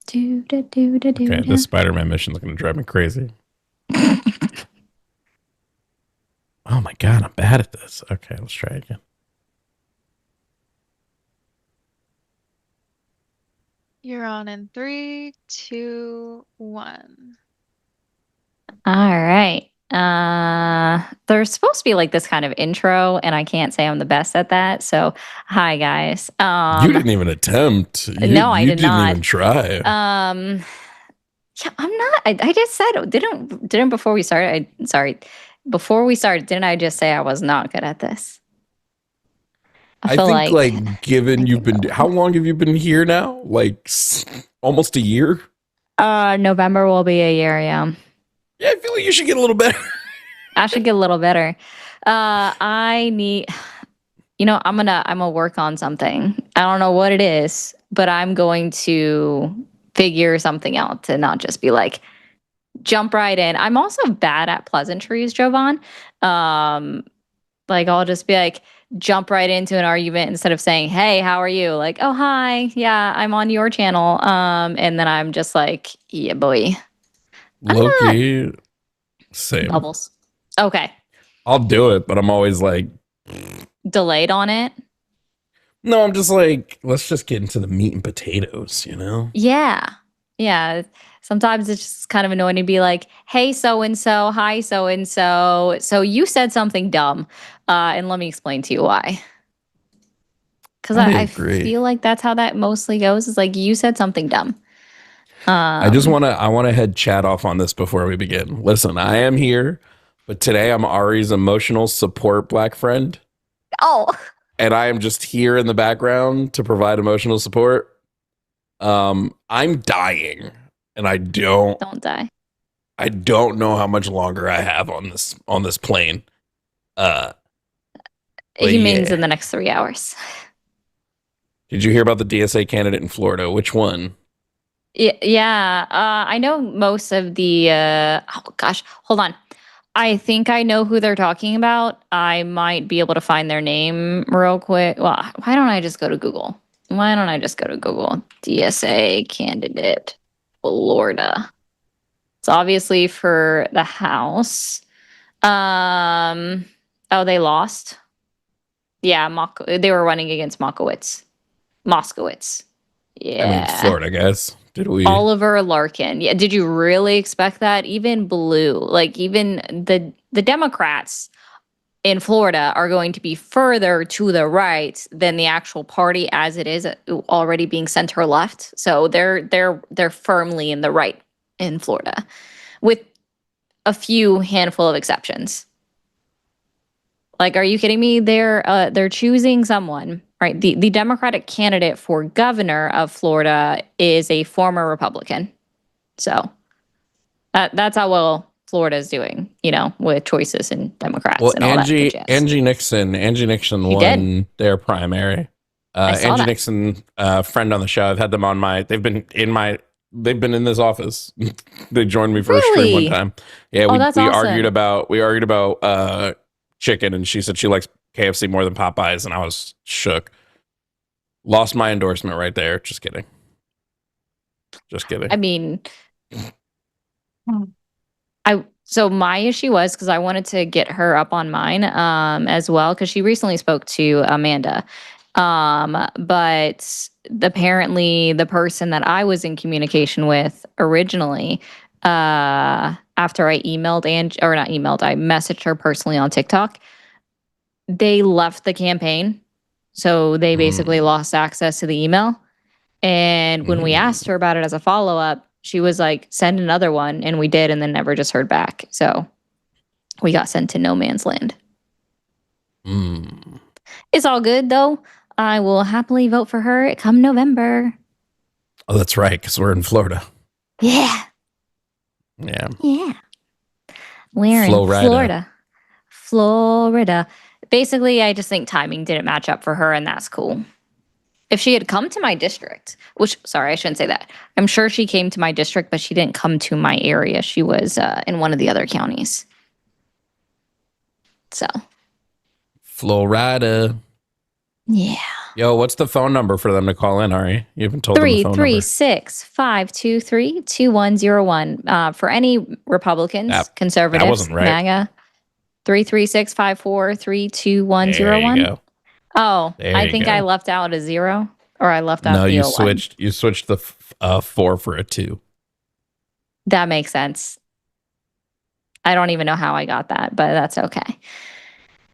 Okay, this Spider-Man mission is going to drive me crazy. Oh my god, I'm bad at this. Okay, let's try again. You're on in 3, 2, 1. All right. There's supposed to be like this kind of intro, and I can't say I'm the best at that. So, hi guys. You didn't even attempt. No, I did didn't not. even try. Yeah, I'm not. I just said didn't before we started. Sorry, before we started, didn't I just say I was not good at this? I feel think like given you've been, how long have you been here now? Like almost a year. November will be a year. Yeah. Yeah, I feel like you should get a little better. I should get a little better. I need. I'm gonna work on something. I don't know what it is, but I'm going to figure something out to not just be like jump right in. I'm also bad at pleasantries, Jovan. Like I'll just be like jump right into an argument instead of saying, "Hey, how are you?" Like, "Oh, hi. Yeah, I'm on your channel." And then I'm just like, "Yeah, boy." Low-key, same. Bubbles. Okay. I'll do it, but I'm always like delayed on it. No, I'm just like, let's just get into the meat and potatoes, you know? Yeah. Yeah. Sometimes it's just kind of annoying to be like, hey, so-and-so, hi, so-and-so. So you said something dumb. And let me explain to you why. Because I feel like that's how that mostly goes. Is like, you said something dumb. I want to head chat off on this before we begin. Listen, I am here, but today I'm Ari's emotional support black friend. Oh. And I am just here in the background to provide emotional support. I'm dying, and I don't die. I don't know how much longer I have on this plane. He means in the next 3 hours. Did you hear about the DSA candidate in Florida? Which one? Yeah. I know most of the. Oh gosh, hold on. I think I know who they're talking about. I might be able to find their name real quick. Well, why don't I just go to Google? DSA candidate, Florida. It's obviously for the House. Oh, they lost. Yeah, they were running against Moskowitz. Yeah. I mean, Florida guys. Did we? Oliver Larkin. Yeah. Did you really expect that? Even blue, like even the Democrats in Florida are going to be further to the right than the actual party as it is already being center left. So they're firmly in the right in Florida, with a few handful of exceptions. Like, are you kidding me? They're choosing someone, right? The Democratic candidate for governor of Florida is a former Republican. So that's how well Florida is doing, with choices and Democrats and all that good jazz. Angie Nixon won their primary. Angie Nixon, friend on the show. I've had them on they've been in this office. They joined me for a stream one time. Yeah, we awesome. argued about chicken, and she said she likes KFC more than Popeyes, and I was shook. Lost my endorsement right there. Just kidding. I mean, so my issue was because I wanted to get her up on mine as well, because she recently spoke to Amanda. But apparently the person that I was in communication with originally, after I I messaged her personally on TikTok, they left the campaign. So they basically lost access to the email. And when we asked her about it as a follow-up, she was like, send another one. And we did, and then never just heard back. So we got sent to no man's land. It's all good, though. I will happily vote for her come November. Oh, that's right, because we're in Florida. Yeah. Yeah. Yeah. We're in Florida. Basically, I just think timing didn't match up for her, and that's cool. If she had come to my district, sorry, I shouldn't say that. I'm sure she came to my district, but she didn't come to my area. She was in one of the other counties. So. Florida. Yeah. Yo, what's the phone number for them to call in, Ari? You haven't told them the phone number. 336-523-2101. For any Republicans, conservatives, that wasn't right. MAGA, 336-543-2101. There you go. Oh, I think I left out a 0, or I left out the you 01. You switched the 4 for a 2. That makes sense. I don't even know how I got that, but that's okay.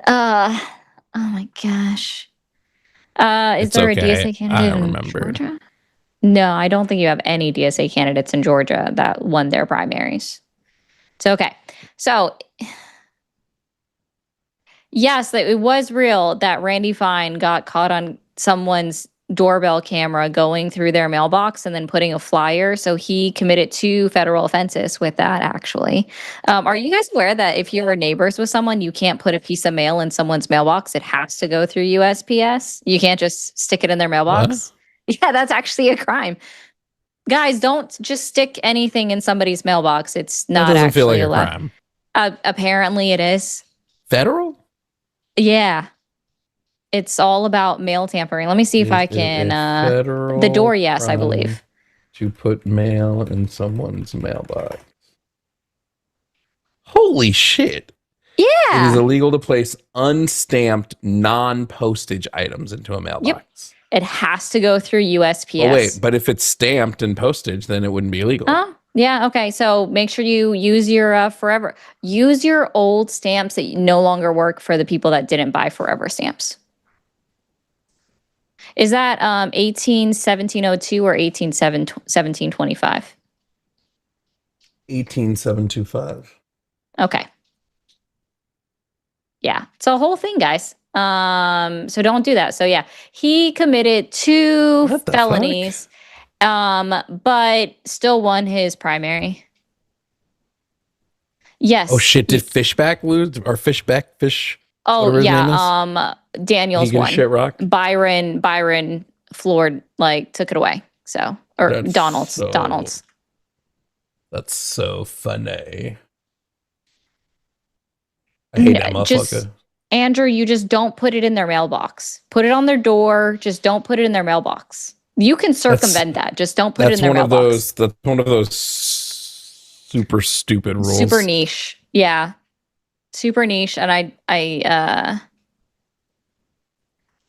Oh my gosh. Is there a DSA candidate in Georgia? No, I don't think you have any DSA candidates in Georgia that won their primaries. It's okay. So, yes, it was real that Randy Fine got caught on someone's doorbell camera going through their mailbox and then putting a flyer. So he committed 2 federal offenses with that, actually. Are you guys aware that if you're neighbors with someone, you can't put a piece of mail in someone's mailbox? It has to go through USPS. You can't just stick it in their mailbox. What? Yeah, that's actually a crime. Guys, don't just stick anything in somebody's mailbox. It's not that doesn't actually feel like allowed. A crime. Apparently it is. Federal? Yeah. It's all about mail tampering. Let me see if I can. The door, yes, I believe. To put mail in someone's mailbox. Holy shit. Yeah. It is illegal to place unstamped, non-postage items into a mailbox. Yep. It has to go through USPS. Oh, wait, but if it's stamped and postage, then it wouldn't be illegal. Oh, yeah. Okay. So make sure you use your forever. Use your old stamps that no longer work for the people that didn't buy forever stamps. Is that 18-1702 or 18-1725? 18-725. Okay. Yeah. It's a whole thing, guys. So don't do that. So yeah, he committed 2 felonies, but still won his primary. Yes. Oh shit! Did Fishback lose or Fish? Oh yeah. Daniels won. Shit rock. Byron floored, took it away. So Donald's. That's so funny. I hate that motherfucker. Andrew, you just don't put it in their mailbox. Put it on their door. Just don't put it in their mailbox. You can circumvent that. Just don't put it in their mailbox. That's one of those super stupid rules. Super niche. Yeah. Super niche. And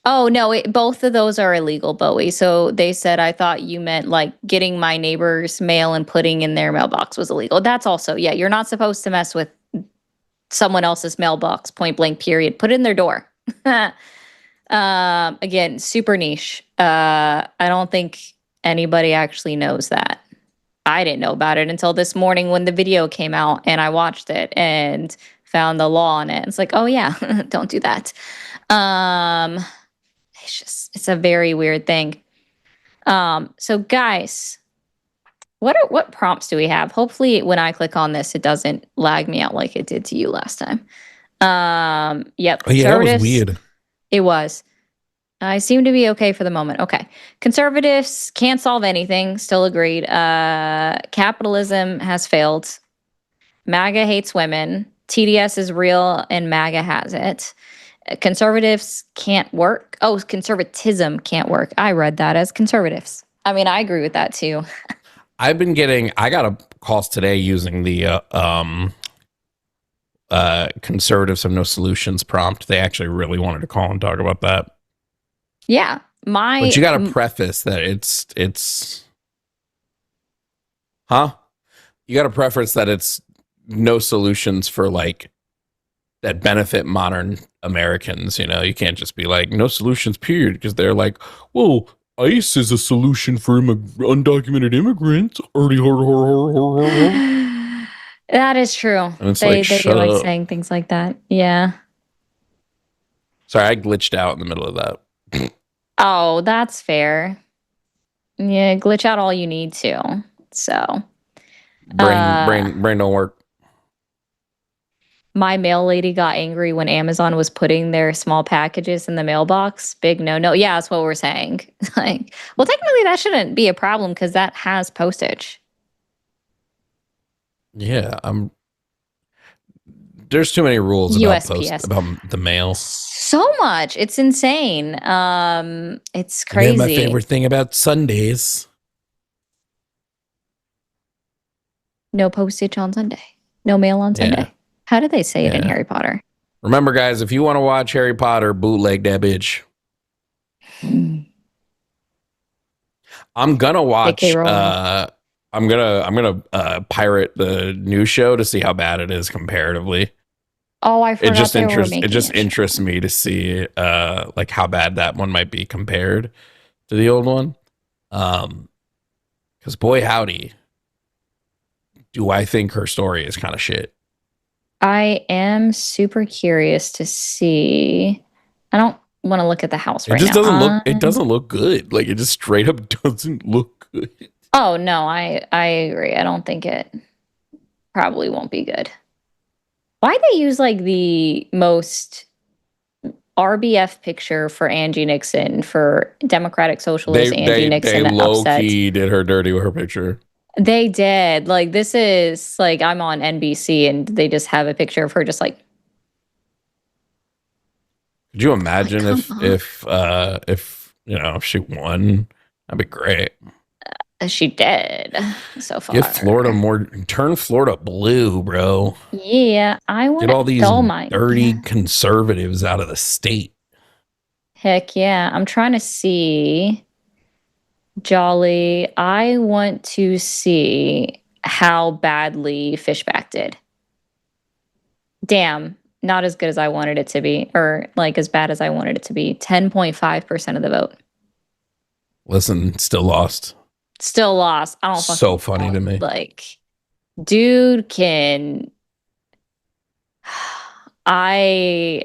oh no, both of those are illegal, Bowie. So they said, I thought you meant getting my neighbor's mail and putting in their mailbox was illegal. That's also, yeah, you're not supposed to mess with someone else's mailbox, point blank, period. Put it in their door. Again, super niche. I don't think anybody actually knows that. I didn't know about it until this morning when the video came out and I watched it and found the law on it. It's like, oh yeah, don't do that. It's a very weird thing. So guys, what prompts do we have? Hopefully when I click on this, it doesn't lag me out like it did to you last time. Yep. Oh yeah, that was weird. It was. I seem to be okay for the moment. Okay. Conservatives can't solve anything. Still agreed. Capitalism has failed. MAGA hates women. TDS is real and MAGA has it. Conservatives can't work. Oh, conservatism can't work. I read that as conservatives. I mean, I agree with that too. I got a calls today using the conservatives have no solutions prompt. They actually really wanted to call and talk about that. Yeah. But you got to preface that it's you got to preface that it's no solutions for that benefit modern Americans. You can't just be no solutions period, because they're well, ICE is a solution for undocumented immigrants. That is true. And it's they do saying things like that. Yeah. Sorry, I glitched out in the middle of that. Oh, that's fair. Yeah, glitch out all you need to. So brain don't work. My mail lady got angry when Amazon was putting their small packages in the mailbox. Big no. Yeah, that's what we're saying. Well, technically that shouldn't be a problem because that has postage. Yeah, there's too many rules about the mail. So much. It's insane. It's And then crazy. my favorite thing about Sundays. No postage on Sunday. No mail on Sunday. Yeah. How do they say it in Harry Potter? Remember, guys, if you want to watch Harry Potter, bootleg that bitch. I'm gonna watch. I'm gonna pirate the new show to see how bad it is comparatively. Oh, I forgot. It just interests me to see like how bad that one might be compared to the old one. Because boy howdy, do I think her story is kind of shit. I am super curious to see. I don't want to look at the house right now. It just doesn't look. It doesn't look good. Like it just straight up doesn't look good. Oh no, I agree. I don't think it probably won't be good. Why they use like the most RBF picture for Angie Nixon for Democratic Socialist Angie Nixon? They low key did her dirty with her picture. They did. Like this is like I'm on NBC and they just have a picture of her just like. Could you imagine if you know if she won? That'd be great. She did so far. Give Florida more. Turn Florida blue, bro. Yeah, I want get all these dirty conservatives out of the state. Heck yeah! I'm trying to see. Jolly, I want to see how badly Fishback did. Damn, not as good as I wanted it to be, or like as bad as I wanted it to be. 10.5% of the vote. Listen, still lost. Still lost. I don't. So funny to me. Like, dude can. The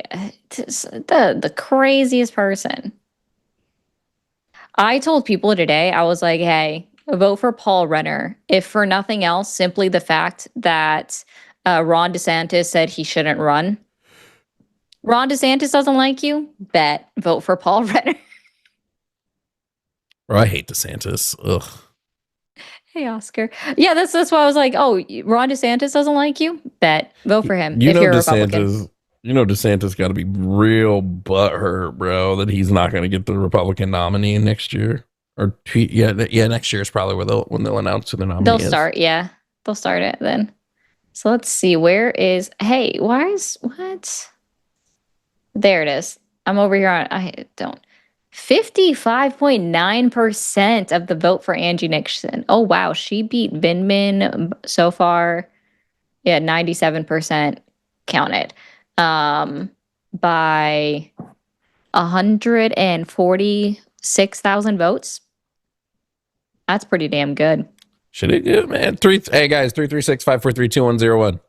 craziest person. I told people today, I was like, hey, vote for Paul Renner. If for nothing else, simply the fact that Ron DeSantis said he shouldn't run. Ron DeSantis doesn't like you? Bet. Vote for Paul Renner. Bro, I hate DeSantis. Ugh. Hey, Oscar. Yeah, that's why I was like, oh, Ron DeSantis doesn't like you? Bet. Vote for him if you're a Republican. You know DeSantis got to be real butthurt, bro, that he's not going to get the Republican nominee next year. Or next year is probably when they'll announce who the nominee is. They'll start it then. So let's see. Where is? Hey, what? There it is. I'm over here on. 55.9% of the vote for Angie Nixon. Oh wow, she beat Vindman so far. Yeah, 97% counted. By 146,000 votes. That's pretty damn good. Should it do, man? Hey guys, 336-543-2101.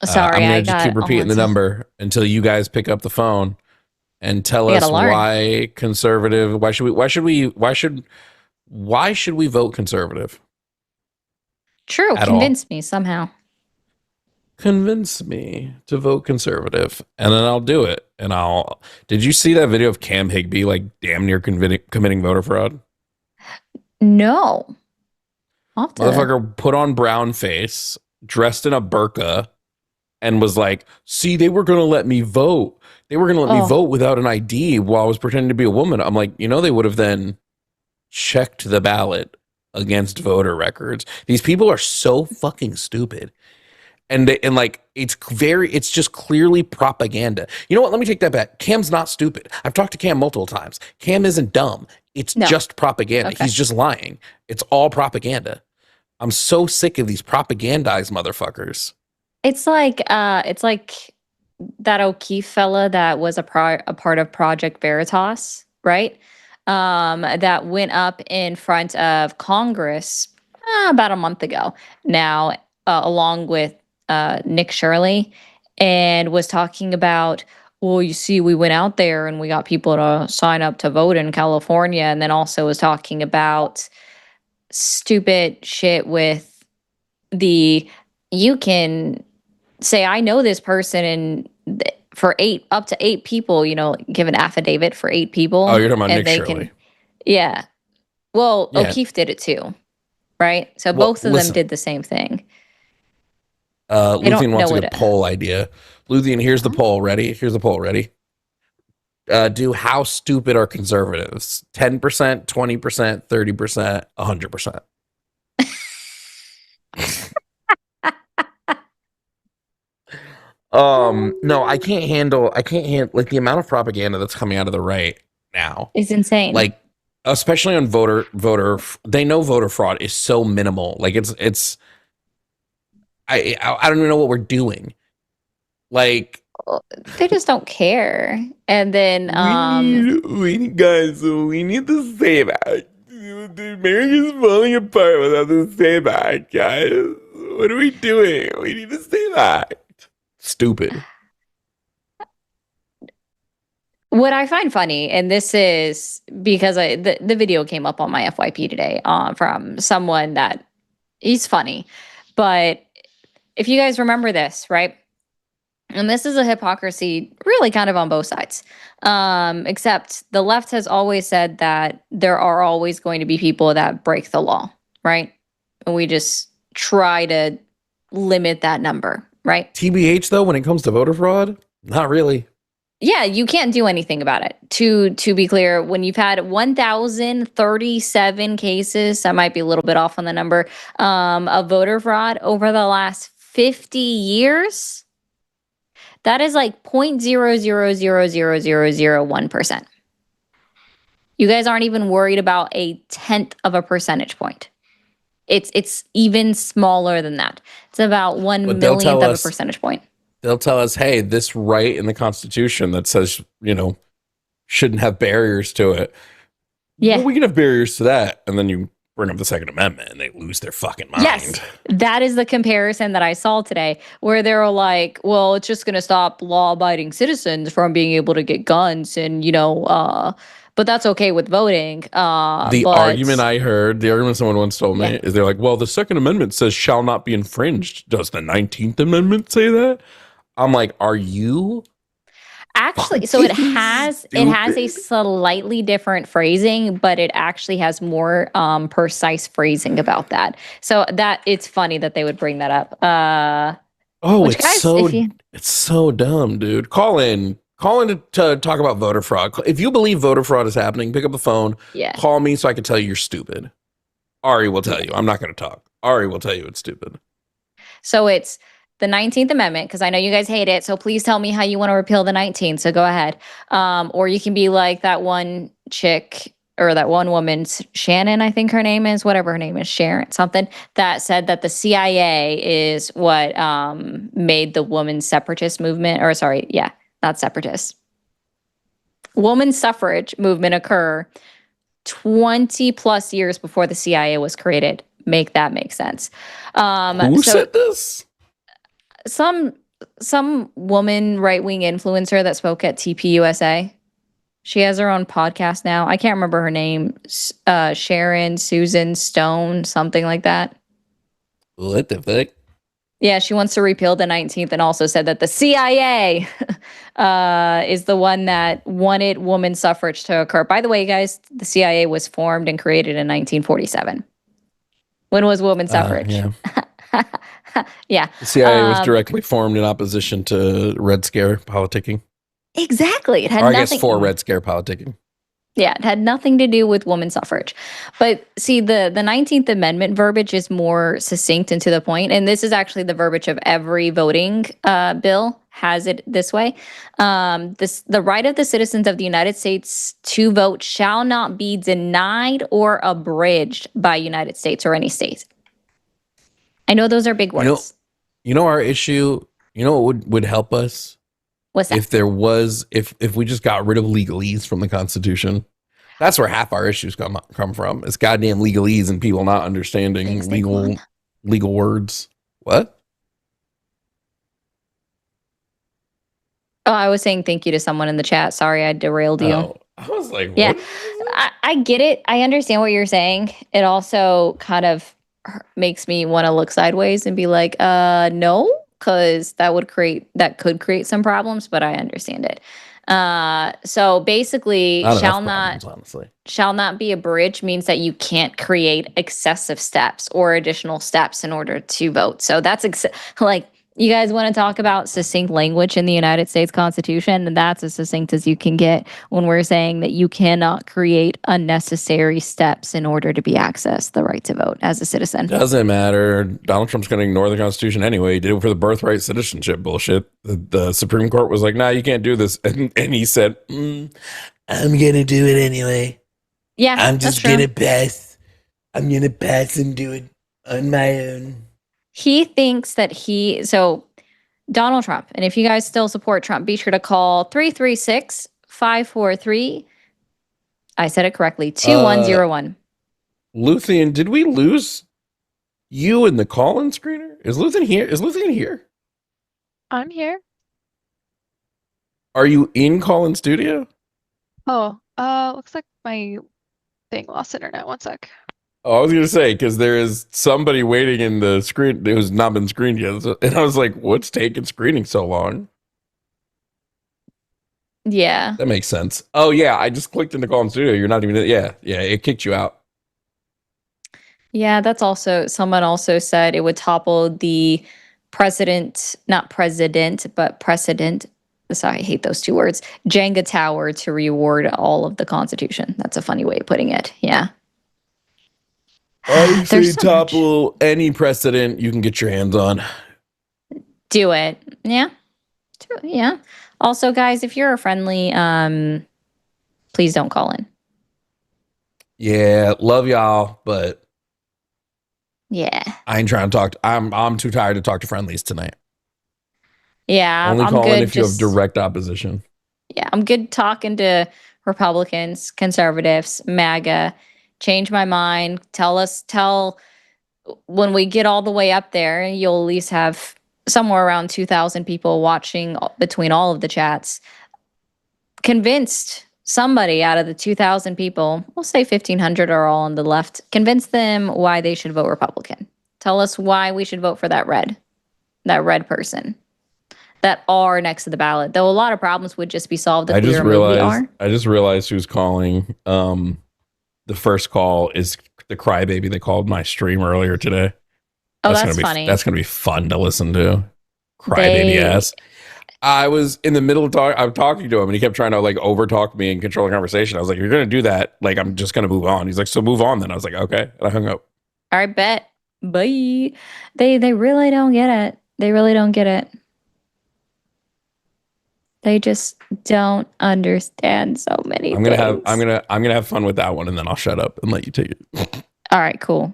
Sorry, I'm gonna just keep repeating the number until you guys pick up the phone and tell us why conservative. Why should we vote conservative? True, convince me somehow. Convince me to vote conservative, and then I'll do it. And did you see that video of Cam Higbee like damn near committing voter fraud? No. Motherfucker put on brown face, dressed in a burqa, and was like, see, they were gonna let me vote. They were gonna let me vote without an ID while I was pretending to be a woman. I'm like, they would have then checked the ballot against voter records. These people are so fucking stupid. And it's just clearly propaganda. You know what? Let me take that back. Cam's not stupid. I've talked to Cam multiple times. Cam isn't dumb. It's just propaganda. Okay. He's just lying. It's all propaganda. I'm so sick of these propagandized motherfuckers. It's like that O'Keefe fella that was a part of Project Veritas, right? That went up in front of Congress about a month ago now, along with Nick Shirley, and was talking about, well, you see, we went out there and we got people to sign up to vote in California, and then also was talking about stupid shit with you can say, I know this person, and for up to eight people, give an affidavit for 8 people. Oh, you're talking about Nick Shirley. Yeah. Well, yeah. O'Keefe did it too, right? So both of them did the same thing. Luthien wants a good poll idea. Luthien, here's the poll. Ready? Here's the poll. Ready? do how stupid are conservatives? 10%, 20%, 30%, 100%. No, I can't handle like the amount of propaganda that's coming out of the right now. It's insane. Like, especially on they know voter fraud is so minimal. Like I don't even know what we're doing. Like, they just don't care. And then we need the same act. America's falling apart without the same act, guys. What are we doing? We need the same act. Stupid. What I find funny, and this is because the video came up on my FYP today from someone that he's funny, but if you guys remember this, right? And this is a hypocrisy really kind of on both sides. Except the left has always said that there are always going to be people that break the law, right? And we just try to limit that number, right? TBH though, when it comes to voter fraud, not really. Yeah, you can't do anything about it. To be clear, when you've had 1,037 cases, I might be a little bit off on the number, of voter fraud over the last 50 years, that is like 0.000001%. You guys aren't even worried about a tenth of a percentage point. It's even smaller than that. It's about 1/millionth of a percentage point. They'll tell us, hey, this right in the Constitution that says, shouldn't have barriers to it. Yeah. Well, we can have barriers to that. And then you bring up the Second Amendment and they lose their fucking mind. Yes, that is the comparison that I saw today, where they were like, well, it's just going to stop law-abiding citizens from being able to get guns and, but that's okay with voting. The argument someone once told me is they're like, well, the Second Amendment says shall not be infringed. Does the 19th Amendment say that? I'm like, are you? Actually, so it has a slightly different phrasing, but it actually has more precise phrasing about that. So that it's funny that they would bring that up. It's so dumb, dude. Call in to talk about voter fraud. If you believe voter fraud is happening, pick up the phone. Yeah. Call me so I can tell you you're stupid. Ari will tell you. I'm not going to talk. Ari will tell you it's stupid. So it's the 19th Amendment, because I know you guys hate it. So please tell me how you want to repeal the 19th. So go ahead. Or you can be like that one chick or that one woman, Shannon, I think her name is, whatever her name is, Sharon, something, that said that the CIA is what made the women's separatist movement, or sorry, yeah, not separatist. Women's suffrage movement occur 20 plus years before the CIA was created. Make that make sense. Who said this? Some woman right-wing influencer that spoke at TPUSA. She has her own podcast now. I can't remember her name. Sharon, Susan Stone, something like that. What the fuck? Yeah, she wants to repeal the 19th and also said that the CIA is the one that wanted women's suffrage to occur. By the way, guys, the CIA was formed and created in 1947. When was women's suffrage? Yeah. Yeah. The CIA was directly formed in opposition to Red Scare politicking. Exactly. It had I guess for Red Scare politicking. Yeah, it had nothing to do with women's suffrage. But see, the 19th Amendment verbiage is more succinct and to the point. And this is actually the verbiage of every voting bill has it this way. The right of the citizens of the United States to vote shall not be denied or abridged by United States or any state. I know those are big words. Our issue, what would help us? What's that? If we just got rid of legalese from the Constitution. That's where half our issues come from. It's goddamn legalese and people not understanding legal words. What? Oh, I was saying thank you to someone in the chat. Sorry, I derailed you. Oh, I was like, what? Yeah, I get it. I understand what you're saying. It also kind of makes me want to look sideways and be like, no, because that could create some problems, but I understand it. So basically, shall not be abridged means that you can't create excessive steps or additional steps in order to vote. So that's You guys want to talk about succinct language in the United States Constitution? And that's as succinct as you can get when we're saying that you cannot create unnecessary steps in order to be accessed the right to vote as a citizen. Doesn't matter. Donald Trump's going to ignore the Constitution anyway. He did it for the birthright citizenship bullshit. The Supreme Court was like, nah, you can't do this. And he said, I'm going to do it anyway. Yeah, I'm just going to pass. I'm going to pass and do it on my own. He thinks that so Donald Trump, and if you guys still support Trump, be sure to call 336-543. I said it correctly, 2101. Luthien, did we lose you in the call-in screener? Is Luthien here? I'm here. Are you in call-in studio? Oh, looks like my thing lost internet. One sec. Oh, I was going to say, because there is somebody waiting in the screen who's not been screened yet. And I was like, what's taking screening so long? Yeah. That makes sense. Oh, yeah. I just clicked into call in studio. You're not even, yeah. It kicked you out. Yeah, that's also, someone also said it would topple the precedent. Sorry, I hate those two words. Jenga tower to reward all of the Constitution. That's a funny way of putting it. Yeah. I say topple any precedent you can get your hands on. Do it. Yeah. Yeah. Also, guys, if you're a friendly, please don't call in. Yeah, love y'all, but yeah, I ain't trying to talk. I'm too tired to talk to friendlies tonight. Yeah, only call in if you have direct opposition. Yeah, I'm good talking to Republicans, conservatives, MAGA. Change my mind. Tell when we get all the way up there, you'll at least have somewhere around 2,000 people watching between all of the chats. Convinced somebody out of the 2,000 people, we'll say 1,500 are all on the left, convince them why they should vote Republican. Tell us why we should vote for that red person. That R next to the ballot. Though a lot of problems would just be solved if we removed the R. I just realized who's calling. The first call is the crybaby they called my stream earlier today. Oh, that's funny. That's going to be fun to listen to. Crybaby ass. I was in the middle of I'm talking to him and he kept trying to like overtalk me and control the conversation. I was like, you're going to do that. Like, I'm just going to move on. He's like, so move on then. I was like, okay. And I hung up. All right, bet. Bye. They really don't get it. They really don't get it. They just don't understand so many things. I'm gonna have fun with that one, and then I'll shut up and let you take it. All right, cool.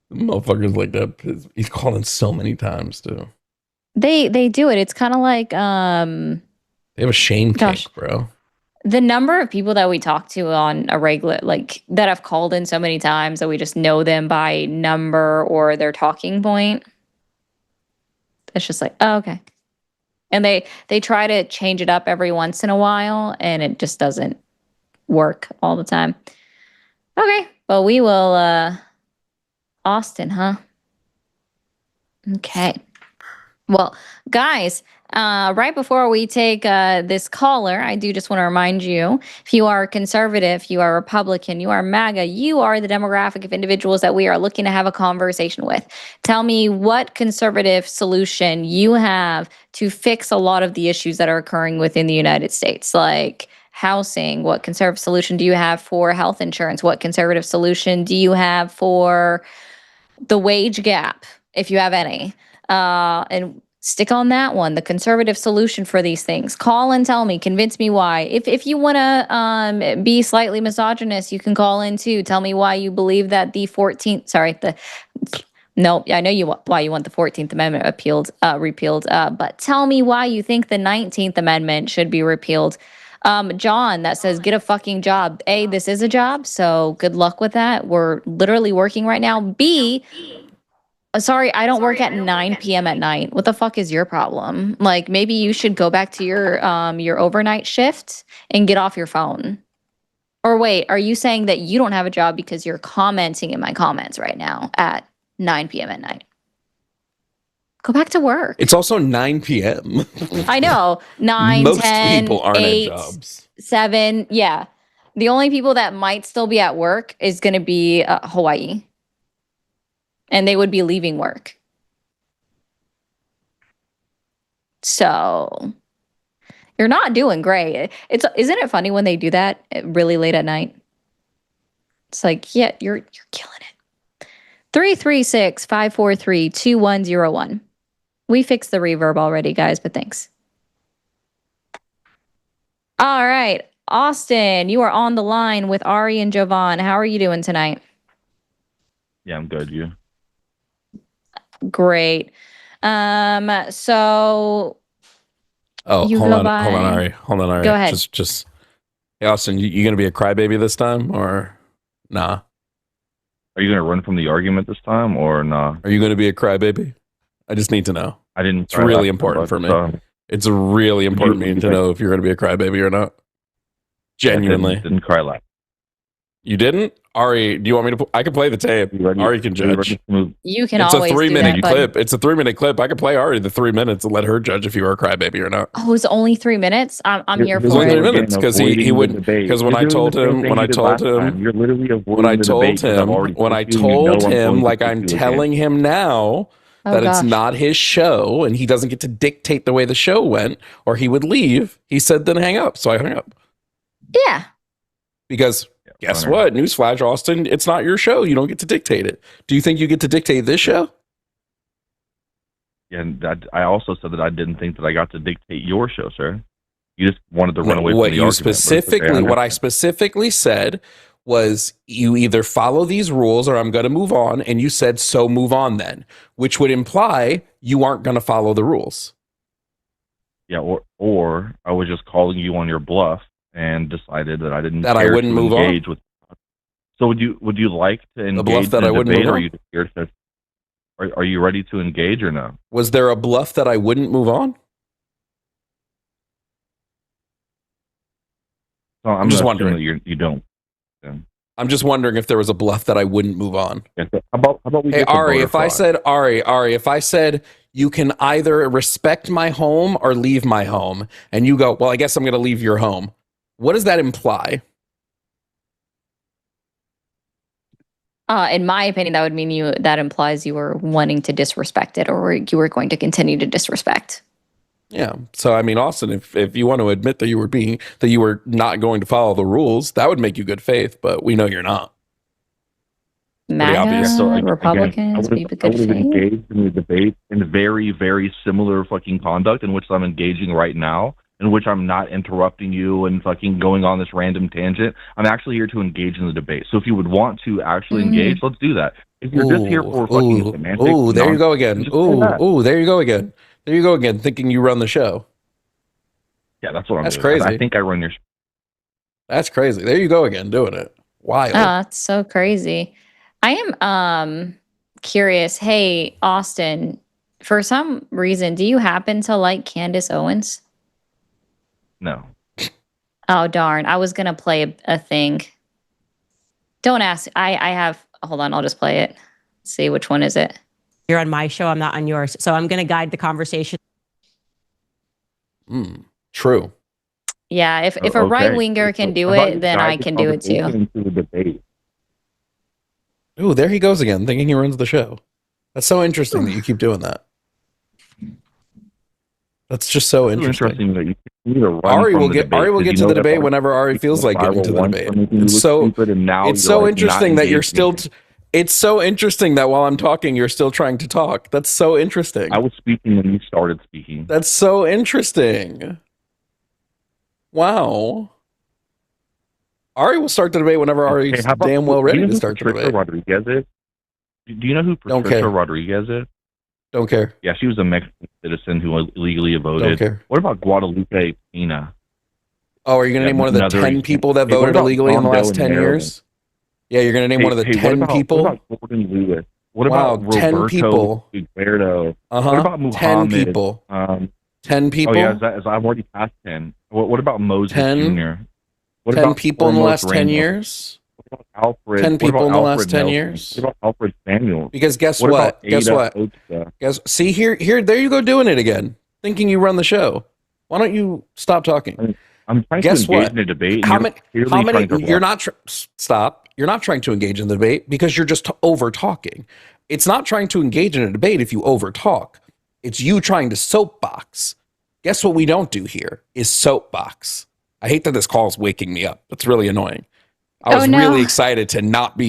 Motherfuckers like that. He's calling so many times too. They do it. It's kind of like they have a shame kick, bro. The number of people that we talk to on a regular, like that have called in so many times that we just know them by number or their talking point. It's just like, oh, okay. And they try to change it up every once in a while, and it just doesn't work all the time. Okay, well, we will, Austin, huh? Okay. Well, guys, right before we take this caller, I do just want to remind you, if you are conservative, you are Republican, you are MAGA, you are the demographic of individuals that we are looking to have a conversation with. Tell me what conservative solution you have to fix a lot of the issues that are occurring within the United States, like housing. What conservative solution do you have for health insurance? What conservative solution do you have for the wage gap, if you have any? And stick on that one, the conservative solution for these things. Call and tell me, convince me why. If you want to be slightly misogynist, you can call in too. Tell me why you believe that I know why you want the 14th Amendment repealed, but tell me why you think the 19th Amendment should be repealed. John, that says, get a fucking job. A, this is a job, so good luck with that. We're literally working right now. B, sorry, I don't work at 9 p.m. at night. What the fuck is your problem? Like, maybe you should go back to your overnight shift and get off your phone. Or wait, are you saying that you don't have a job because you're commenting in my comments right now at 9 p.m. at night? Go back to work. It's also 9 p.m. I know. 9, Most 10, people aren't 8, at jobs. 7. Yeah. The only people that might still be at work is going to be Hawaii. And they would be leaving work. So you're not doing great. Isn't it funny when they do that really late at night? It's like, yeah, you're killing it. 336-543-2101. We fixed the reverb already, guys, but thanks. All right. Austin, you are on the line with Ari and Jovan. How are you doing tonight? Yeah, I'm good. You? Great. So hold on, Ari. Go ahead. Just hey, Austin, you gonna be a crybaby this time or nah? Are you gonna run from the argument this time or nah? Are you gonna be a crybaby? I just need to know. I didn't. It's really important for me. It's really important for me to know if you're gonna be a crybaby or not. Genuinely. Didn't cry last. You didn't? Ari, do you want me to? I can play the tape. Ari can judge. You can it's always a 3-minute do that, clip. It's a 3-minute clip. I can play Ari the 3 minutes and let her judge if you are a crybaby or not. Oh, it's only 3 minutes? I'm here It was for only 3 it. minutes because he wouldn't. Because when I told him, you're literally avoiding the debate. When I told him, like I'm telling him now that it's not his show and he doesn't get to dictate the way the show went, or he would leave. He said, "Then hang up." So I hung up. Yeah. Because guess what? Newsflash, Austin, it's not your show. You don't get to dictate it. Do you think you get to dictate this show? Yeah, and I also said that I didn't think that I got to dictate your show, sir. You just wanted to run away from the argument. What I specifically said was you either follow these rules or I'm going to move on. And you said, so move on then, which would imply you aren't going to follow the rules. Yeah, or I was just calling you on your bluff and decided that I didn't that I wouldn't move on. With. So would you like to engage the bluff that in I wouldn't debate, move or on? are you scared to, are you ready to engage or no? Was there a bluff that I wouldn't move on? So I'm just wondering that you don't. Yeah. I'm just wondering if there was a bluff that I wouldn't move on. Yeah, so how about we hey, get to Ari, voter fraud? if I said you can either respect my home or leave my home, and you go, well, I guess I'm going to leave your home. What does that imply? In my opinion, that would mean that implies you were wanting to disrespect it, or you were going to continue to disrespect. Yeah. So I mean, Austin, if you want to admit that you were not going to follow the rules, that would make you good faith, but we know you're not. MAGA, so, Republicans, I would have engaged in the debate in very, very similar fucking conduct in which I'm engaging right now, in which I'm not interrupting you and fucking going on this random tangent. I'm actually here to engage in the debate. So if you would want to actually engage, let's do that. If you're just here for fucking semantics, there you go again. There you go again. There you go again, thinking you run the show. Yeah, that's what I'm doing. That's crazy. I think I run your show. That's crazy. There you go again, doing it. Wild. Oh, it's so crazy. I am curious. Hey, Austin, for some reason, do you happen to like Candace Owens? No. Oh, darn. I was going to play a thing. Don't ask. I have, hold on, I'll just play it. Let's see, which one is it? You're on my show, I'm not on yours. So I'm going to guide the conversation. True. Yeah, if a right-winger can do it, then I can do it too. Ooh, there he goes again, thinking he runs the show. That's so interesting that you keep doing that. That's just so interesting. That you Ari will get to the debate whenever Ari feels like getting to the debate. It's so interesting that you're still. It's so interesting that while I'm talking, you're still trying to talk. That's so interesting. I was speaking when you started speaking. That's so interesting. Wow. Ari will start the debate whenever Ari's damn well ready to start the debate. Rodriguez is? Do you know who Patricia Rodriguez is? Don't care. Yeah, she was a Mexican citizen who illegally voted. Don't care. What about Guadalupe Pina? Oh, are you going to name one of the 10 people that voted illegally in the last 10 years? Yeah, you're going to name one of the 10 people? What about Gordon Lewis? What about Roberto 10 people. What about Muhammad? 10 people. 10 people? Oh, yeah, I've already passed 10. What about Moses Jr.? What 10 about people in the last 10 years? What about Alfred? 10 people in the last 10 years? What about Alfred Samuel? Because guess what? See, here, there you go doing it again, thinking you run the show. Why don't you stop talking? I'm trying to engage in a debate. How many? You're not. Stop. You're not trying to engage in the debate because you're just over talking. It's not trying to engage in a debate if you over talk. It's you trying to soapbox. Guess what we don't do here is soapbox. I hate that this call is waking me up. That's really annoying. I was really excited to not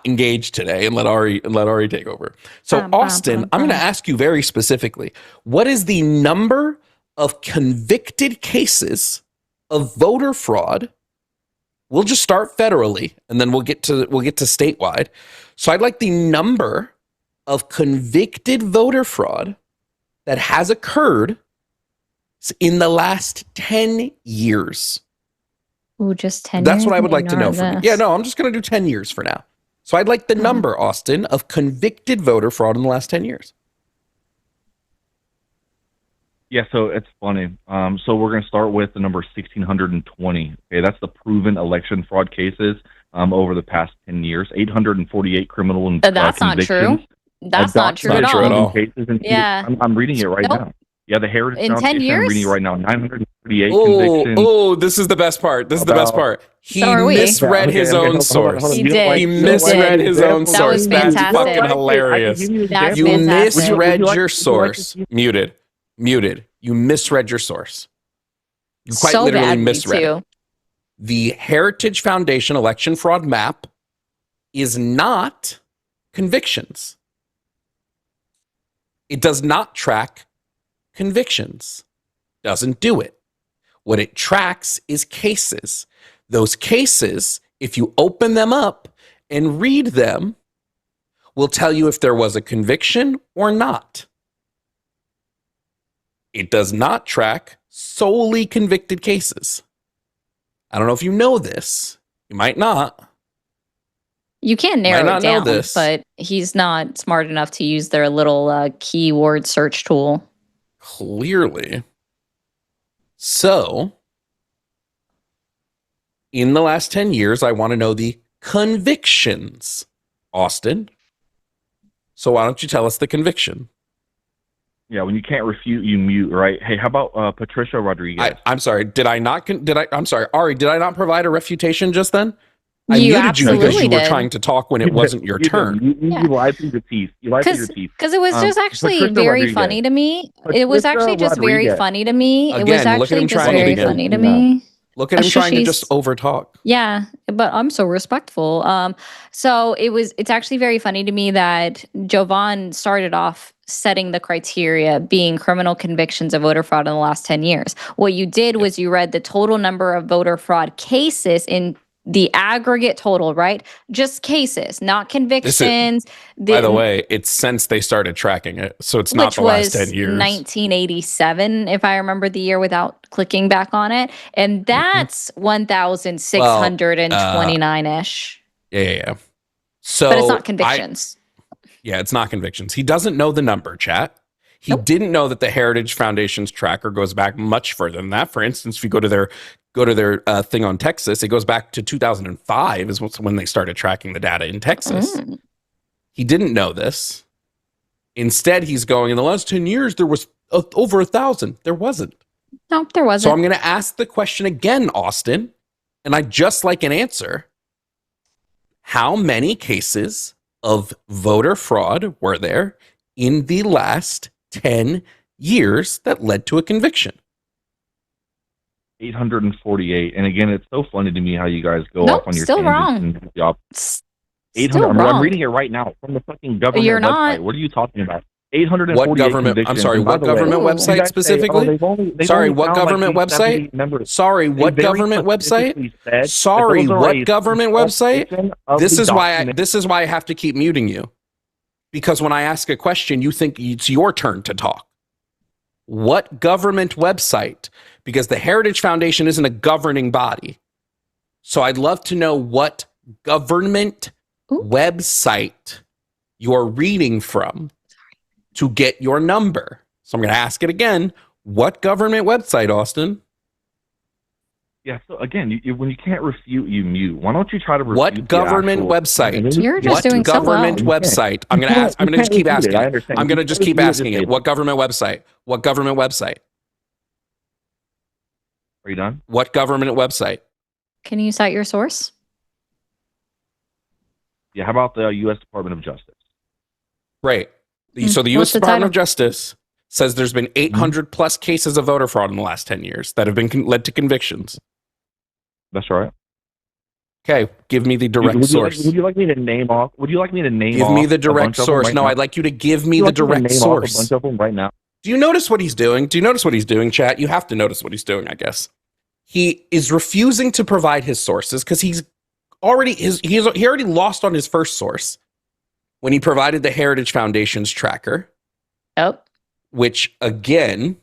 engage today and let Ari take over. So Austin, I'm going to ask you very specifically, what is the number of convicted cases of voter fraud? We'll just start federally and then we'll get to statewide. So I'd like the number of convicted voter fraud that has occurred in the last 10 years. Ooh, just 10 That's years? what I would like to know from you. This. Yeah, no, I'm just going to do 10 years for now. So I'd like the number, Austin, of convicted voter fraud in the last 10 years. Yeah, so it's funny. So we're going to start with the number 1,620. Okay, that's the proven election fraud cases over the past 10 years. 848 criminal and that's not true. That's not true at all. Cases yeah, I'm reading it right now. Yeah, the Heritage in 10 years. I'm reading it right now. 938 convictions. Oh, this is the best part. This is the best part. He misread his own source. He did. He misread his own source. That was That's fucking hilarious. You misread your source. Muted. You misread your source. You quite literally misread it. The Heritage Foundation election fraud map is not convictions. It does not track convictions. Doesn't do it. What it tracks is cases. Those cases, if you open them up and read them, will tell you if there was a conviction or not. It does not track solely convicted cases. I don't know if you know this. You might not. You can narrow it down, but he's not smart enough to use their little keyword search tool. Clearly. So, in the last 10 years, I want to know the convictions, Austin. So why don't you tell us the conviction? Yeah, when you can't refute, you mute, right? Hey, how about Patricia Rodriguez? I'm sorry. I'm sorry, Ari, did I not provide a refutation just then? I muted you because you were trying to talk when it wasn't your turn. You lied through your teeth. You lied through your teeth. Because it was just actually very funny to me. It was actually just very funny to me. It was actually just very funny to me. Look at him trying to just overtalk. Yeah, but I'm so respectful. So it's actually very funny to me that Jovan started off setting the criteria being criminal convictions of voter fraud in the last 10 years. What you did was you read the total number of voter fraud cases in the aggregate total, right? Just cases, not convictions. By the way, it's since they started tracking it. So it's not the last 10 years. 1987, if I remember the year without clicking back on it. And that's 1,629-ish. Yeah. So, but it's not convictions. It's not convictions. He doesn't know the number, chat. He didn't know that the Heritage Foundation's tracker goes back much further than that. For instance, if you go to their thing on Texas, it goes back to 2005 is when they started tracking the data in Texas. He didn't know this. Instead, he's going, in the last 10 years, there was over 1,000. There wasn't. No, there wasn't. So I'm going to ask the question again, Austin, and I'd just like an answer. How many cases of voter fraud were there in the last 10 years that led to a conviction? 848. And again, it's so funny to me how you guys go off on your still wrong. 800. I'm reading it right now from the fucking government You're website. Not. What are you talking about? 848 what government? I'm sorry. What government website specifically? Sorry. What government website? Sorry. What government website? Sorry. What government website? This is why I have to keep muting you, because when I ask a question, you think it's your turn to talk. What government website? Because the Heritage Foundation isn't a governing body. So I'd love to know what government website you're reading from to get your number. So I'm going to ask it again. What government website, Austin? Yeah, so again, when you can't refute, you mute. Why don't you try to refute what government website? You're just doing so well. What government website? I'm going to ask. I'm going to just keep asking. I'm going to just keep asking it. What government website? What government website? Are you done? What government website? Can you cite your source? Yeah, how about the U.S. Department of Justice? Great. So the U.S. Department of Justice says there's been 800 plus cases of voter fraud in the last 10 years that have been led to convictions. That's right. Okay, give me the direct source. Would you like me to name off? Would you like me to name Give off me the direct a bunch of them source. right No, now? I'd like you to give me Would the you like me to direct name off source. a bunch of them right now. Do you notice what he's doing? Do you notice what he's doing, chat? You have to notice what he's doing, I guess. He is refusing to provide his sources because he already lost on his first source when he provided the Heritage Foundation's tracker, which again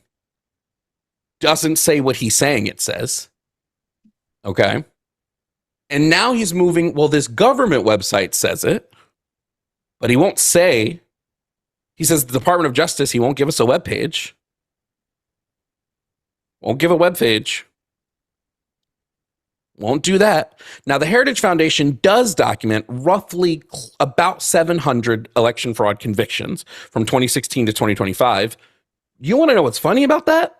doesn't say what he's saying it says. Okay. And now he's moving, well, this government website says it, but he won't say. He says the Department of Justice, he won't give us a web page. Won't give a web page. Won't do that. Now, the Heritage Foundation does document roughly about 700 election fraud convictions from 2016 to 2025. You want to know what's funny about that?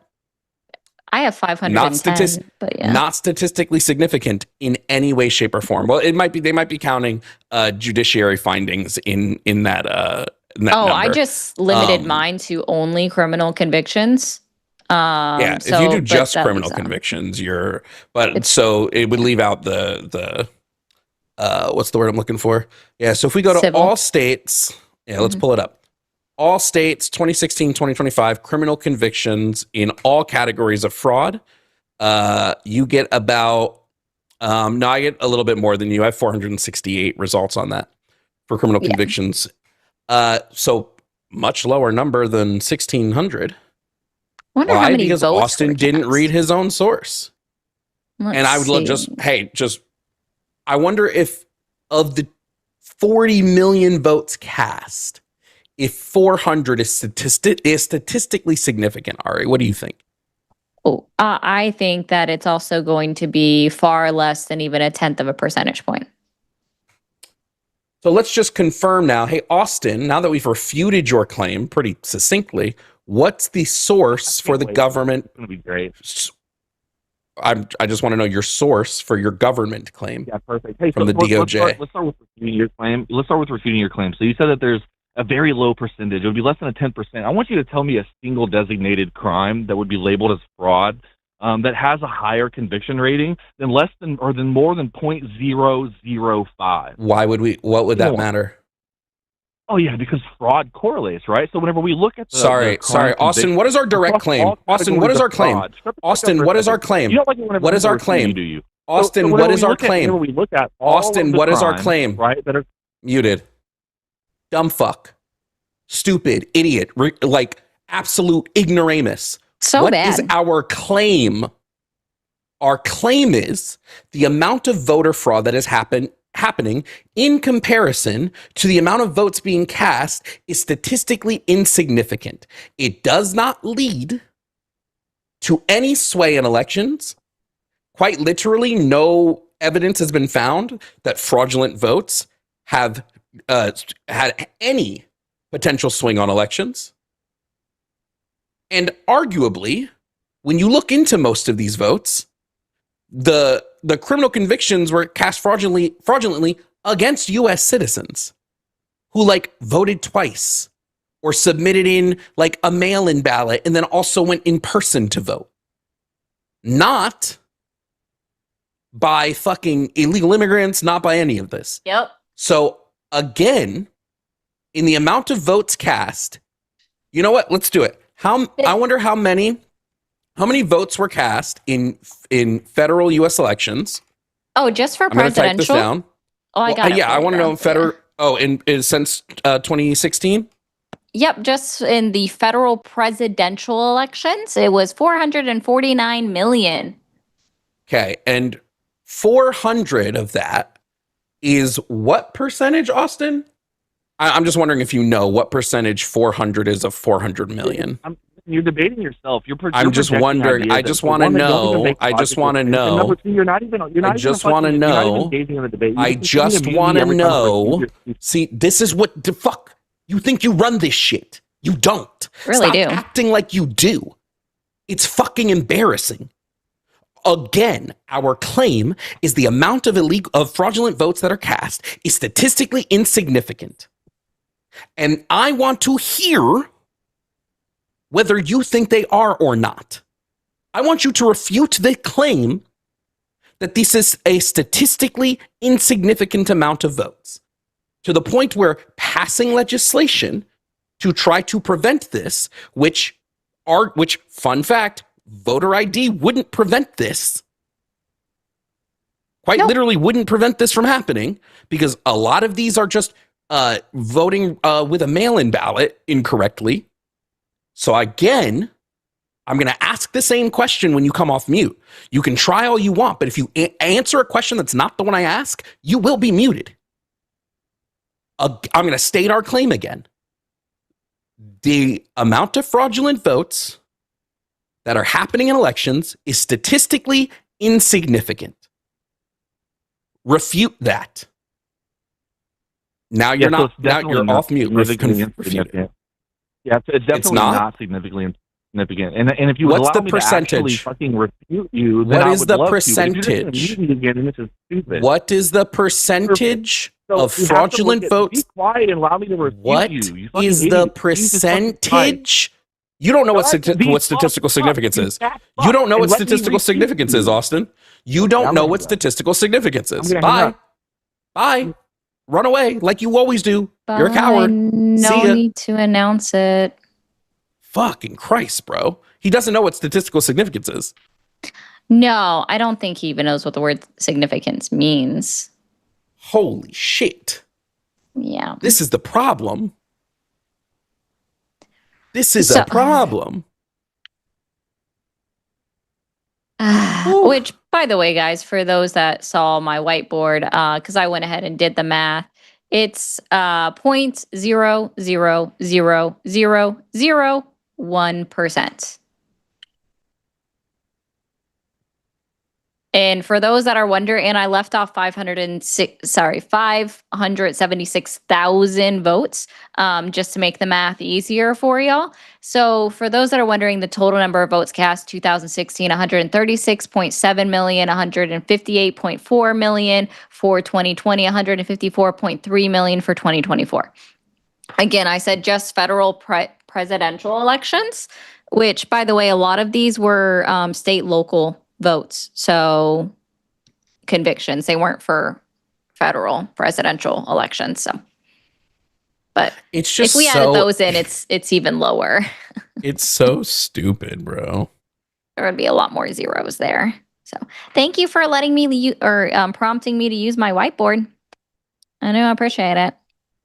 I have 510, but yeah. Not statistically significant in any way, shape, or form. Well, it might be. They might be counting judiciary findings in that. In that number. I just limited mine to only criminal convictions. If you do just criminal convictions, so it would leave out the what's the word I'm looking for? Yeah, so if we go to civil. All states, let's pull it up. All states 2016, 2025 criminal convictions in all categories of fraud. You get about no, I get a little bit more than you. I have 468 results on that for criminal convictions. So much lower number than 1,600. Wonder how many because votes Austin didn't read his own source. And I would love I wonder if of the 40 million votes cast, if 400 is statistically significant. Ari, what do you think? I think that it's also going to be far less than even 1/10 of a percentage point. So let's just confirm now. Hey, Austin, now that we've refuted your claim pretty succinctly, what's the source for the government? It's going to be great. I just want to know your source for your government claim. Yeah, perfect. Hey, from the DOJ. Let's start with refuting your claim. So you said that there's a very low percentage. It would be less than 10%. I want you to tell me a single designated crime that would be labeled as fraud that has a higher conviction rating than more than 0.005. Why would we? What would that matter? Oh yeah, because fraud correlates, right? So whenever we look at the sorry, Austin, what is our direct claim? Austin, what is our claim? Austin, what is our claim? What is our claim? Austin, what is our claim? Austin, what is our claim? Right, that are muted. Dumb fuck. Stupid idiot. Like absolute ignoramus. So bad. What is our claim? Our claim is the amount of voter fraud that has happening in comparison to the amount of votes being cast is statistically insignificant. It does not lead to any sway in elections. Quite literally, no evidence has been found that fraudulent votes have had any potential swing on elections. And arguably, when you look into most of these votes, the criminal convictions were cast fraudulently against U.S. citizens who voted twice or submitted in a mail-in ballot and then also went in person to vote. Not by fucking illegal immigrants, not by any of this. Yep. So again, in the amount of votes cast, you know what? Let's do it. I wonder how many votes were cast in federal U.S. elections. Oh, just for I'm gonna presidential? type this down. Oh, I got it. Yeah, I want to know federal. Yeah. Since 2016. Yep, just in the federal presidential elections, it was 449 million. Okay, and 400 of that is what percentage, Austin? I'm just wondering if you know what percentage 400 is of 400 million. You're debating yourself. I'm just wondering. I just want to know. I just want to know. Number two, you're not even. I just want to know. I just want to know. See, this is what the fuck. You think you run this shit. You don't. Really Stop do. acting like you do. It's fucking embarrassing. Again, our claim is the amount of fraudulent votes that are cast is statistically insignificant. And I want to hear whether you think they are or not. I want you to refute the claim that this is a statistically insignificant amount of votes, to the point where passing legislation to try to prevent this, which fun fact, voter ID wouldn't prevent this. Quite literally wouldn't prevent this from happening, because a lot of these are just voting with a mail-in ballot incorrectly. So again, I'm going to ask the same question when you come off mute. You can try all you want, but if you answer a question that's not the one I ask, you will be muted. I'm going to state our claim again. The amount of fraudulent votes that are happening in elections is statistically insignificant. Refute that. Now you're you're off mute. Refute it. Yeah, it's definitely not significantly significant. And if you would what's allow the me percentage? to actually fucking refute you, then what I is would the love percentage? To. But if you're again, this is stupid. What is the percentage of fraudulent votes? Be quiet and allow me to refute what you. What is the percentage? You don't know what statistical significance is. You don't know what statistical significance is, Austin. You don't know what statistical significance is. Bye. Bye. Run away like you always do. Bye. You're a coward. No need to announce it. Fucking Christ, bro. He doesn't know what statistical significance is. No, I don't think he even knows what the word significance means. Holy shit. Yeah. This is the problem. This is a problem. Which, by the way, guys, for those that saw my whiteboard, because I went ahead and did the math, it's 0.00001%. And for those that are wondering, and I left off 576,000 votes, just to make the math easier for y'all. So for those that are wondering, the total number of votes cast, 2016, 136.7 million, 158.4 million for 2020, 154.3 million for 2024. Again, I said just federal presidential elections, which, by the way, a lot of these were state, local votes. So convictions, they weren't for federal presidential elections. So, but it's just if we added those in, it's even lower. It's so stupid, bro. There would be a lot more zeros there. So thank you for letting me prompting me to use my whiteboard. I know, I appreciate it.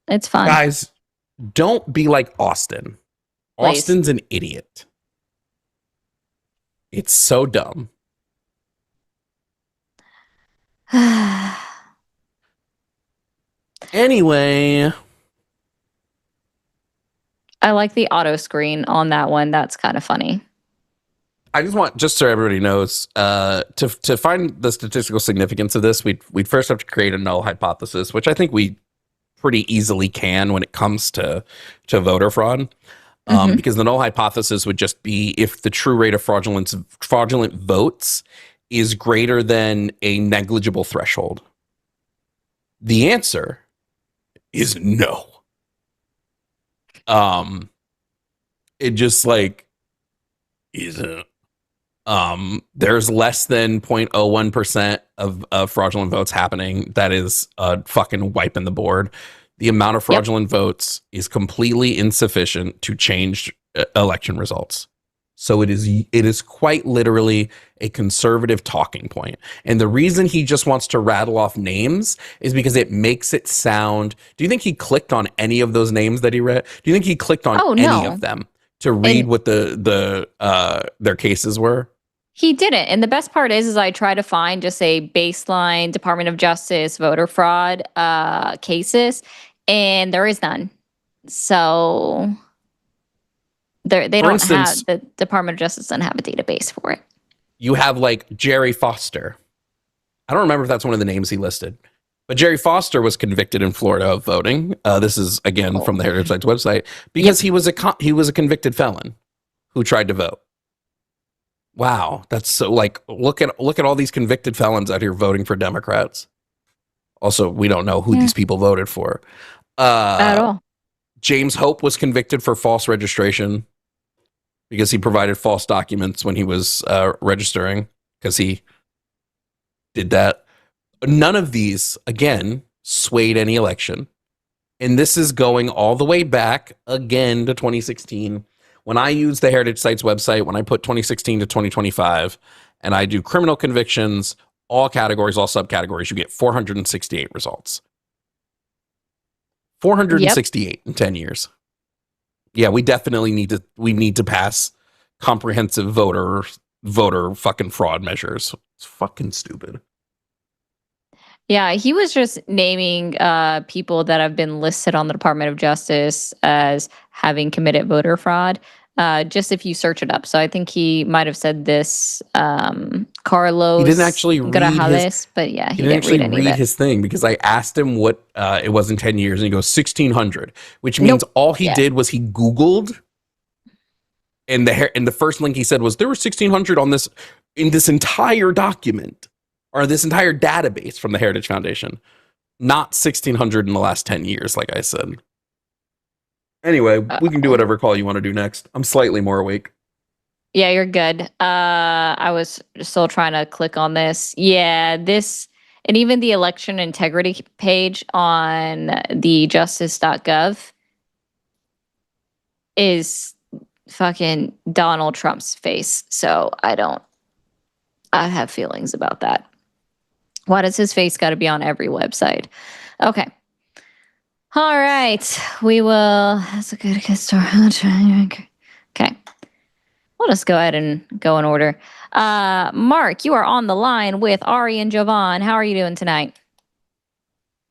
It's fun. Guys, don't be like Austin. Please. Austin's an idiot. It's so dumb. Anyway, I like the auto screen on that one. That's kind of funny. I just want, just so everybody knows, to find the statistical significance of this, we'd first have to create a null hypothesis, which I think we pretty easily can when it comes to voter fraud. Because the null hypothesis would just be if the true rate of fraudulent votes is greater than a negligible threshold. The answer is no. It just like isn't. There's less than 0.01% of fraudulent votes happening. That is fucking wiping the board. The amount of fraudulent votes is completely insufficient to change election results. So it is quite literally a conservative talking point. And the reason he just wants to rattle off names is because it makes it sound. Do you think he clicked on any of those names that he read? Do you think he clicked on any of them to read what their cases were? He didn't. And the best part is I try to find just a baseline Department of Justice voter fraud cases, and there is none. So they don't have, the Department of Justice doesn't have a database for it. You have like Jerry Foster. I don't remember if that's one of the names he listed, but Jerry Foster was convicted in Florida of voting. This is again from the Heritage Sites website because he was a convicted felon who tried to vote. Wow, that's so like look at all these convicted felons out here voting for Democrats. Also, we don't know who these people voted for at all. James Hope was convicted for false registration. because he provided false documents when he was registering, because he did that. None of these, again, swayed any election. And this is going all the way back again to 2016. When I use the Heritage Sites website, when I put 2016 to 2025, and I do criminal convictions, all categories, all subcategories, you get 468 results. 468 in 10 years. Yeah, we definitely need to pass comprehensive voter fucking fraud measures. It's fucking stupid. Yeah, he was just naming people that have been listed on the Department of Justice as having committed voter fraud. Just if you search it up. So I think he might have said this, Carlos. He didn't actually read his, but yeah, he didn't actually read his thing, because I asked him what it was in 10 years, and he goes 1,600, which means all he did was he Googled, and the first link he said was there were 1,600 on this in this entire document, or this entire database from the Heritage Foundation, not 1,600 in the last 10 years, like I said. Anyway, we can do whatever call you want to do next. I'm slightly more awake. Yeah, you're good. I was still trying to click on this. Yeah, this, and even the election integrity page on the justice.gov is fucking Donald Trump's face. So I have feelings about that. Why does his face got to be on every website? Okay. All right. We will. That's a good start. Okay. We'll just go ahead and go in order. Mark, you are on the line with Ari and Jovan. How are you doing tonight?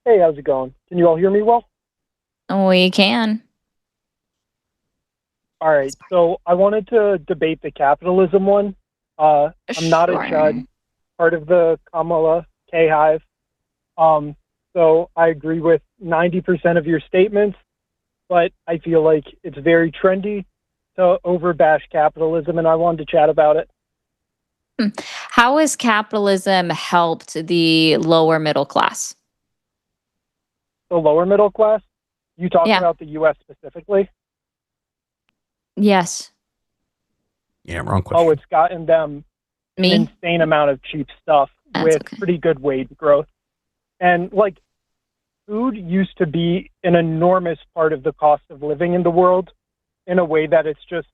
Hey, how's it going? Can you all hear me well? We can. All right. So I wanted to debate the capitalism one. I'm not a Chud, part of the Kamala K Hive. So I agree with 90% of your statements, but I feel like it's very trendy to overbash capitalism, and I wanted to chat about it. How has capitalism helped the lower middle class? The lower middle class? You talking about the U.S. specifically? Yes. Yeah, wrong question. Oh, it's gotten them an insane amount of cheap stuff with pretty good wage growth. And, like, food used to be an enormous part of the cost of living in the world in a way that it's just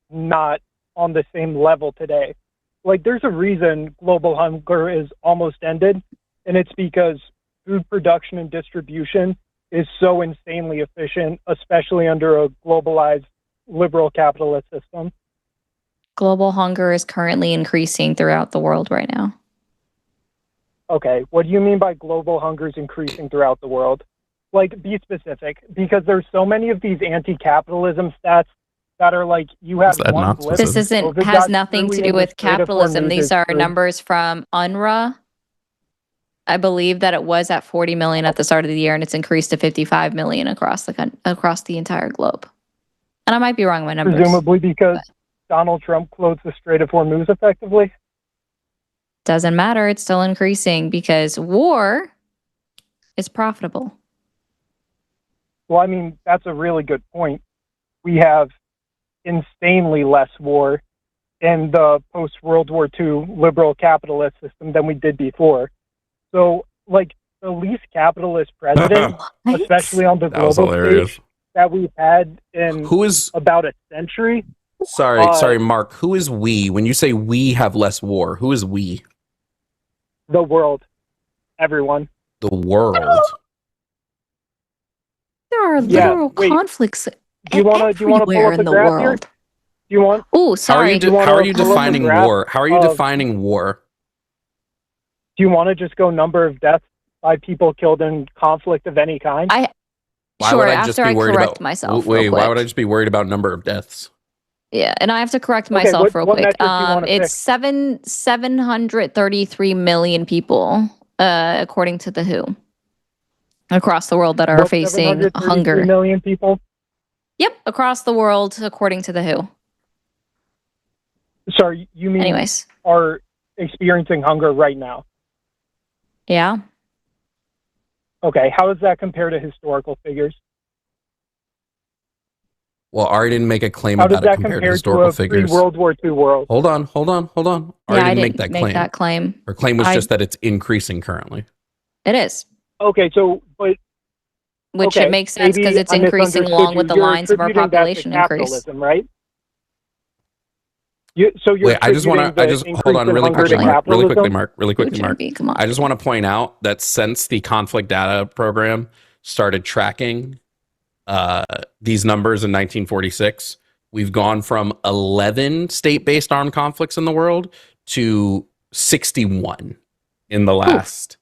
not on the same level today. Like, there's a reason global hunger is almost ended, and it's because food production and distribution is so insanely efficient, especially under a globalized liberal capitalist system. Global hunger is currently increasing throughout the world right now. Okay, what do you mean by global hunger is increasing throughout the world? Like, be specific, because there's so many of these anti-capitalism stats that are like, you have one blip. This has nothing to do with capitalism. These are numbers from UNRWA. I believe that it was at 40 million at the start of the year, and it's increased to 55 million across the entire globe. And I might be wrong on my numbers. Presumably because Donald Trump closed the Strait of Hormuz effectively. Doesn't matter. It's still increasing because war is profitable. Well, I mean, that's a really good point. We have insanely less war in the post-World War II liberal capitalist system than we did before. So, like, the least capitalist president, especially on the global stage, that we've had in about a century. Sorry, Mark. Who is we? When you say we have less war, who is we? The world. Everyone. The world. There are literal conflicts everywhere in the world. Do you want? Oh, sorry. How are you defining war? How are you defining war? Do you want to just go number of deaths by people killed in conflict of any kind? Why would I just be worried about myself? Wait, why would I just be worried about number of deaths? Yeah, and I have to correct myself real quick. It's 733 million people, according to the WHO, across the world that are facing hunger. Million people? Yep, across the world, according to the WHO. Sorry, you mean are experiencing hunger right now? Yeah. Okay, how does that compare to historical figures? Well, Ari didn't make a claim How does about it that compared to compare to historical a figures. pre-World War II world? Hold on. Ari I didn't make that claim. Her claim was just that it's increasing currently. It is. Okay, so which it makes sense because maybe it's I increasing misunderstood along you. with the You're lines of our attributing that to population increase. capitalism, right? So you're Wait, I just want to hold on really quickly, Mark. Really quickly, Mark. Come on. I just want to point out that since the conflict data program started tracking these numbers in 1946, we've gone from 11 state-based armed conflicts in the world to 61 in the last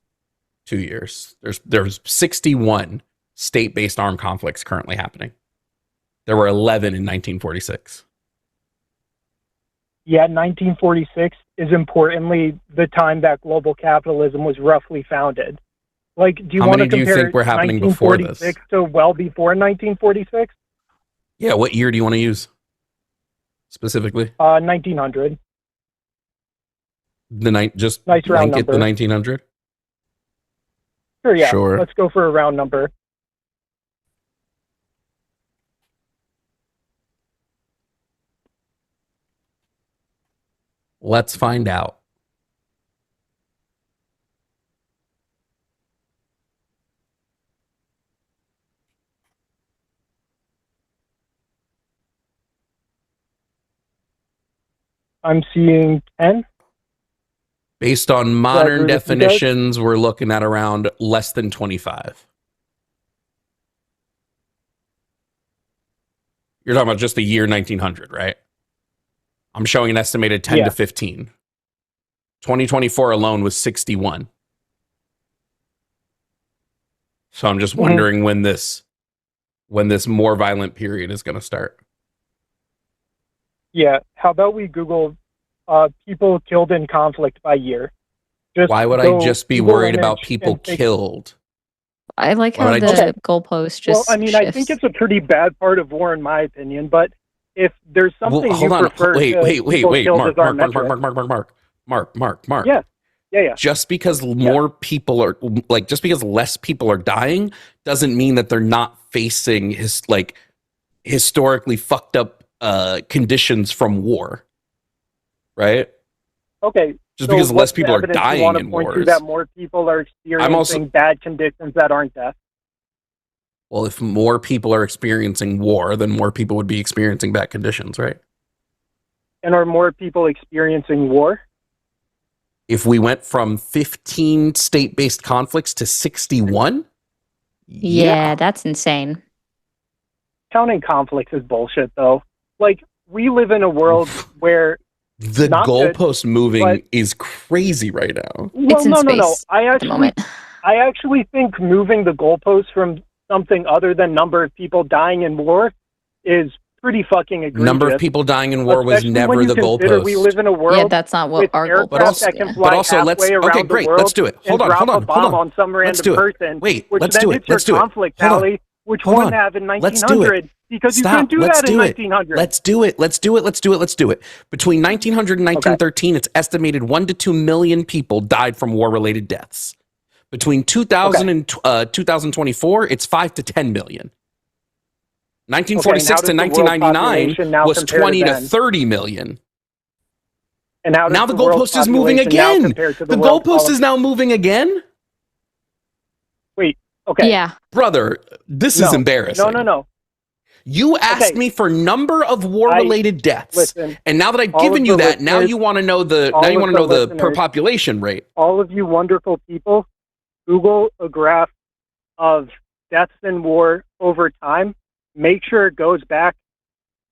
2 years. There's 61 state-based armed conflicts currently happening. There were 11 in 1946. Yeah, 1946 is importantly the time that global capitalism was roughly founded. Like, do you want to compare do you think were happening before this? 1946 to well before 1946? Yeah, what year do you want to use specifically? 1900. Just nice round blanket number. the 1900. Sure, yeah. Sure. Let's go for a round number. Let's find out. I'm seeing 10. Based on modern definitions, we're looking at around less than 25. You're talking about just the year 1900, right? I'm showing an estimated 10 to 15. 2024 alone was 61. So I'm just wondering when this more violent period is going to start. Yeah. How about we Google people killed in conflict by year? Why would I just be worried about people killed? I like how the goalpost just shifts. I think it's a pretty bad part of war in my opinion, but if there's something you prefer wait, Mark. Yeah. Just because more people are just because less people are dying doesn't mean that they're not facing historically fucked up conditions from war. Right? Okay. Just because less people are dying in wars. That more people are experiencing bad conditions that aren't death. Well, if more people are experiencing war, then more people would be experiencing bad conditions, right? And are more people experiencing war? If we went from 15 state-based conflicts to 61? Yeah, that's insane. Counting conflicts is bullshit, though. Like, we live in a world where the goalpost moving is crazy right now. Well, no. I actually think moving the goalpost from something other than number of people dying in war is pretty fucking egregious. Number of people dying in war was never the goalpost. We live in a world that's not what our goalpost is. But also, okay, great. Let's do it. Hold on. On some random person. Wait, let's do it. Conflict tally, which won't have in 1900. Because you can't do that in 1900. Let's do it. Between 1900 and 1913, it's estimated 1 to 2 million people died from war-related deaths. Between 2000 and 2024, it's 5 to 10 million. 1946 to 1999 was 20 to 30 million. And now the goalpost is moving again. The goalpost is now moving again? Wait, okay. Yeah. Brother, this is embarrassing. No. You asked me for number of war-related deaths, and now that I've given you that, now you want to know the per population rate. All of you wonderful people, Google a graph of deaths in war over time. Make sure it goes back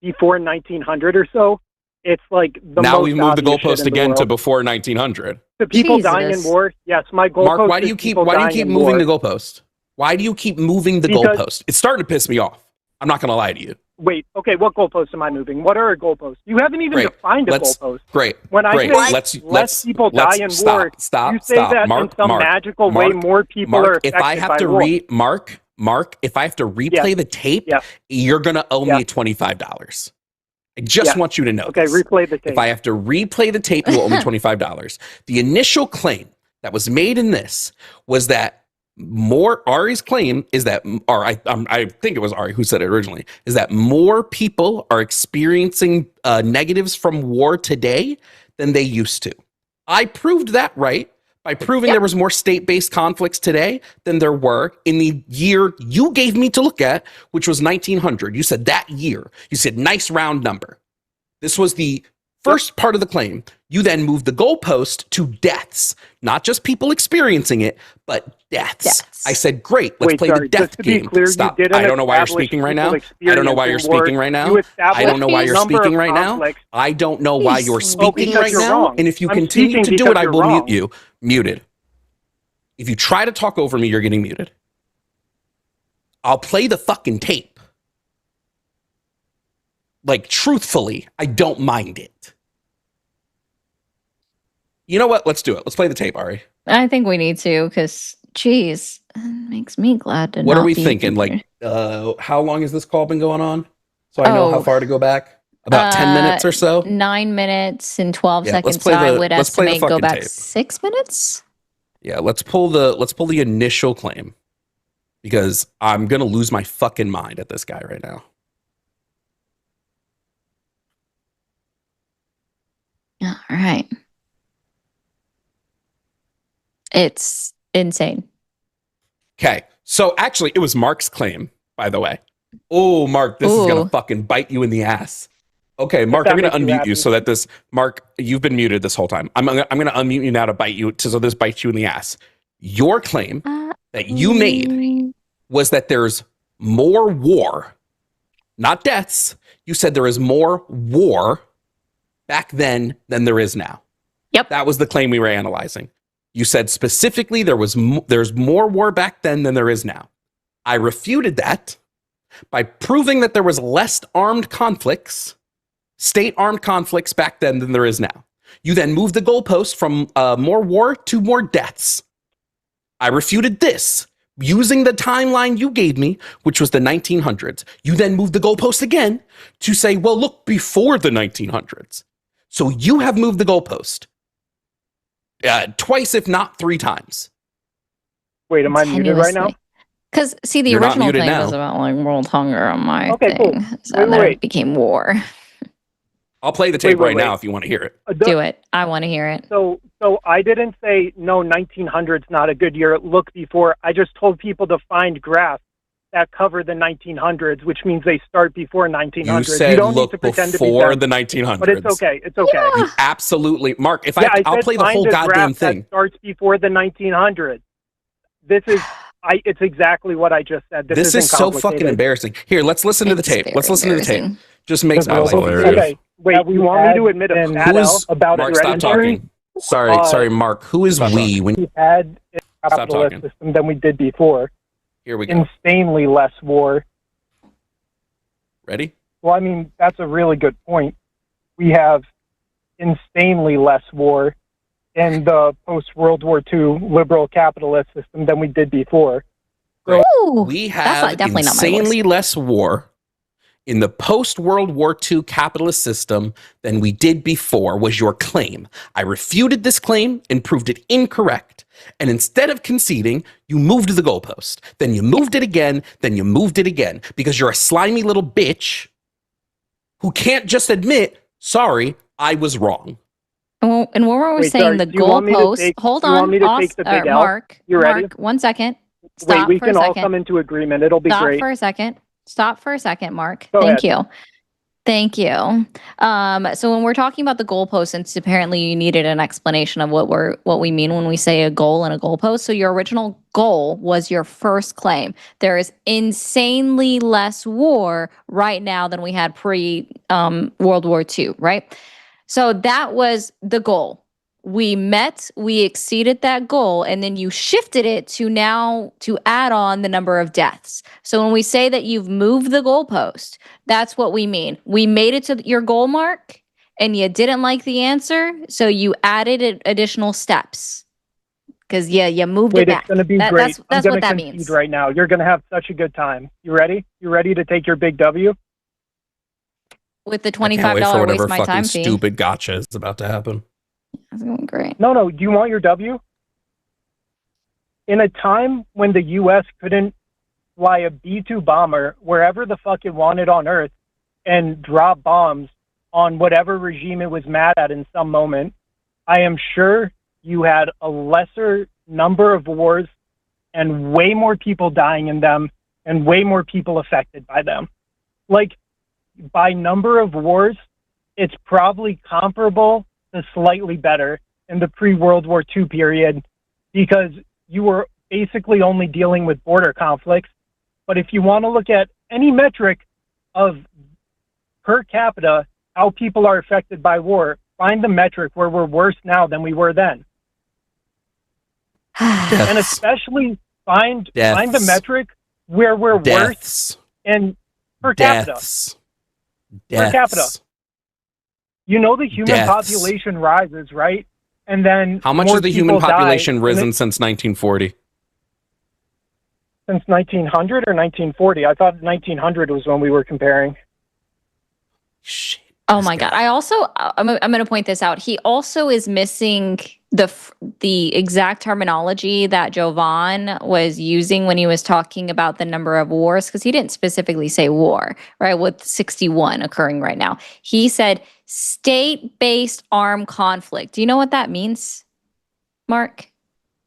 before 1900 or so. It's like the now most we've moved the goalpost again to to before 1900. The people dying in war. Yes, my goalpost. Mark, why do you keep moving the goalpost? Why do you keep moving the goalpost? It's starting to piss me off. I'm not going to lie to you. Wait, okay, what goalpost am I moving? What are a goalpost? You haven't even defined a goalpost. Great. When I say less people die in war, you say that in some magical way more people are affected by war. Mark, if I have to replay the tape, you're going to owe me $25. I just want you to know this. Replay the tape. If I have to replay the tape, you will owe me $25. The initial claim that was made in this was that Ari's claim is that, or I think it was Ari who said it originally, is that more people are experiencing negatives from war today than they used to. I proved that right by proving there was more state-based conflicts today than there were in the year you gave me to look at, which was 1900. You said that year. You said nice round number. This was the first part of the claim. You then moved the goalpost to deaths, not just people experiencing it, but deaths. I said, great, let's play the death game. Clear, stop. I don't know why you're speaking right now. I don't know why you're speaking right now. I don't know why you're speaking right now. I don't know why you're speaking right now. And if you continue to do it, I will mute you. Muted. If you try to talk over me, you're getting muted. I'll play the fucking tape. Like, truthfully, I don't mind it. You know what? Let's do it. Let's play the tape, Ari. I think we need to, because, geez, it makes me glad to What not are we be thinking? here. Like, how long has this call been going on? So I know how far to go back? About 10 minutes or so? 9 minutes and 12 seconds. Play So I would let's play the estimate go back tape. 6 minutes. Yeah, let's pull the initial claim, because I'm gonna lose my fucking mind at this guy right now. All right. It's insane. Okay, so actually, it was Mark's claim, by the way. Oh, Mark, this is gonna fucking bite you in the ass. Okay, Mark, I'm gonna unmute you so that this, Mark, you've been muted this whole time. I'm gonna unmute you now to bite you, so this bites you in the ass. Your claim that you made was that there's more war, not deaths. You said there is more war back then than there is now. Yep. That was the claim we were analyzing. You said specifically there's more war back then than there is now. I refuted that by proving that there was less armed conflicts, state armed conflicts back then than there is now. You then moved the goalpost from more war to more deaths. I refuted this using the timeline you gave me, which was the 1900s. You then moved the goalpost again to say, well, look, before the 1900s. So you have moved the goalpost twice, if not 3 times. Wait, am I muted right now? Because, see, the You're not original muted claim now. was about like world hunger on my Okay, thing. cool. So then Wait. it became war. I'll play the tape right now if you want to hear it. Do it. I want to hear it. So I didn't say, no, 1900's not a good year. Look before. I just told people to find graphs that cover the 1900s, which means they start before 1900s. You said don't look need to pretend before to be the 1900s. But it's okay. It's okay. Yeah. Absolutely. Mark, if Yeah, I'll said play the find whole a goddamn graph thing. that starts before the 1900s. This is... it's exactly what I just said. This is so fucking embarrassing. Here, let's listen to the tape. Let's listen to the tape. Just makes my life hilarious. Okay, wait, you want me to admit a fat L about Mark, stop talking. Sorry, Mark. Who is we? When we had a capitalist system than we did before. Here we go. Insanely less war. Ready? Well, I mean, that's a really good point. We have insanely less war in the post-World War II liberal capitalist system than we did before. Right. Ooh, We have definitely not my insanely voice. less war in the post-World War II capitalist system than we did before, was your claim. I refuted this claim and proved it incorrect. And instead of conceding, you moved the goalpost. Then you moved it again. Then you moved it again. Because you're a slimy little bitch who can't just admit, sorry, I was wrong. And what were we saying? The goalpost. Hold on, Mark. You ready? Mark, 1 second. Stop Wait, we for a can all second. come into agreement. It'll be Stop great. for a second. Stop for a second, Mark. Go Thank ahead. you. Thank you. So when we're talking about the goalpost, since apparently you needed an explanation of what we mean when we say a goal and a goalpost. So your original goal was your first claim. There is insanely less war right now than we had pre World War II, right? So that was the goal. We exceeded that goal, and then you shifted it to now to add on the number of deaths. So when we say that you've moved the goalpost, that's what we mean. We made it to your goal mark, and you didn't like the answer, so you added additional steps. Because you moved it back. It's going to be great. That's what that means. Right now, you're going to have such a good time. You ready? You ready to take your big W? With the I can't wait for $25 whatever waste my fucking time fee. stupid gotcha is about to happen. That's going great. No. Do you want your W? in a time when the U.S. couldn't fly a B-2 bomber wherever the fuck it wanted on Earth and drop bombs on whatever regime it was mad at in some moment, I am sure you had a lesser number of wars and way more people dying in them and way more people affected by them. Like, by number of wars, it's probably comparable to slightly better in the pre-World War II period, because you were basically only dealing with border conflicts. But if you want to look at any metric of per capita, how people are affected by war, find the metric where we're worse now than we were then. And especially find the metric where we're worse and per capita. Per capita. You know, the human population rises, right? And then how much has the human population risen since 1940? Since 1900 or 1940? I thought 1900 was when we were comparing. Shit. Oh my God. I'm going to point this out. He also is missing the exact terminology that Jovan was using when he was talking about the number of wars, because he didn't specifically say war, right? With 61 occurring right now. He said state-based armed conflict. Do you know what that means, Mark?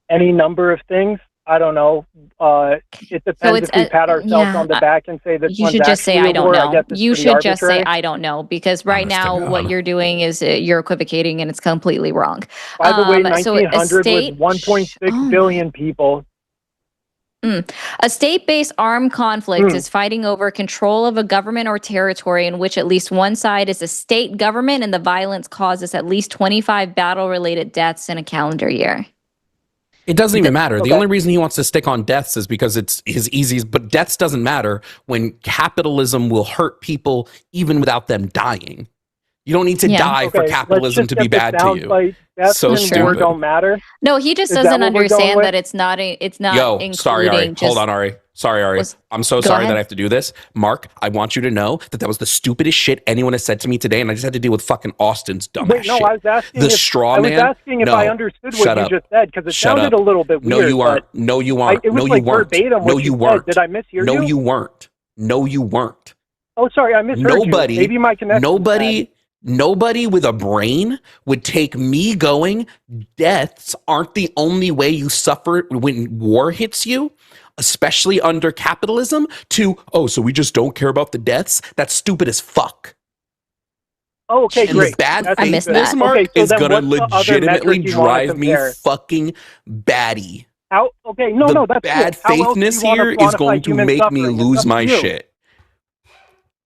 Any number of things. I don't know. It depends if we pat ourselves on the back and say that you should just say I don't know. You should just say I don't know, because right now what you're doing is you're equivocating and it's completely wrong. By the way, 1900 was 1.6 billion people. A state-based armed conflict is fighting over control of a government or territory in which at least one side is a state government, and the violence causes at least 25 battle-related deaths in a calendar year. It doesn't even matter. The only reason he wants to stick on deaths is because it's his easiest, but deaths doesn't matter when capitalism will hurt people even without them dying. You don't need to die for capitalism to be bad to you. Like so stupid. Don't matter. No, he just doesn't understand that it's not including. Sorry, Ari. Hold on, Ari. Sorry, Ari. I'm so sorry that I have to do this. Mark, I want you to know that was the stupidest shit anyone has said to me today, and I just had to deal with fucking Austin's dumbass shit. I was asking if I understood what you just said, because it sounded a little bit weird. No, you weren't. No, you weren't. It was like verbatim what you weren't. Did I mishear you? No, you weren't. No, you weren't. Oh, sorry, I misheard you. Maybe my connection. Nobody with a brain would take me going, deaths aren't the only way you suffer when war hits you, especially under capitalism, to, so we just don't care about the deaths? That's stupid as fuck. Oh, okay, and great. The bad faithness, Mark, is going to legitimately drive me fucking batty. That's the bad faithness here is going to make me lose my shit.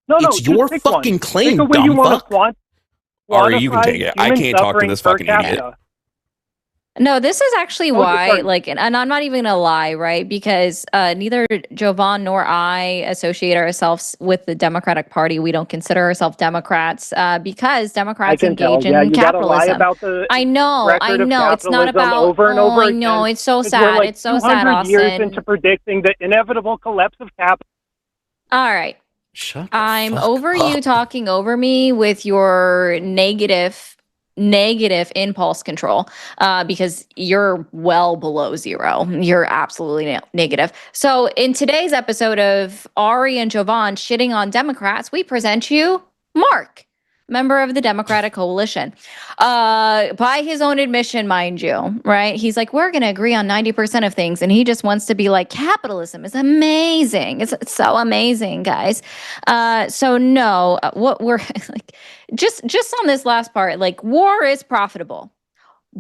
No, it's your fucking claim, dumb fuck. Ari, you can take it. I can't talk to this fucking idiot. No, this is actually why, and I'm not even gonna lie, right? Because neither Jovan nor I associate ourselves with the Democratic Party. We don't consider ourselves Democrats because Democrats engage in capitalism. I know. It's not about over and over again. I know. It's so sad. It's so sad, Austin. Years into predicting the inevitable collapse of capital. All right. I'm over up. You talking over me with your negative impulse control because you're well below zero. You're absolutely negative. So in today's episode of Ari and Jovan shitting on Democrats, we present you Mark, member of the Democratic Coalition. By his own admission, mind you, right? He's like, we're going to agree on 90% of things. And he just wants to be like, capitalism is amazing. It's so amazing, guys. So no, what we're like, just on this last part, like, war is profitable.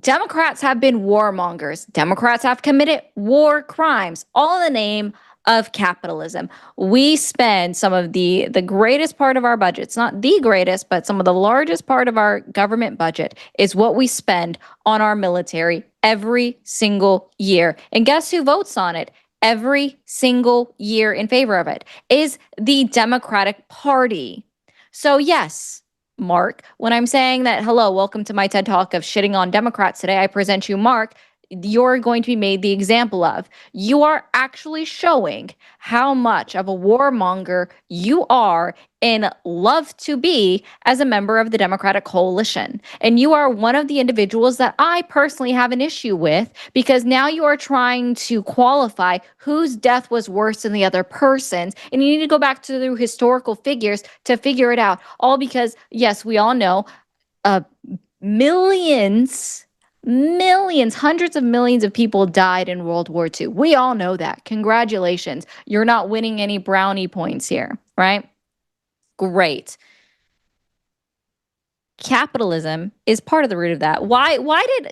Democrats have been warmongers. Democrats have committed war crimes, all in the name of capitalism. We spend some of the greatest part of our budgets, not the greatest, but some of the largest part of our government budget is what we spend on our military every single year. And guess who votes on it every single year in favor of it is the Democratic Party. So yes, Mark, when I'm saying that, hello, welcome to my TED Talk of shitting on Democrats today, I present you Mark. you're going to be made the example of. You are actually showing how much of a warmonger you are and love to be as a member of the Democratic coalition. And you are one of the individuals that I personally have an issue with, because now you are trying to qualify whose death was worse than the other person's. And you need to go back to the historical figures to figure it out. All because, yes, we all know millions, hundreds of millions of people died in World War II. We all know that. Congratulations. You're not winning any brownie points here, right? Great. Capitalism is part of the root of that.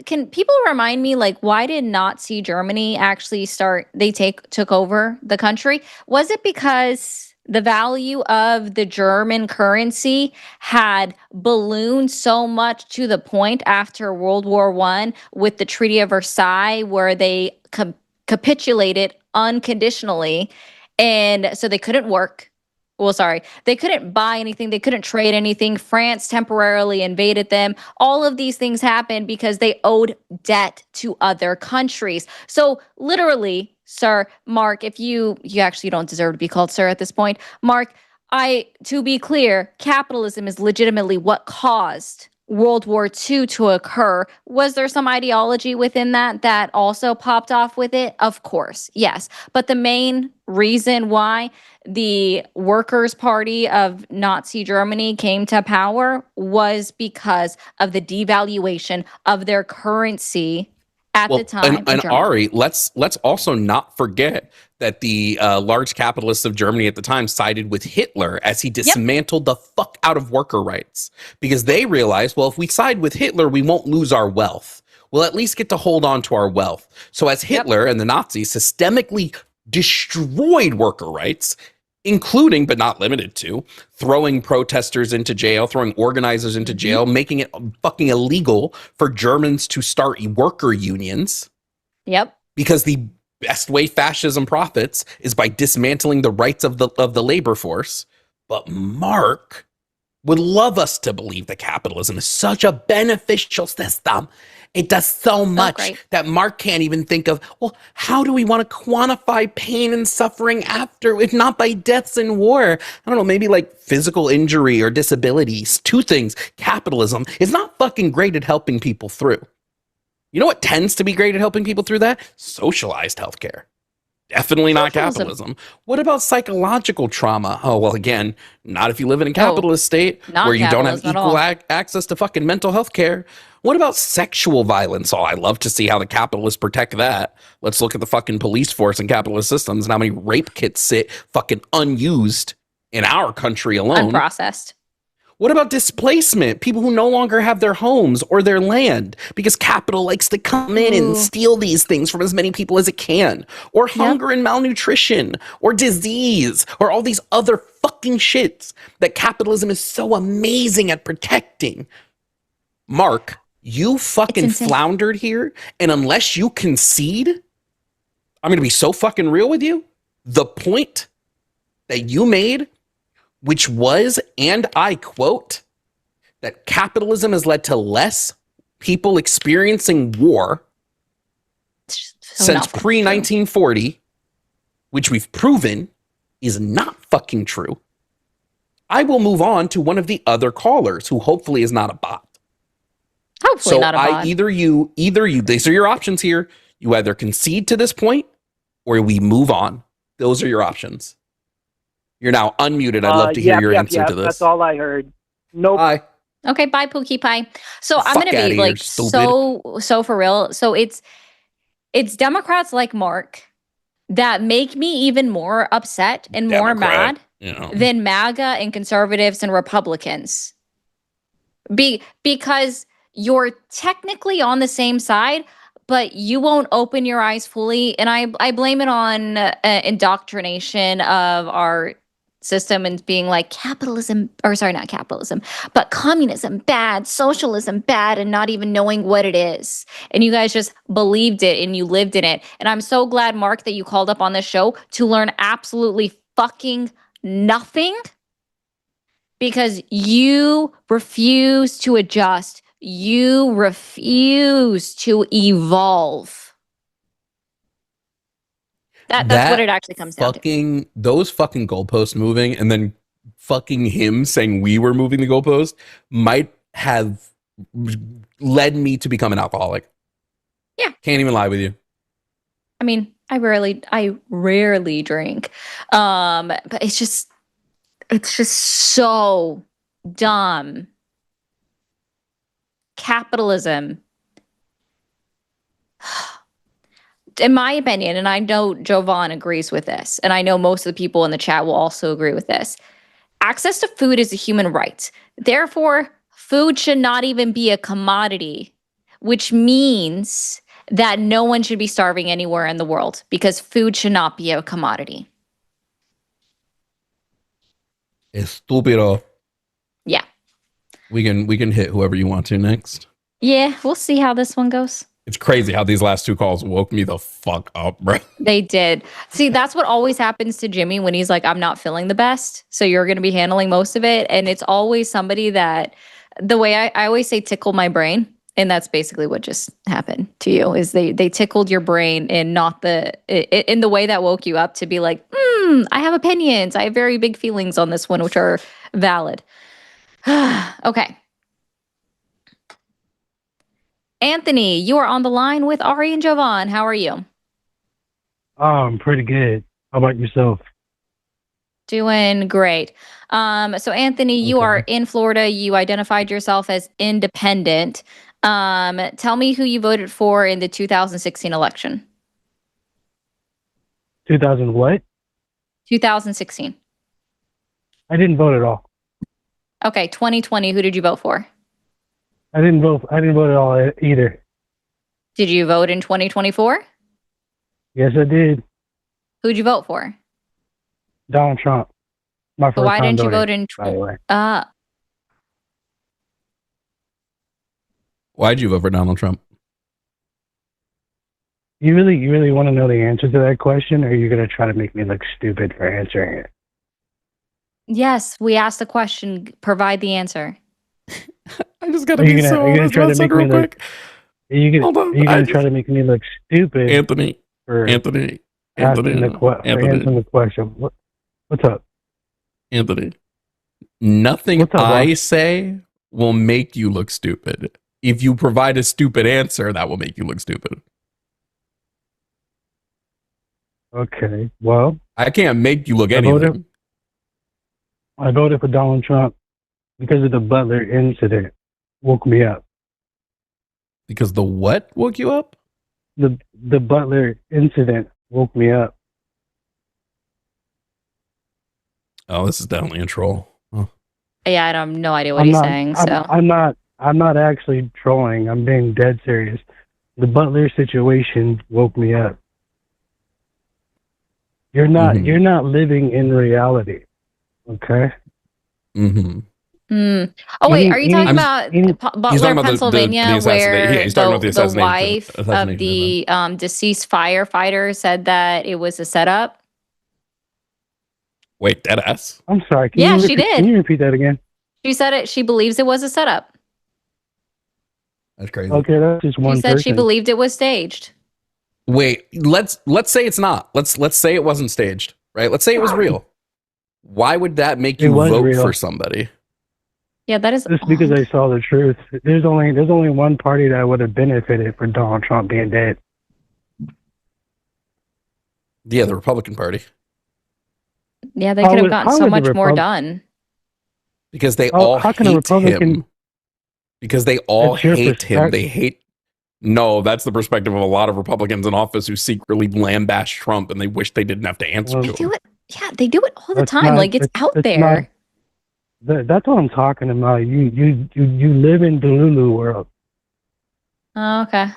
Can people remind me, like, why did Nazi Germany actually took over the country? Was it because the value of the German currency had ballooned so much to the point after World War I with the Treaty of Versailles, where they capitulated unconditionally, and so they couldn't work? Well, sorry, they couldn't buy anything. They couldn't trade anything. France temporarily invaded them. All of these things happened because they owed debt to other countries. So literally, sir, Mark, if you actually don't deserve to be called sir at this point, Mark, to be clear, capitalism is legitimately what caused World War II to occur. Was there some ideology within that also popped off with it? Of course, yes. But the main reason why the Workers' Party of Nazi Germany came to power was because of the devaluation of their currency at the time. And Ari, let's also not forget that the large capitalists of Germany at the time sided with Hitler as he dismantled the fuck out of worker rights, because they realized, well, if we side with Hitler, we won't lose our wealth. We'll at least get to hold on to our wealth. So as Hitler and the Nazis systemically destroyed worker rights, including but not limited to throwing protesters into jail, throwing organizers into jail, making it fucking illegal for Germans to start worker unions. Yep. Because the best way fascism profits is by dismantling the rights of the labor force. But Mark would love us to believe that capitalism is such a beneficial system. It does so much that Mark can't even think of, well, how do we want to quantify pain and suffering after, if not by deaths in war? I don't know, maybe like physical injury or disabilities. Two things. Capitalism is not fucking great at helping people through. You know what tends to be great at helping people through that? Socialized healthcare. Definitely not capitalism. What about psychological trauma? Oh, well, again, not if you live in a capitalist state where you don't have equal access to fucking mental health care. What about sexual violence? Oh, I love to see how the capitalists protect that. Let's look at the fucking police force and capitalist systems and how many rape kits sit fucking unused in our country alone. Unprocessed. What about displacement? People who no longer have their homes or their land because capital likes to come in and steal these things from as many people as it can. Or hunger and malnutrition or disease or all these other fucking shits that capitalism is so amazing at protecting. Mark, you fucking floundered here, and unless you concede, I'm going to be so fucking real with you. The point that you made, which was, and I quote, that capitalism has led to less people experiencing war since pre-1940, which we've proven is not fucking true. I will move on to one of the other callers who hopefully is not a bot. Hopefully not a bot. Either you, these are your options here. You either concede to this point or we move on. Those are your options. You're now unmuted. I'd love to hear your answer to this. That's all I heard. Nope. Bye. Okay, bye, Pookie Pie. So I'm going to be like so for real. So it's Democrats like Mark that make me even more upset and more mad than MAGA and conservatives and Republicans. Because you're technically on the same side, but you won't open your eyes fully. And I blame it on indoctrination of our system and being like capitalism, or sorry, not capitalism, but communism bad, socialism bad, and not even knowing what it is. And you guys just believed it and you lived in it. And I'm so glad, Mark, that you called up on this show to learn absolutely fucking nothing, because you refuse to adjust. You refuse to evolve. That's what it actually comes down to. Those fucking goalposts moving and then fucking him saying we were moving the goalpost might have led me to become an alcoholic. Yeah. Can't even lie with you. I mean, I rarely drink. But it's just so dumb. Capitalism. In my opinion, and I know Jovan agrees with this, and I know most of the people in the chat will also agree with this, access to food is a human right. Therefore, food should not even be a commodity, which means that no one should be starving anywhere in the world because food should not be a commodity. Estúpido. Yeah. We can hit whoever you want to next. Yeah, we'll see how this one goes. It's crazy how these last two calls woke me the fuck up, bro. They did. See, that's what always happens to Jimmy when he's like, I'm not feeling the best. So you're going to be handling most of it. And it's always somebody that, the way I always say, tickle my brain. And that's basically what just happened to you, is they tickled your brain and not in the way that woke you up to be like, I have opinions. I have very big feelings on this one, which are valid. Okay. Anthony, you are on the line with Ari and Jovan. How are you? I'm pretty good. How about yourself? Doing great. So Anthony, you are in Florida. You identified yourself as independent. Tell me who you voted for in the 2016 election. 2000 what? 2016. I didn't vote at all. Okay, 2020, who did you vote for? I didn't vote at all either. Did you vote in 2024? Yes, I did. Who'd you vote for? Donald Trump. My first Why time didn't you voting, vote in by the way. Why'd you vote for Donald Trump? You really want to know the answer to that question, or are you gonna try to make me look stupid for answering it? Yes, we asked the question. Provide the answer. I just gotta be so honest about something real quick. Are you gonna try to make me look stupid? Anthony. Answering the question. What's up? Anthony. Nothing I say will make you look stupid. If you provide a stupid answer, that will make you look stupid. Okay, well, I can't make you look anything. I voted for Donald Trump because of the Butler incident. Woke me up. Because the what woke you up? The Butler incident woke me up. Oh, this is definitely a troll. Huh. Yeah, I have no idea what he's saying. So I'm not actually trolling. I'm being dead serious. The Butler situation woke me up. You're not living in reality. Okay. Mm-hmm. Oh wait, are you talking about Butler, Pennsylvania, where the wife of the deceased firefighter said that it was a setup? Wait, dead ass? I'm sorry. She did. Can you repeat that again? She said it. She believes it was a setup. That's crazy. Okay, that's just one. She said she believed it was staged. Wait, let's say it's not. Let's say it wasn't staged, right? Let's say it was real. Why would that make you vote for somebody? Yeah, that is just because I saw the truth. There's only one party that would have benefited from Donald Trump being dead. Yeah, the Republican Party. Yeah, they could have gotten so much more done. Because they all hate him. Because they all hate him. They hate. No, that's the perspective of a lot of Republicans in office who secretly lambaste Trump and they wish they didn't have to answer to him. Yeah, they do it all the time. Like it's out there. That's what I'm talking about. You live in the Lulu world. Oh, okay.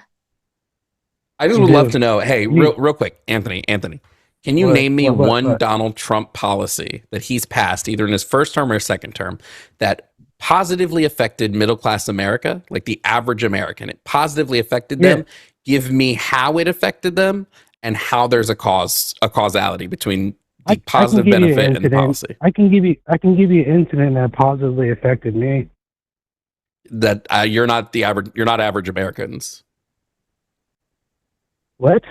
I just would love to know. Hey, real quick, Anthony. Can you name me one Donald Trump policy that he's passed, either in his first term or second term, that positively affected middle-class America, like the average American? It positively affected them. Give me how it affected them and how there's a causality between the positive benefit and the policy. I can give you an incident that positively affected me. That you're not average Americans. What?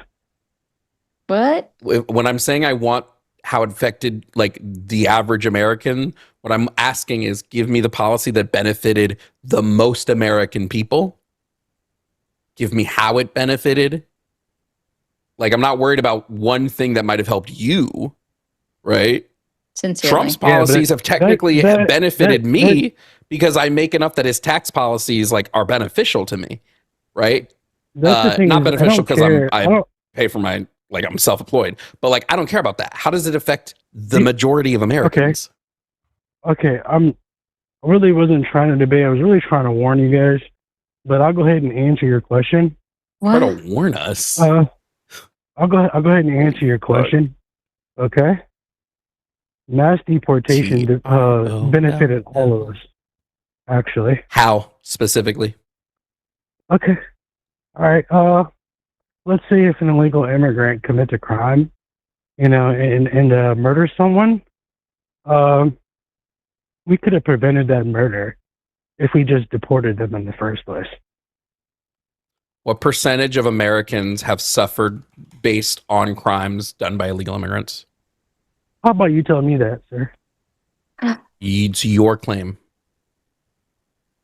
What? When I'm saying I want how it affected like the average American, what I'm asking is give me the policy that benefited the most American people. Give me how it benefited. Like, I'm not worried about one thing that might have helped you, right? Sincerely. Trump's policies have technically benefited me because I make enough that his tax policies like are beneficial to me, right? Not beneficial because I pay for my, like, I'm self-employed, but like I don't care about that. How does it affect the majority of Americans? Okay, I really wasn't trying to debate. I was really trying to warn you guys, but I'll go ahead and answer your question. Try to warn us. I'll go ahead and answer your question. Okay. Mass deportation benefited all of us, actually. How specifically? Okay. All right. Let's say if an illegal immigrant commits a crime, and murders someone, we could have prevented that murder if we just deported them in the first place. What percentage of Americans have suffered based on crimes done by illegal immigrants? How about you tell me that, sir? It's your claim.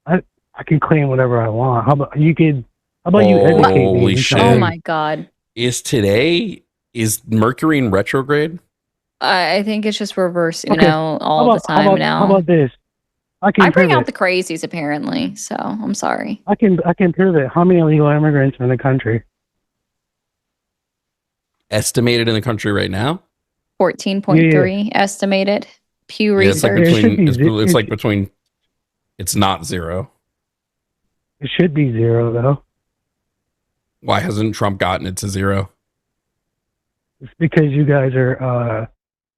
I can claim whatever I want. How about you educate me? Holy shit. Oh my God. Is Mercury in retrograde? I think it's just reversing all the time now. How about this? I bring out the crazies apparently, so I'm sorry. I can prove it. How many illegal immigrants are in the country? Estimated in the country right now? 14.3 estimated. Pew Research. It's like between. It's not zero. It should be zero though. Why hasn't Trump gotten it to zero? It's because you guys are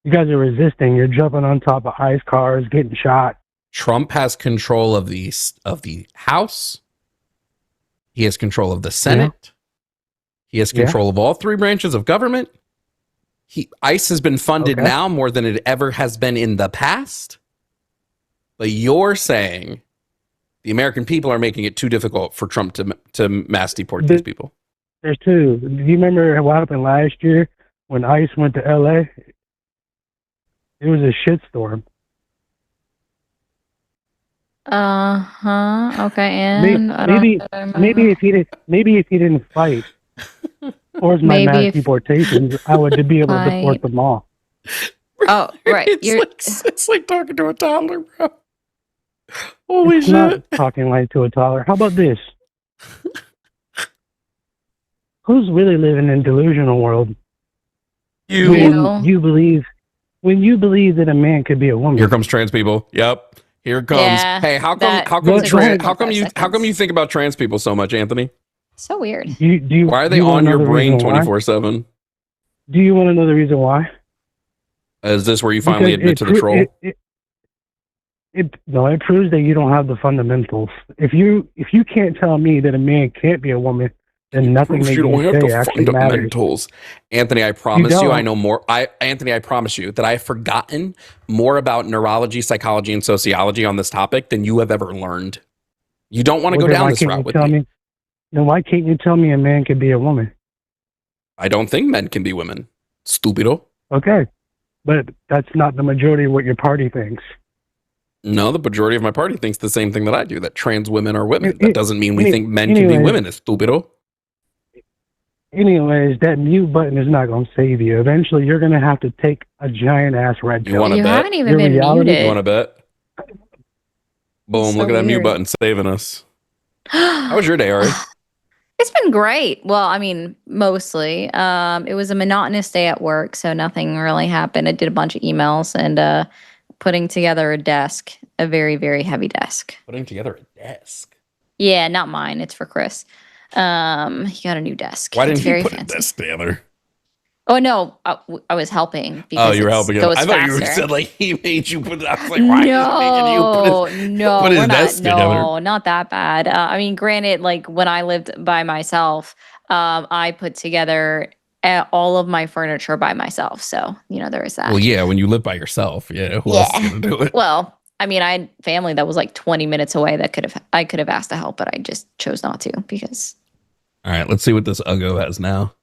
resisting. You're jumping on top of ICE cars, getting shot. Trump has control of the House. He has control of the Senate. Yeah. He has control of all three branches of government. ICE has been funded now more than it ever has been in the past. But you're saying the American people are making it too difficult for Trump to mass deport these people. There's two. Do you remember what happened last year when ICE went to LA? It was a shitstorm. Okay, and maybe if he didn't fight towards my mass deportations, I would be able to deport them all. Oh, right. It's like talking to a toddler, bro. Holy shit! Not talking like to a toddler. How about this? Who's really living in a delusional world? You believe when you believe that a man could be a woman. Here comes trans people. Yep. Here comes. Yeah, hey, how come you think about trans people so much, Anthony? So weird. Why are they on your brain 24/7? Do you want to know the reason why? Is this where you finally admit to the troll? It proves that you don't have the fundamentals. If you can't tell me that a man can't be a woman, then nothing that you say actually matters. Anthony, I promise you I know more. Anthony, I promise you that I have forgotten more about neurology, psychology, and sociology on this topic than you have ever learned. You don't want to go down this route with me. Then why can't you tell me a man can be a woman? I don't think men can be women. Stupido. Okay. But that's not the majority of what your party thinks. No, the majority of my party thinks the same thing that I do, that trans women are women. That doesn't mean we think men can be women. It's stupido. Anyways, that mute button is not going to save you. Eventually, you're going to have to take a giant-ass red pill. You want to bet? Haven't even been muted. You want to bet? Boom, look at that mute button saving us. How was your day, Ari? It's been great. Well, I mean, mostly. It was a monotonous day at work, so nothing really happened. I did a bunch of emails and putting together a desk, a very, very heavy desk. Putting together a desk? Yeah, not mine. It's for Chris. He got a new desk. Why didn't you put a desk together? Oh, no, I was helping. Because you were helping him. I thought you said like he made you put it. I was like, why is he making you put his desk together? No, not that bad. I mean, granted, like when I lived by myself, I put together all of my furniture by myself. So, there was that. Well, yeah, when you live by yourself, who else is going to do it? Well, I mean, I had family that was like 20 minutes away that I could have asked to help, but I just chose not to because. All right, let's see what this Uggo has now.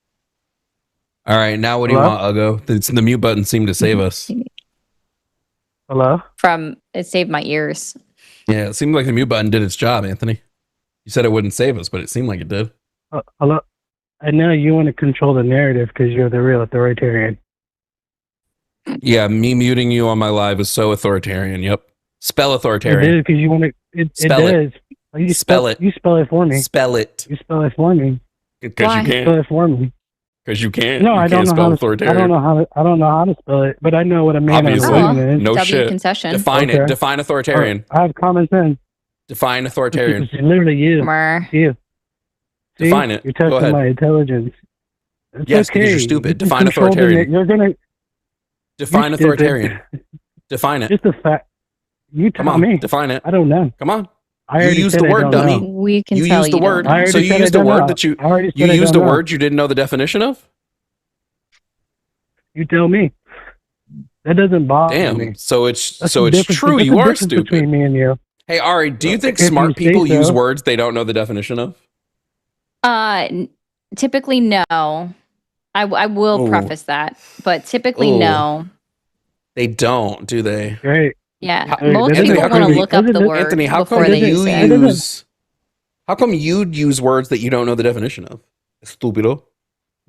All right, now what do you want, Ugo? The mute button seemed to save us. Hello? It saved my ears. Yeah, it seemed like the mute button did its job, Anthony. You said it wouldn't save us, but it seemed like it did. Hello? I know you want to control the narrative because you're the real authoritarian. Yeah, me muting you on my live is so authoritarian. Yep. Spell authoritarian. It is because you want to. It Spell does. You Spell it. You spell it for me. Spell it. You spell it for me. Because you Spell can't. it for me. Because you can't. No, you I don't can't know spell how to. authoritarian. I don't know how to spell it, but I know what a man Obviously. and a woman is. No W shit. concession. Define it. Define authoritarian. I have common sense. Define authoritarian. It's literally you. You. See? Define it. You're Go testing ahead. my intelligence. It's Yes, okay. because you're stupid. You Define control the authoritarian. You're gonna Define you're stupid. authoritarian. Define it. Just a fact. You tell Come on. me. Define it. I don't know. Come on. I You already used said the I word, don't dummy. know. We can You tell used the you word. don't know. So you said I used a don't word know. that you I already you said I used a don't know. word you didn't know the definition of? You tell me. That doesn't bother me. Damn. So it's That's so the it's difference- true. that's You the are difference stupid. between me and you. Hey Ari, do you think If you smart say people use so. words they don't know the definition of? Typically no. I will Ooh. preface that, but typically Ooh. no. They don't, do they? Great. Yeah, Hey, most doesn't people it- want to Anthony, look up the doesn't it- word Anthony, how before come they you use it. use how come you'd use words that you don't know the definition of? Stupido.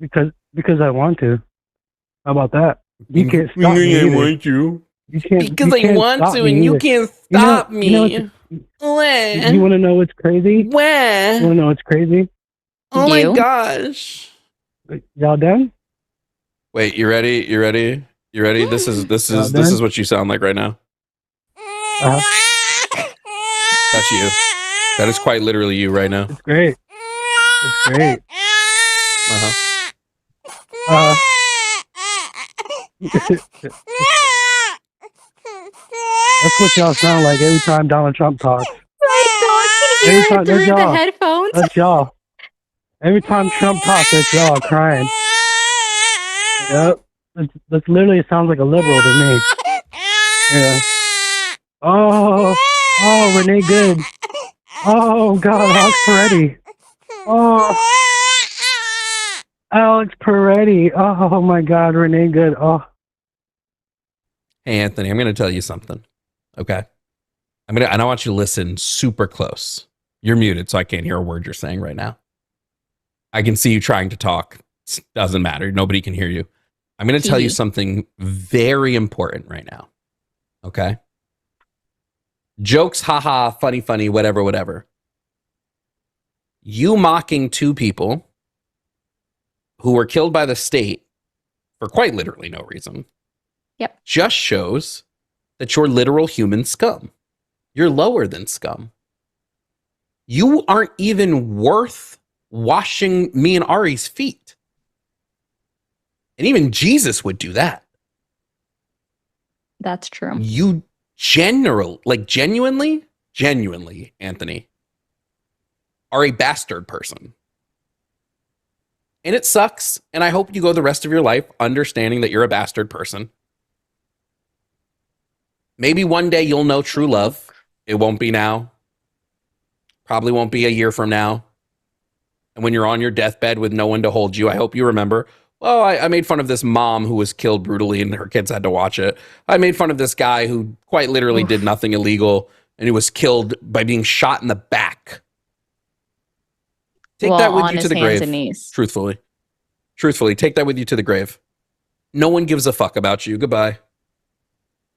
Because I want to. How about that? You can't stop me I either. want you. You can't. Because you I can't want stop to, me and you either. can't You know- stop you know me. When? You want to know what's crazy? You When? want to know what's crazy? Oh You? my gosh. Y'all done? Wait, you ready? You ready? You ready? This is what you sound like right now. That's you. That is quite literally you right now. It's great. It's great. Uh-huh. That's what y'all sound like every time Donald Trump talks. My Every dog time, can hear it that's through the y'all. headphones. That's y'all. Every time Trump talks, that's y'all crying. Yep. That's literally sounds like a liberal to me. Yeah. Oh, Renee Good. Oh, God, Alex Peretti. Oh, Alex Peretti. Oh, my God, Renee Good. Oh. Hey Anthony, I'm going to tell you something. Okay. And I want you to listen super close. You're muted, so I can't hear a word you're saying right now. I can see you trying to talk. It doesn't matter. Nobody can hear you. I'm going to tell you something very important right now. Okay. Jokes, haha, funny, whatever. You mocking two people who were killed by the state for quite literally no reason. Yep. Just shows that you're literal human scum. You're lower than scum. You aren't even worth washing me and Ari's feet. And even Jesus would do that. That's true. You genuinely, Anthony, are a bastard person. And it sucks. And I hope you go the rest of your life understanding that you're a bastard person. Maybe one day you'll know true love. It won't be now. Probably won't be a year from now. And when you're on your deathbed with no one to hold you, I hope you remember, well, I made fun of this mom who was killed brutally and her kids had to watch it. I made fun of this guy who quite literally did nothing illegal and he was killed by being shot in the back. Take that with you to the grave. Truthfully, take that with you to the grave. No one gives a fuck about you. Goodbye.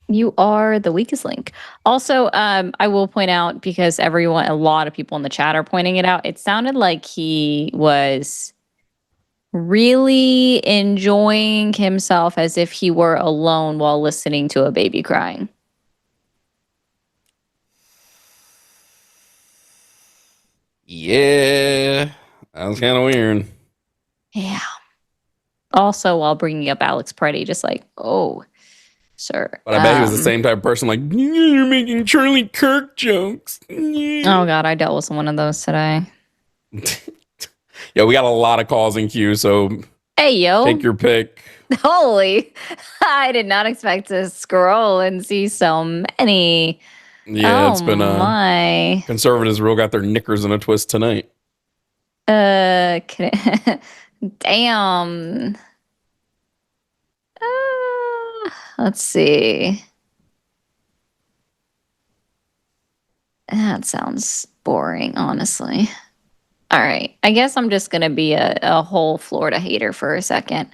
You are the weakest link. Also, I will point out, because a lot of people in the chat are pointing it out, it sounded like he was really enjoying himself as if he were alone while listening to a baby crying. Yeah, that was kind of weird. Yeah. Also, while bringing up Alex Peretti, just like, oh, sir. But I bet he was the same type of person like, you're making Charlie Kirk jokes. Oh, God, I dealt with one of those today. Yeah, we got a lot of calls in queue, so hey, yo. take your pick. Holy, I did not expect to scroll and see so many. Yeah, it's been my. Conservatives real got their knickers in a twist tonight. Damn. Let's see. That sounds boring, honestly. All right. I guess I'm just going to be a whole Florida hater for a second.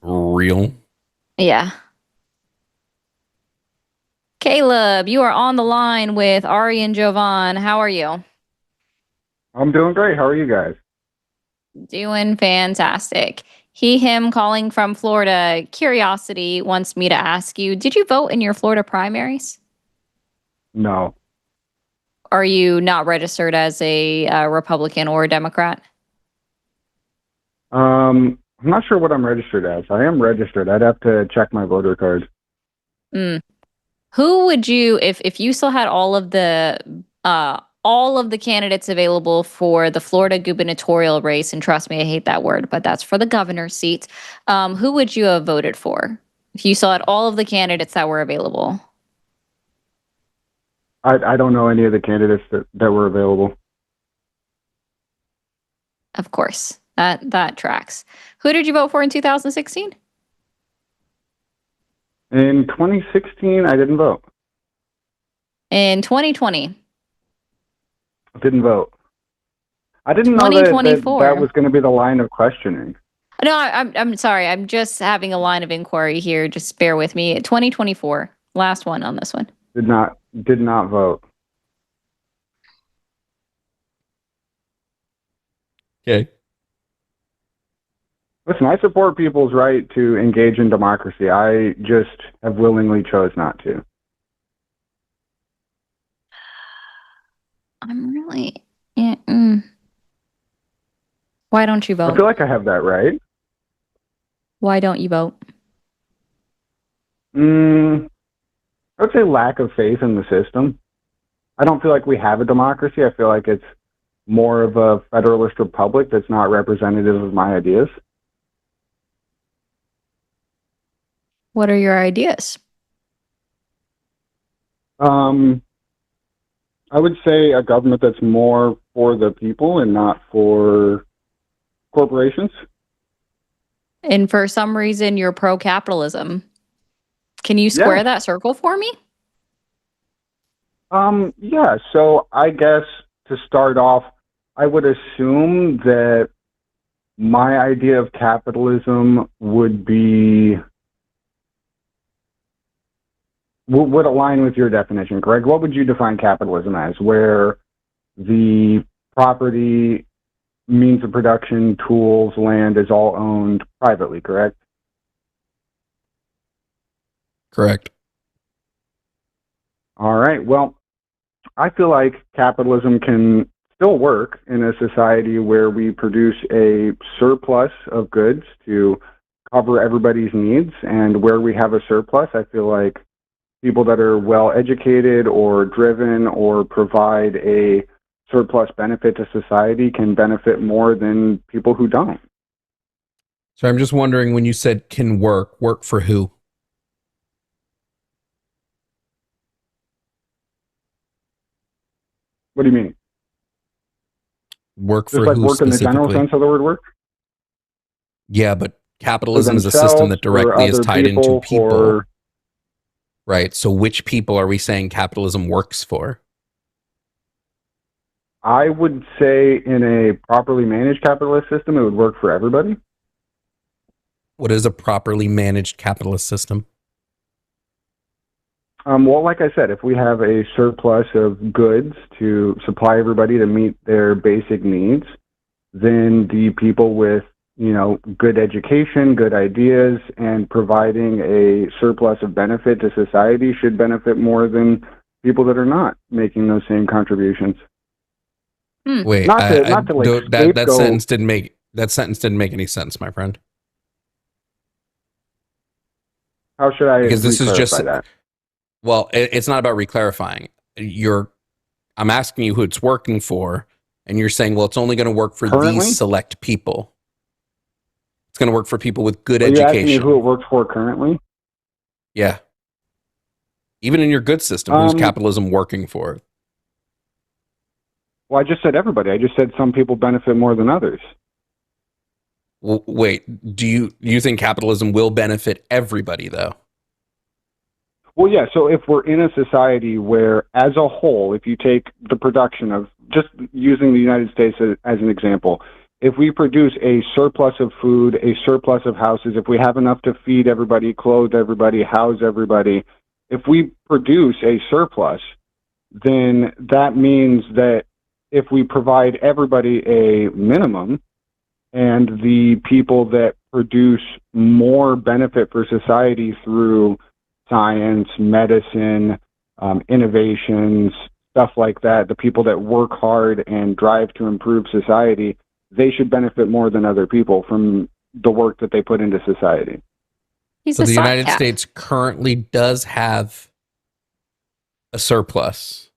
Real? Yeah. Caleb, you are on the line with Ari and Jovan. How are you? I'm doing great. How are you guys? Doing fantastic. He, him calling from Florida. Curiosity wants me to ask you, did you vote in your Florida primaries? No. Are you not registered as a Republican or a Democrat? I'm not sure what I'm registered as. I am registered. I'd have to check my voter card. Who would you, if you still had all of the candidates available for the Florida gubernatorial race, and trust me, I hate that word, but that's for the governor's seat, who would you have voted for if you still had all of the candidates that were available? I don't know any of the candidates that were available. Of course, that tracks. Who did you vote for in 2016? In 2016, I didn't vote. In 2020? I didn't vote. I didn't know that was going to be the line of questioning. No, I'm sorry. I'm just having a line of inquiry here. Just bear with me. 2024, last one on this one. Did not vote. Okay. Listen, I support people's right to engage in democracy. I just have willingly chose not to. I'm really... Why don't you vote? I feel like I have that right. Why don't you vote? I would say lack of faith in the system. I don't feel like we have a democracy. I feel like it's more of a federalist republic that's not representative of my ideas. What are your ideas? I would say a government that's more for the people and not for corporations. And for some reason, you're pro-capitalism. Can you square that circle for me? Yeah. So I guess to start off, I would assume that my idea of capitalism would align with your definition, Greg. What would you define capitalism as? Where the property, means of production, tools, land is all owned privately, correct? Correct. All right. Well, I feel like capitalism can still work in a society where we produce a surplus of goods to cover everybody's needs. And where we have a surplus, I feel like people that are well educated or driven or provide a surplus benefit to society can benefit more than people who don't. So I'm just wondering, when you said can work for who? What do you mean? Work Just for like who work in the general specifically? sense of the word work? Yeah, but capitalism is a system that directly is tied into people. Right. So which people are we saying capitalism works for? I would say in a properly managed capitalist system, it would work for everybody. What is a properly managed capitalist system? Well, like I said, if we have a surplus of goods to supply everybody to meet their basic needs, then the people with, good education, good ideas, and providing a surplus of benefit to society should benefit more than people that are not making those same contributions. Wait, that sentence didn't make any sense, my friend. How should I? Because this is just that? Well, it's not about reclarifying. I'm asking you who it's working for, and you're saying, well, it's only going to work for these select people. It's going to work for people with good education. You're asking me who it works for currently? Yeah. Even in your good system, who's capitalism working for? Well, I just said everybody. I just said some people benefit more than others. Wait, do you think capitalism will benefit everybody though? Well, yeah. So if we're in a society where, as a whole, if you take the production of, just using the United States as an example, if we produce a surplus of food, a surplus of houses, if we have enough to feed everybody, clothe everybody, house everybody, if we produce a surplus, then that means that if we provide everybody a minimum, and the people that produce more benefit for society through science, medicine, innovations, stuff like that, the people that work hard and drive to improve society, they should benefit more than other people from the work that they put into society. So the United States currently does have a surplus,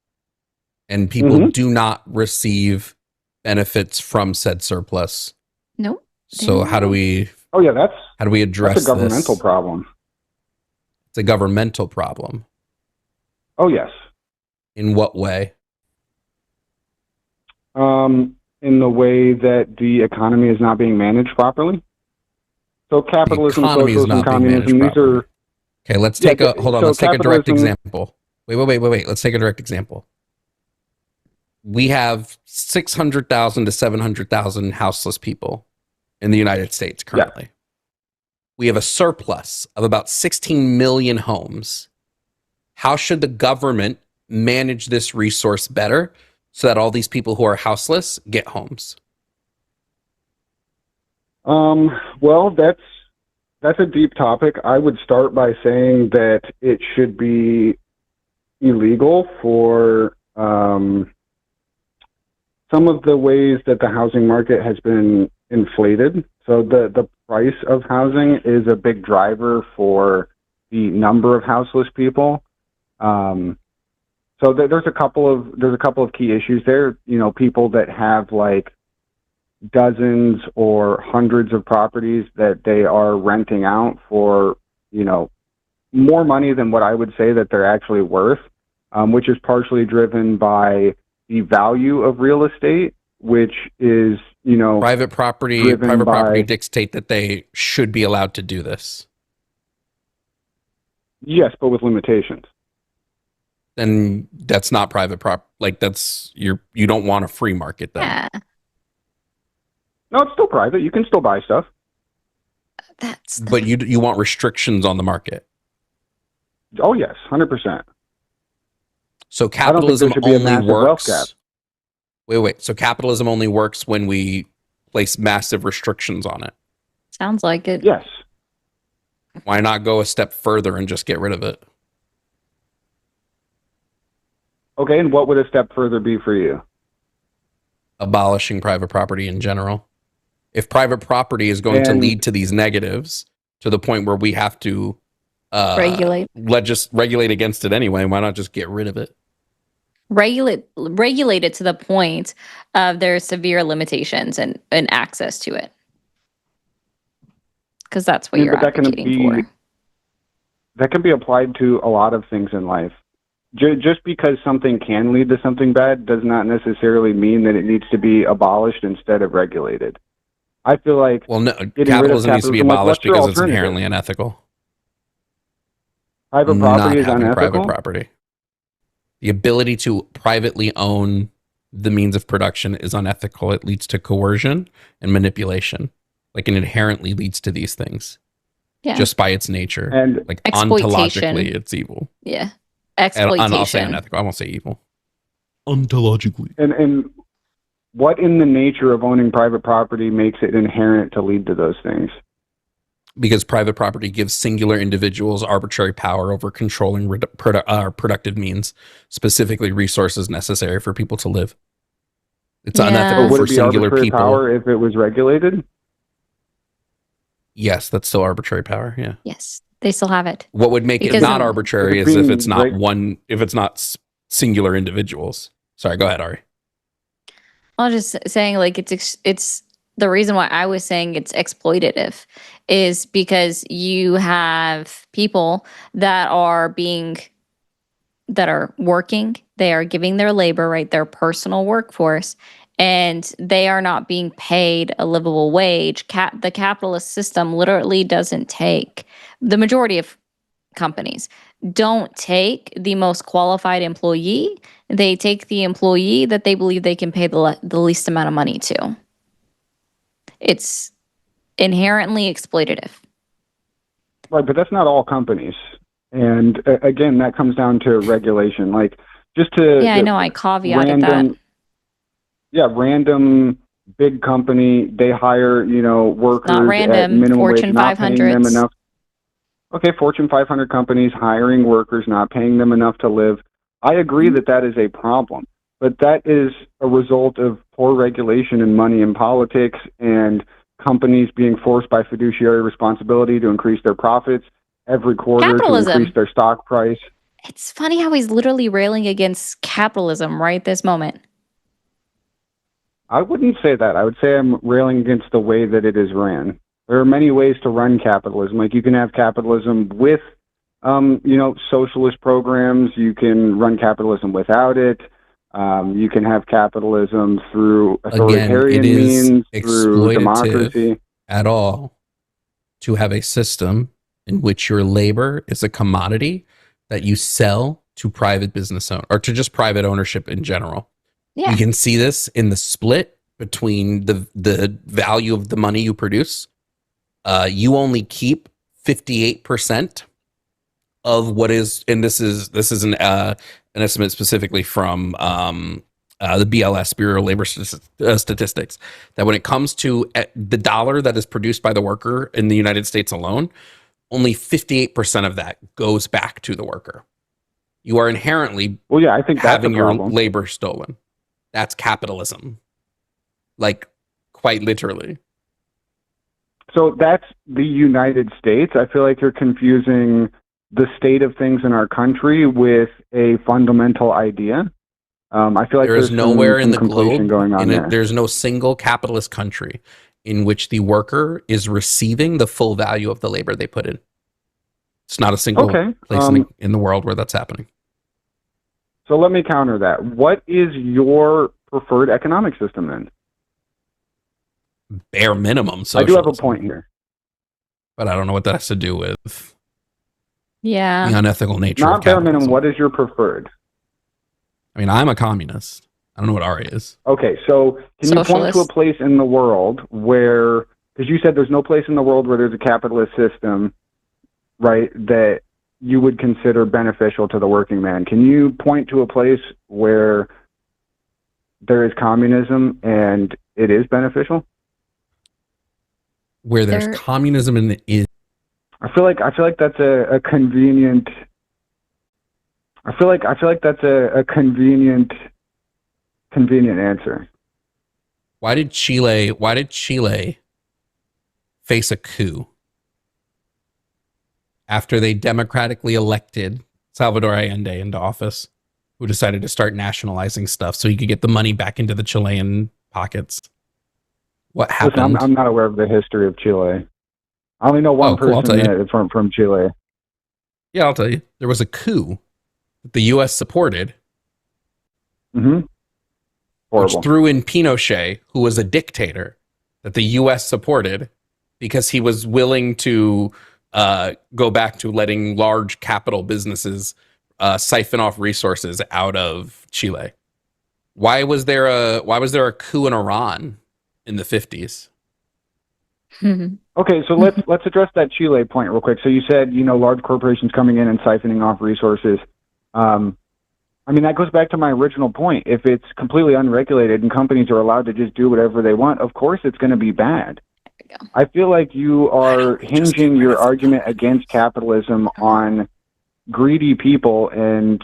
and people do not receive benefits from said surplus. Nope. So how do we? Oh yeah, how do we address that's a governmental this? problem. It's a governmental problem. Oh yes. In what way? In the way that the economy is not being managed properly. So capitalism, socialism, communism, these are... Okay, let's take let's take a direct example. Wait. Let's take a direct example. We have 600,000 to 700,000 houseless people in the United States currently. Yeah. We have a surplus of about 16 million homes. How should the government manage this resource better so that all these people who are houseless get homes? Well, that's a deep topic. I would start by saying that it should be illegal for some of the ways that the housing market has been inflated. So the price of housing is a big driver for the number of houseless people. So there's a couple of key issues there. You know, people that have like dozens or hundreds of properties that they are renting out for, you know, more money than what I would say that they're actually worth, which is partially driven by the value of real estate, which is, you know, private property dictate that they should be allowed to do this. Yes, but with limitations. Then that's not private property. Like you don't want a free market then. Yeah. No, it's still private. You can still buy stuff. But you want restrictions on the market. Oh yes, 100%. So capitalism only works. Wait. So capitalism only works when we place massive restrictions on it. Sounds like it. Yes. Why not go a step further and just get rid of it? Okay, and what would a step further be for you? Abolishing private property in general. If private property is going to lead to these negatives to the point where we have to regulate against it anyway, why not just get rid of it? Regulate it to the point of their severe limitations and access to it. Because that's what you're advocating for. That can be applied to a lot of things in life. Just because something can lead to something bad does not necessarily mean that it needs to be abolished instead of regulated. I feel like capitalism needs to be abolished because it's inherently unethical. Private property is unethical. Private property. The ability to privately own the means of production is unethical. It leads to coercion and manipulation. Like it inherently leads to these things. Yeah. Just by its nature. And like ontologically, it's evil. Yeah. Exploitation. And I'll say unethical. I won't say evil. Ontologically. And what in the nature of owning private property makes it inherent to lead to those things? Because private property gives singular individuals arbitrary power over controlling productive means, specifically resources necessary for people to live. It's unethical for singular people. Power if it was regulated? Yes, that's still arbitrary power. Yeah. Yes, they still have it. What would make it not arbitrary is if it's not singular individuals. Sorry, go ahead, Ari. I was just saying, like, it's the reason why I was saying it's exploitative is because you have people that are working, they are giving their labor, right, their personal workforce, and they are not being paid a livable wage. The capitalist system literally doesn't take, the majority of companies don't take the most qualified employee. They take the employee that they believe they can pay the least amount of money to. It's inherently exploitative. Right, but that's not all companies. And again, that comes down to regulation. Like, just to I know, I caveated that. Yeah, random big company, they hire, workers Not random. at minimum Fortune wage, not paying them 500s. enough. Okay, Fortune 500 companies hiring workers, not paying them enough to live. I agree that that is a problem, but that is a result of poor regulation and money in politics and companies being forced by fiduciary responsibility to increase their profits every quarter, Capitalism. to increase their stock price. It's funny how he's literally railing against capitalism right this moment. I wouldn't say that. I would say I'm railing against the way that it is ran. There are many ways to run capitalism. Like, you can have capitalism with, socialist programs. You can run capitalism without it. You can have capitalism through authoritarian means, through democracy. At all to have a system in which your labor is a commodity that you sell to private business owner or to just private ownership in general. Yeah. You can see this in the split between the value of the money you produce. You only keep 58% of what is, and this is an estimate specifically from the BLS, Bureau of Labor Statistics, that when it comes to the dollar that is produced by the worker in the United States alone, only 58% of that goes back to the worker. You are inherently I think having your problem. labor stolen. That's capitalism. Like, quite literally. So that's the United States. I feel like you're confusing the state of things in our country with a fundamental idea. I feel like there is nowhere in the globe going on there. There's no single capitalist country in which the worker is receiving the full value of the labor they put in. It's not a single place in the world where that's happening. So let me counter that. What is your preferred economic system then? Bare minimum socialism. I do have a point here. But I don't know what that has to do with the Yeah. unethical nature Not of bare capitalism. minimum. What is your preferred? I mean, I'm a communist. I don't know what Ari is. Okay, so can you point to a Socialist. place in the world where, because you said there's no place in the world where there's a capitalist system, right, that you would consider beneficial to the working man. Can you point to a place where there is communism and it is beneficial? Where there's communism and it is. I feel like that's a convenient. I feel like that's a convenient answer. Why did Chile face a coup after they democratically elected Salvador Allende into office, who decided to start nationalizing stuff so he could get the money back into the Chilean pockets? What happened? Listen, I'm not aware of the history of Chile. I only know one person from Chile. Yeah, I'll tell you. There was a coup that the U.S. supported, Mm-hmm. which threw in Pinochet, who was a dictator that the U.S. supported because he was willing to go back to letting large capital businesses siphon off resources out of Chile. Why was there a coup in Iran in the 50s? Okay, so let's address that Chile point real quick. So you said, large corporations coming in and siphoning off resources. I mean, that goes back to my original point. If it's completely unregulated and companies are allowed to just do whatever they want, of course it's going to be bad. I feel like you are hinging your argument against capitalism on greedy people, and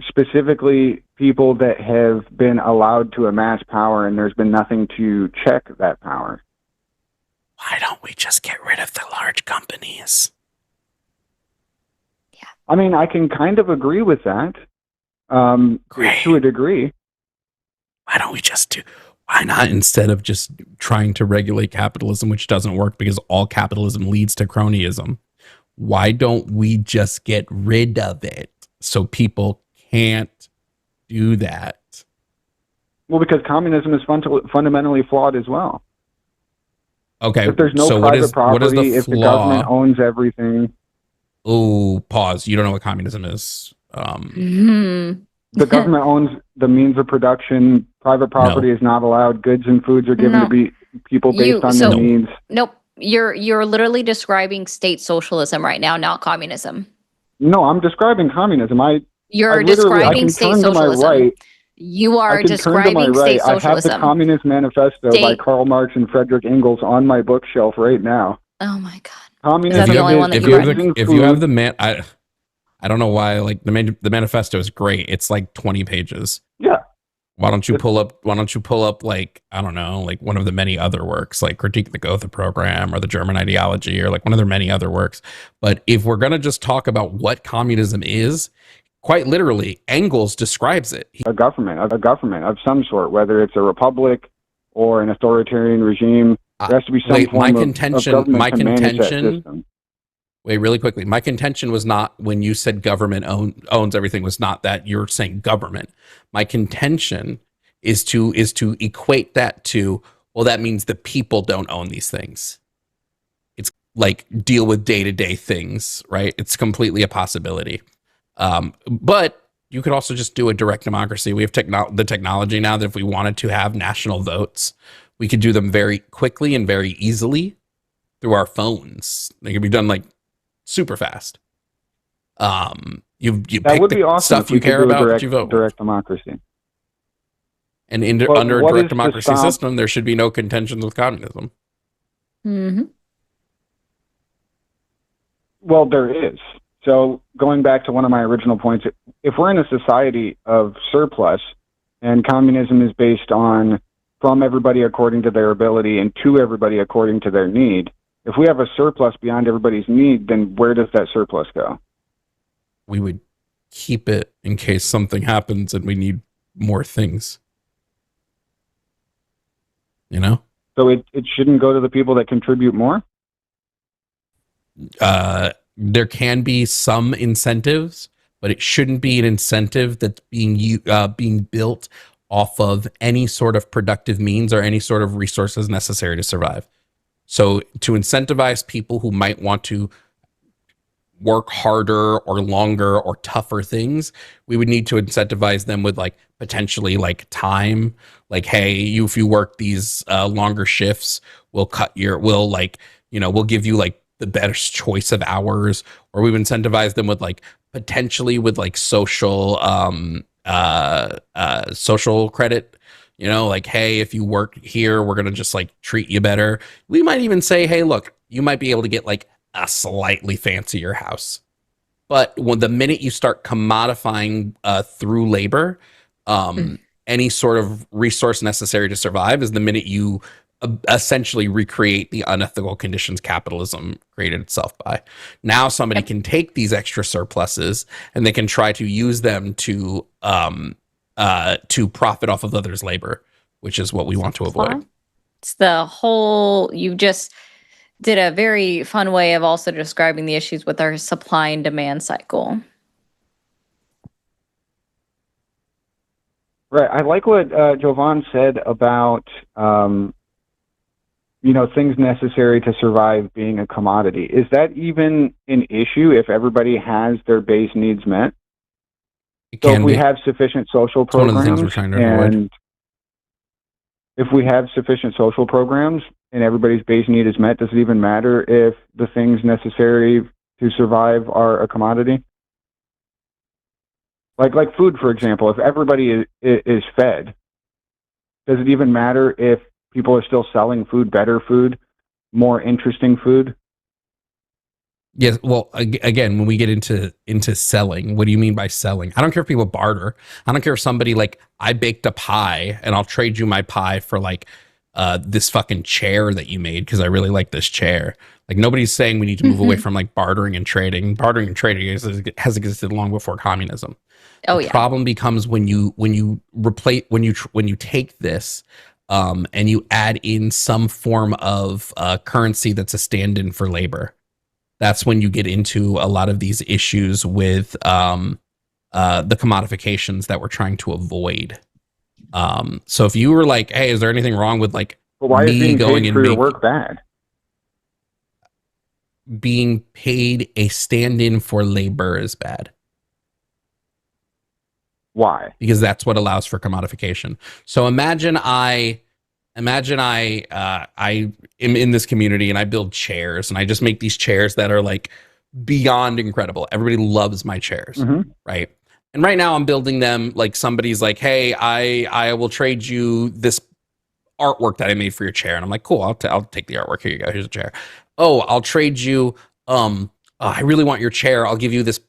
specifically people that have been allowed to amass power, and there's been nothing to check that power. Why don't we just get rid of the large companies? Yeah. I mean, I can kind of agree with that to a degree. Why not, instead of just trying to regulate capitalism, which doesn't work because all capitalism leads to cronyism, why don't we just get rid of it so people can't do that? Well, because communism is fundamentally flawed as well. Okay. If there's no so private property, what is the if the government owns everything. Oh, pause. You don't know what communism is. The government owns the means of production. Private property is not allowed. Goods and foods are given to people based on their needs. Nope. You're literally describing state socialism right now, not communism. No, I'm describing communism. You're describing state socialism. Right. You are describing state socialism. I have the Communist Manifesto by Karl Marx and Frederick Engels on my bookshelf right now. Oh my God. Communism. Is that the only one that you read? If you have the I don't know why, like the manifesto is great. It's like 20 pages. Yeah. Why don't you pull up like, I don't know, like one of the many other works, like Critique the Gotha Program or the German Ideology or like one of their many other works. But if we're going to just talk about what communism is, quite literally, Engels describes it. A government of some sort, whether it's a republic or an authoritarian regime. There has to be some form of government to manage that system. Wait, really quickly. My contention was not when you said government owns everything was not that you're saying government. My contention is to equate that to, well, that means the people don't own these things. It's like deal with day-to-day things, right? It's completely a possibility. But you could also just do a direct democracy. We have the technology now that if we wanted to have national votes, we could do them very quickly and very easily through our phones. They could be done like super fast. You that pick would the be awesome stuff you care about, you vote. Direct democracy. And under a direct democracy system, there should be no contentions with communism. Mm-hmm. Well, there is. So going back to one of my original points, if we're in a society of surplus and communism is based on from everybody according to their ability and to everybody according to their need, if we have a surplus beyond everybody's need, then where does that surplus go? We would keep it in case something happens and we need more things. You know? So it shouldn't go to the people that contribute more? There can be some incentives, but it shouldn't be an incentive that's being built off of any sort of productive means or any sort of resources necessary to survive. So to incentivize people who might want to work harder or longer or tougher things, we would need to incentivize them with like potentially like time, like, hey, if you work these longer shifts, we'll give you like the best choice of hours, or we would incentivize them with like potentially with like social credit. You know, like, hey, if you work here, we're going to just like treat you better. We might even say, hey, look, you might be able to get like a slightly fancier house. But the minute you start commodifying through labor, any sort of resource necessary to survive is the minute you essentially recreate the unethical conditions capitalism created itself by. Now somebody can take these extra surpluses and they can try to use them to profit off of others' labor, which is what we want to avoid. It's the whole, you just did a very fun way of also describing the issues with our supply and demand cycle. Right. I like what Jovan said about, things necessary to survive being a commodity. Is that even an issue if everybody has their base needs met? So if we have sufficient social programs, one of the things we're trying to avoid. If we have sufficient social programs and everybody's base need is met, does it even matter if the things necessary to survive are a commodity? Like food, for example, if everybody is fed, does it even matter if people are still selling food, better food, more interesting food? Yes. Well, again, when we get into selling, what do you mean by selling? I don't care if people barter. I don't care if somebody like, I baked a pie and I'll trade you my pie for like this fucking chair that you made because I really like this chair. Like nobody's saying we need to move away from like bartering and trading. Bartering and trading has existed long before communism. The problem becomes when you take this and you add in some form of currency that's a stand-in for labor. That's when you get into a lot of these issues with the commodifications that we're trying to avoid. So if you were like, hey, is there anything wrong with like But why is me being going paid and for your making work bad? being paid a stand-in for labor is bad? Why? Because that's what allows for commodification. So imagine I am in this community and I build chairs and I just make these chairs that are like beyond incredible. Everybody loves my chairs, right? And right now I'm building them like somebody's like, hey, I will trade you this artwork that I made for your chair. And I'm like, cool, I'll take the artwork. Here you go. Here's a chair. Oh, I'll trade you. I really want your chair. I'll give you this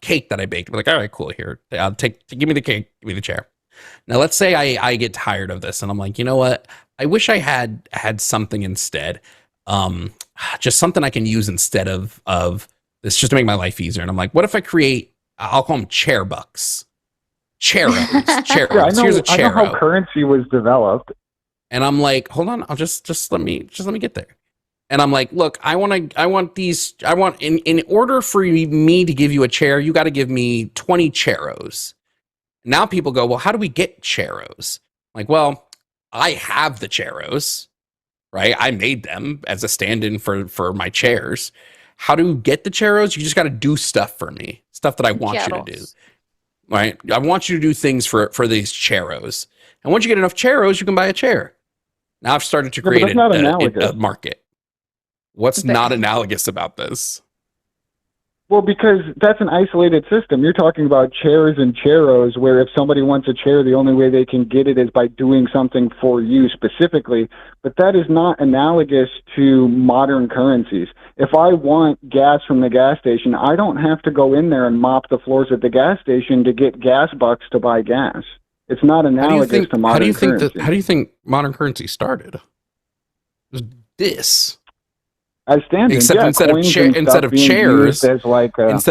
cake that I baked. I'm like, all right, cool. Here, I'll give me the cake. Give me the chair. Now, let's say I get tired of this and I'm like, you know what? I wish I had something instead. Just something I can use instead of this just to make my life easier. And I'm like, what if I create, I'll call them chair bucks. Cheros. Yeah, I know how currency was developed. And I'm like, hold on, I'll just let me get there. And I'm like, look, I want in order for me to give you a chair, you got to give me 20 cheros. Now people go, well, how do we get cheros? I'm like, well, I have the cheros, right? I made them as a stand-in for my chairs. How do you get the cheros? You just got to do stuff for me, stuff that I want you to do, right? I want you to do things for these cheros. And once you get enough cheros, you can buy a chair. Now I've started to create a market. What's not analogous about this? Well, because that's an isolated system. You're talking about chairs and cheros, where if somebody wants a chair, the only way they can get it is by doing something for you specifically. But that is not analogous to modern currencies. If I want gas from the gas station, I don't have to go in there and mop the floors at the gas station to get gas bucks to buy gas. It's not analogous to modern currency. How do you think modern currency started? It was this. As standing, except instead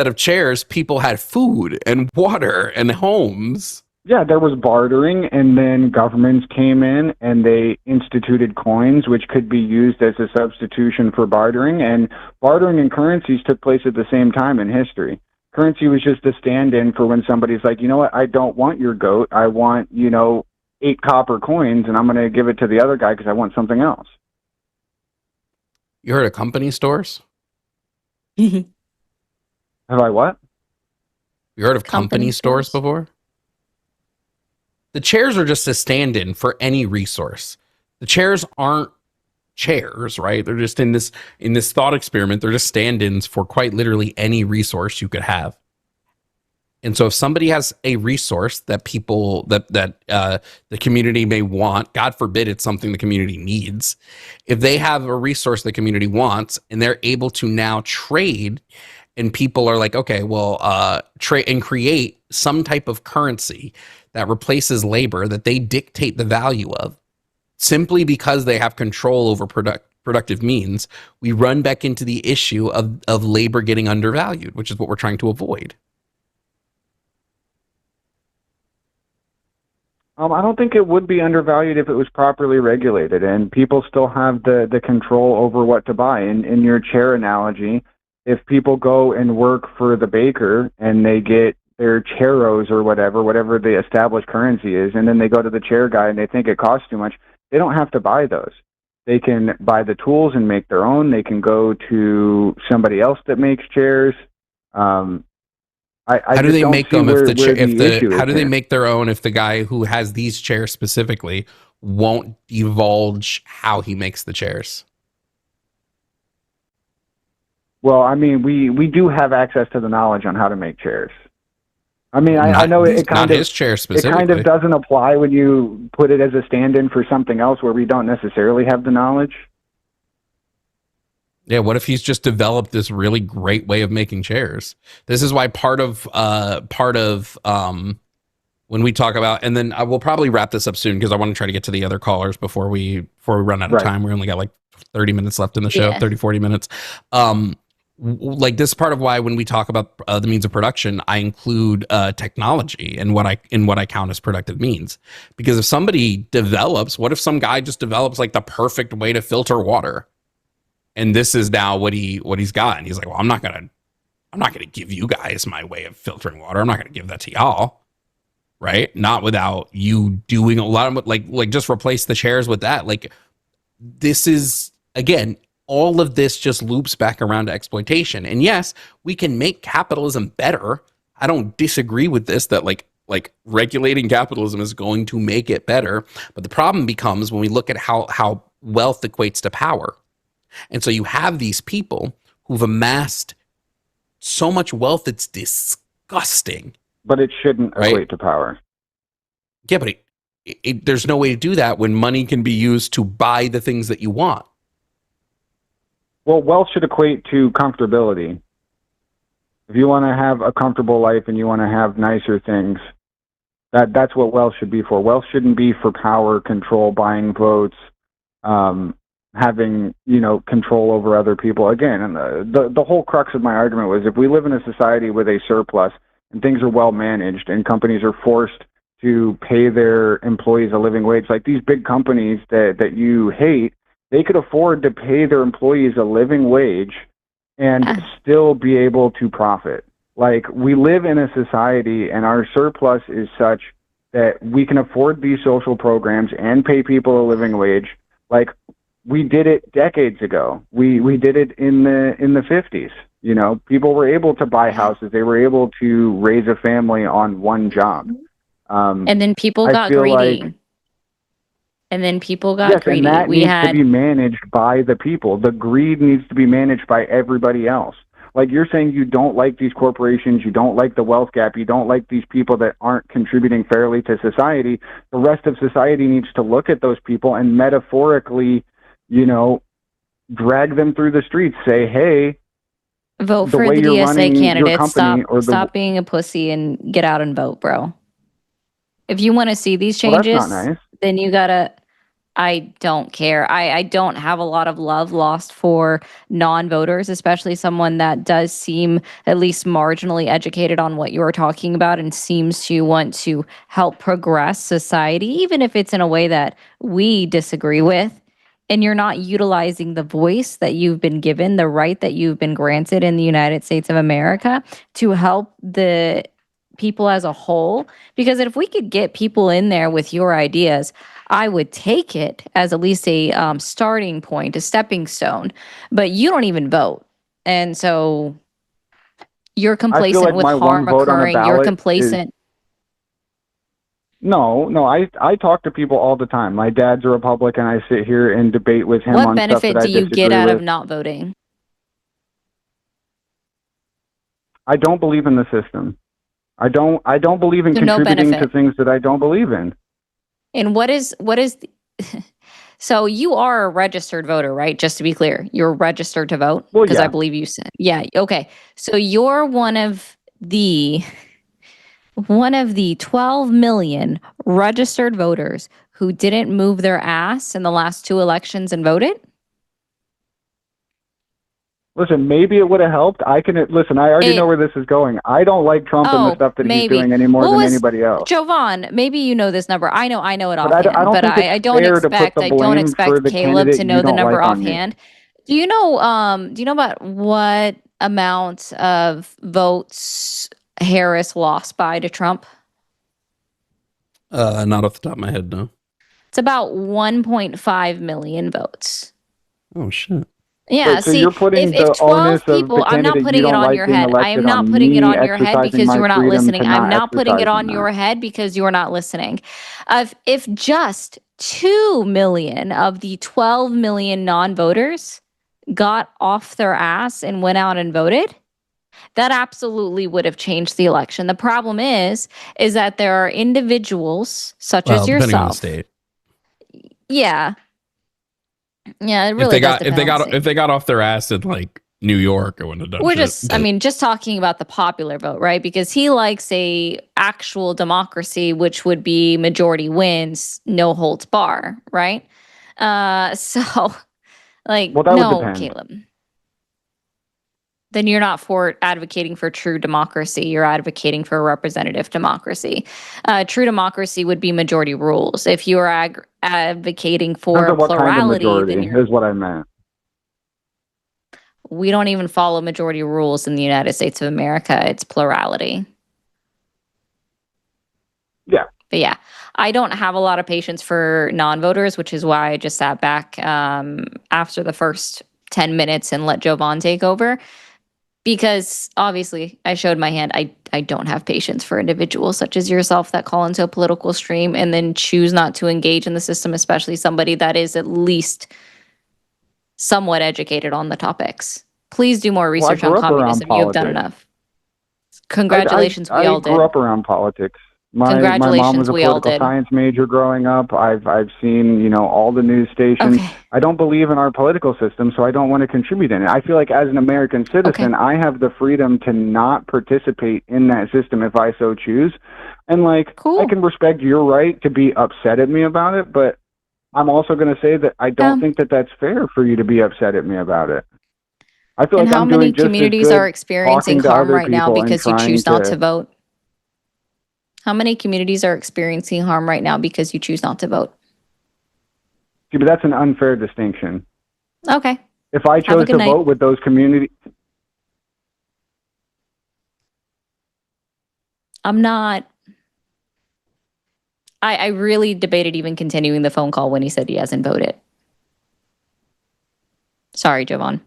of chairs, people had food and water and homes. Yeah, there was bartering, and then governments came in and they instituted coins, which could be used as a substitution for bartering. And bartering and currencies took place at the same time in history. Currency was just a stand-in for when somebody's like, you know what, I don't want your goat. I want, 8 copper coins, and I'm going to give it to the other guy because I want something else. You heard of company stores? Have I what? You heard of company stores before? The chairs are just a stand-in for any resource. The chairs aren't chairs, right? They're just in this thought experiment. They're just stand-ins for quite literally any resource you could have. And so if somebody has a resource that people that the community may want, God forbid it's something the community needs, if they have a resource the community wants and they're able to now trade, and people are like, okay, well, trade and create some type of currency that replaces labor that they dictate the value of, simply because they have control over productive means, we run back into the issue of labor getting undervalued, which is what we're trying to avoid. I don't think it would be undervalued if it was properly regulated, and people still have the control over what to buy. In your chair analogy, if people go and work for the baker and they get their chairos or whatever the established currency is, and then they go to the chair guy and they think it costs too much, they don't have to buy those. They can buy the tools and make their own. They can go to somebody else that makes chairs. How do they make them how do they make their own if the guy who has these chairs specifically won't divulge how he makes the chairs? Well, I mean, we do have access to the knowledge on how to make chairs. I mean, I know it kind of his chair specifically. It kind of doesn't apply when you put it as a stand-in for something else where we don't necessarily have the knowledge. Yeah, what if he's just developed this really great way of making chairs? This is why part of when we talk about, and then I will probably wrap this up soon because I want to try to get to the other callers before we run out of time. We only got like 30 minutes left in the show, 40 minutes. Like this is part of why when we talk about the means of production, I include technology and what I count as productive means. Because if somebody develops, what if some guy just develops like the perfect way to filter water? And this is now what he's got. And he's like, well, I'm not gonna give you guys my way of filtering water. I'm not gonna give that to y'all. right? Not without you doing a lot of like just replace the chairs with that. Like this is, again, all of this just loops back around to exploitation. And yes, we can make capitalism better. I don't disagree with this, that like regulating capitalism is going to make it better. But the problem becomes when we look at how wealth equates to power. And so you have these people who've amassed so much wealth, it's disgusting. But it shouldn't right? equate to power. Yeah, but there's no way to do that when money can be used to buy the things that you want. Well, wealth should equate to comfortability. If you want to have a comfortable life and you want to have nicer things, that's what wealth should be for. Wealth shouldn't be for power, control, buying votes, having, control over other people. Again, and the whole crux of my argument was if we live in a society with a surplus and things are well managed and companies are forced to pay their employees a living wage, like these big companies that you hate, they could afford to pay their employees a living wage and still be able to profit. Like, we live in a society and our surplus is such that we can afford these social programs and pay people a living wage. Like, we did it decades ago. We did it in the 50s. People were able to buy houses. They were able to raise a family on one job. And then people got greedy. And then people got greedy. And that needs to be managed by the people. The greed needs to be managed by everybody else. Like you're saying, you don't like these corporations, you don't like the wealth gap, you don't like these people that aren't contributing fairly to society. The rest of society needs to look at those people and metaphorically, drag them through the streets. Say, hey, vote for the DSA candidate. Stop being a pussy and get out and vote, bro. If you want to see these changes, that's not nice. Then you gotta. I don't care. I don't have a lot of love lost for non-voters, especially someone that does seem at least marginally educated on what you're talking about and seems to want to help progress society, even if it's in a way that we disagree with. And you're not utilizing the voice that you've been given, the right that you've been granted in the United States of America to help the people as a whole. Because if we could get people in there with your ideas, I would take it as at least a starting point, a stepping stone. But you don't even vote. And so you're complacent with harm occurring. You're complacent. No, I talk to people all the time. My dad's a Republican. I sit here and debate with him on stuff that I disagree with. What benefit do you get out of not voting? I don't believe in the system. I don't believe in contributing to things that I don't believe in. And what is so you are a registered voter, right? Just to be clear, you're registered to vote? Well, because yeah. I believe you said, yeah. Okay. So you're one of the 12 million registered voters who didn't move their ass in the last 2 elections and voted? Listen, maybe it would have helped. I already know where this is going. I don't like Trump and the stuff that he's doing any more than anybody else. Jovan, maybe you know this number. I know it But offhand, I don't expect Caleb to know the number offhand. Do you know about what amount of votes Harris lost by to Trump? Not off the top of my head, no. It's about 1.5 million votes. Oh shit. Yeah, so you're putting if 12 people, I'm not putting it on your head. I am not putting it on your head because you are not listening. I'm not putting it on your head because you are not listening. If just 2 million of the 12 million non-voters got off their ass and went out and voted, that absolutely would have changed the election. The problem is that there are individuals such as yourself. Depending on the state. Yeah. Yeah, it really if they got off their ass in like New York, I wouldn't have done. We're just talking about the popular vote, right? Because he likes a actual democracy, which would be majority wins, no holds bar, right? So like, no, Caleb. Then you're not advocating for true democracy. You're advocating for a representative democracy. True democracy would be majority rules. If you are advocating for plurality, then is what I meant. We don't even follow majority rules in the United States of America. It's plurality. Yeah, But yeah, I don't have a lot of patience for non-voters, which is why I just sat back after the first 10 minutes and let Jovan take over. Because obviously I showed my hand. I don't have patience for individuals such as yourself that call into a political stream and then choose not to engage in the system, especially somebody that is at least somewhat educated on the topics. Please do more research on communism. You have done enough. Congratulations, we all did. I grew up around politics. My mom was a political science major growing up. I've seen, you know, all the news stations. Okay. I don't believe in our political system, so I don't want to contribute in it. I feel like as an American citizen, I have the freedom to not participate in that system if I so choose. And like, I can respect your right to be upset at me about it, but I'm also going to say that I don't think that that's fair for you to be upset at me about it. I feel like how I'm many doing just communities as good are experiencing talking to harm other right now people and because you trying choose not to to vote? How many communities are experiencing harm right now because you choose not to vote? See, but that's an unfair distinction. Okay. If I chose to vote with those communities, I'm not. I really debated even continuing the phone call when he said he hasn't voted. Sorry, Jovan.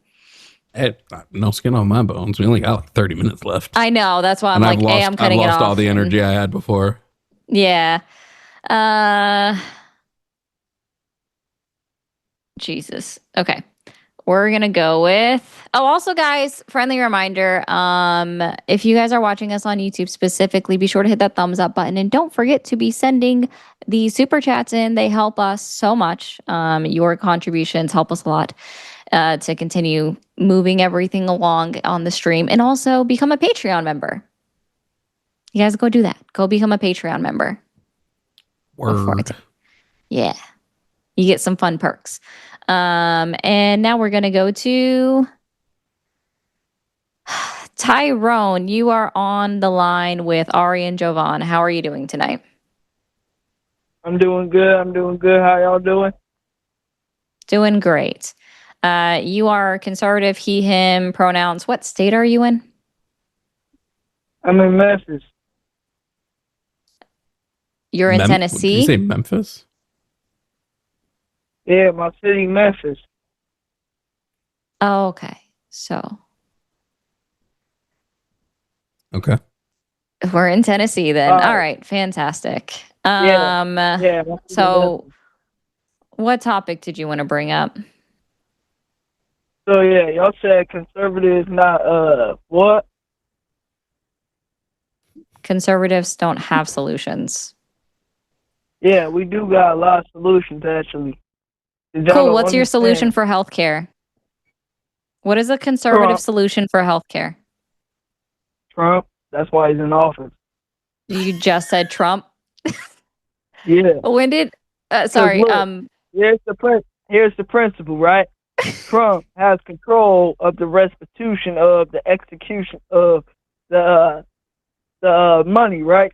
Hey, no skin on my bones. We only got like 30 minutes left. I know. That's why I'm like, hey, I'm cutting it off. I've lost all the energy I had before. Yeah. Jesus. Okay. We're going to go with, also guys, friendly reminder, if you guys are watching us on YouTube specifically, be sure to hit that thumbs up button and don't forget to be sending the super chats in. They help us so much. Your contributions help us a lot to continue moving everything along on the stream, and also become a Patreon member. You guys go do that. Go become a Patreon member. Word. Yeah. You get some fun perks. And now we're going to go to Tyrone. You are on the line with Ari and Jovan. How are you doing tonight? I'm doing good. How y'all doing? Doing great. You are conservative, he, him, pronouns. What state are you in? I'm in Memphis. You're in Tennessee? Did you say Memphis? Yeah, my city, Memphis. Oh, okay. So. Okay. We're in Tennessee then. All right. Fantastic. So what topic did you want to bring up? So yeah, y'all said conservatives not what? Conservatives don't have solutions. Yeah, we do got a lot of solutions actually. Cool. What's your solution for healthcare? What is a conservative solution for healthcare? Trump. That's why he's in office. You just said Trump. Yeah. When did? Sorry. Look, here's the principle, right? Trump has control of the restitution of the execution of the money, right?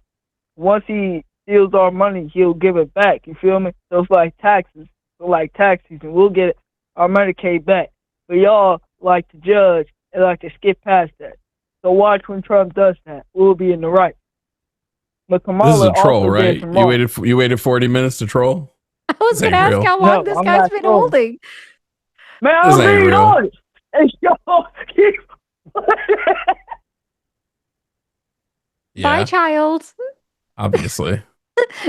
Once he steals our money, he'll give it back. You feel me? So it's like taxes. So like tax season, we'll get our Medicaid back. But y'all like to judge and like to skip past that. So watch when Trump does that. We'll be in the right. But Kamala this is a troll, right? You waited 40 minutes to troll? I was going to ask how long this guy's been holding. Man, I'm reading on it. Hey, y'all. Bye, child. Obviously.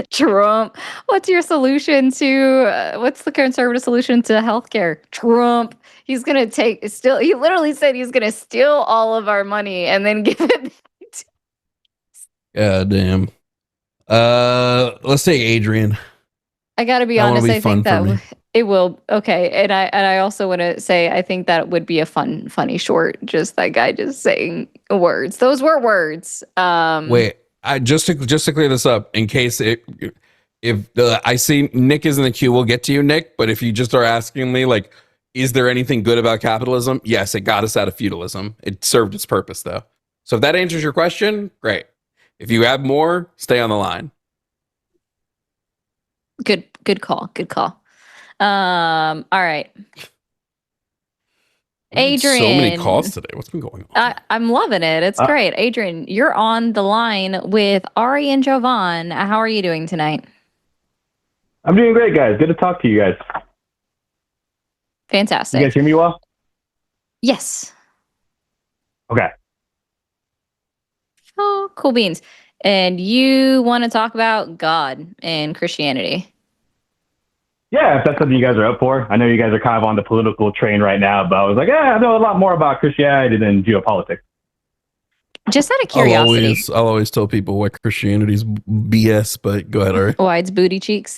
Trump. What's your solution to, what's the conservative solution to healthcare? Trump. He's going to he literally said he's going to steal all of our money and then give it back to God damn. Let's take Adrian. I got to be honest, I think that it will. Okay. And I also want to say, I think that would be a funny short. Just that guy just saying words. Those were words. Wait, just to clear this up, in case I see Nick is in the queue, we'll get to you, Nick. But if you just are asking me, like, is there anything good about capitalism? Yes, it got us out of feudalism. It served its purpose, though. So if that answers your question, great. If you have more, stay on the line. Good call. All right. Adrian. So many calls today. What's been going on? I'm loving it. It's great. Adrian, you're on the line with Ari and Jovan. How are you doing tonight? I'm doing great, guys. Good to talk to you guys. Fantastic. You guys hear me well? Yes. Okay. Oh, cool beans. And you want to talk about God and Christianity? Yeah, if that's something you guys are up for. I know you guys are kind of on the political train right now, but I was like, I know a lot more about Christianity than geopolitics. Just out of curiosity. I'll always tell people why Christianity's BS, but go ahead, Ari. Why it's booty cheeks.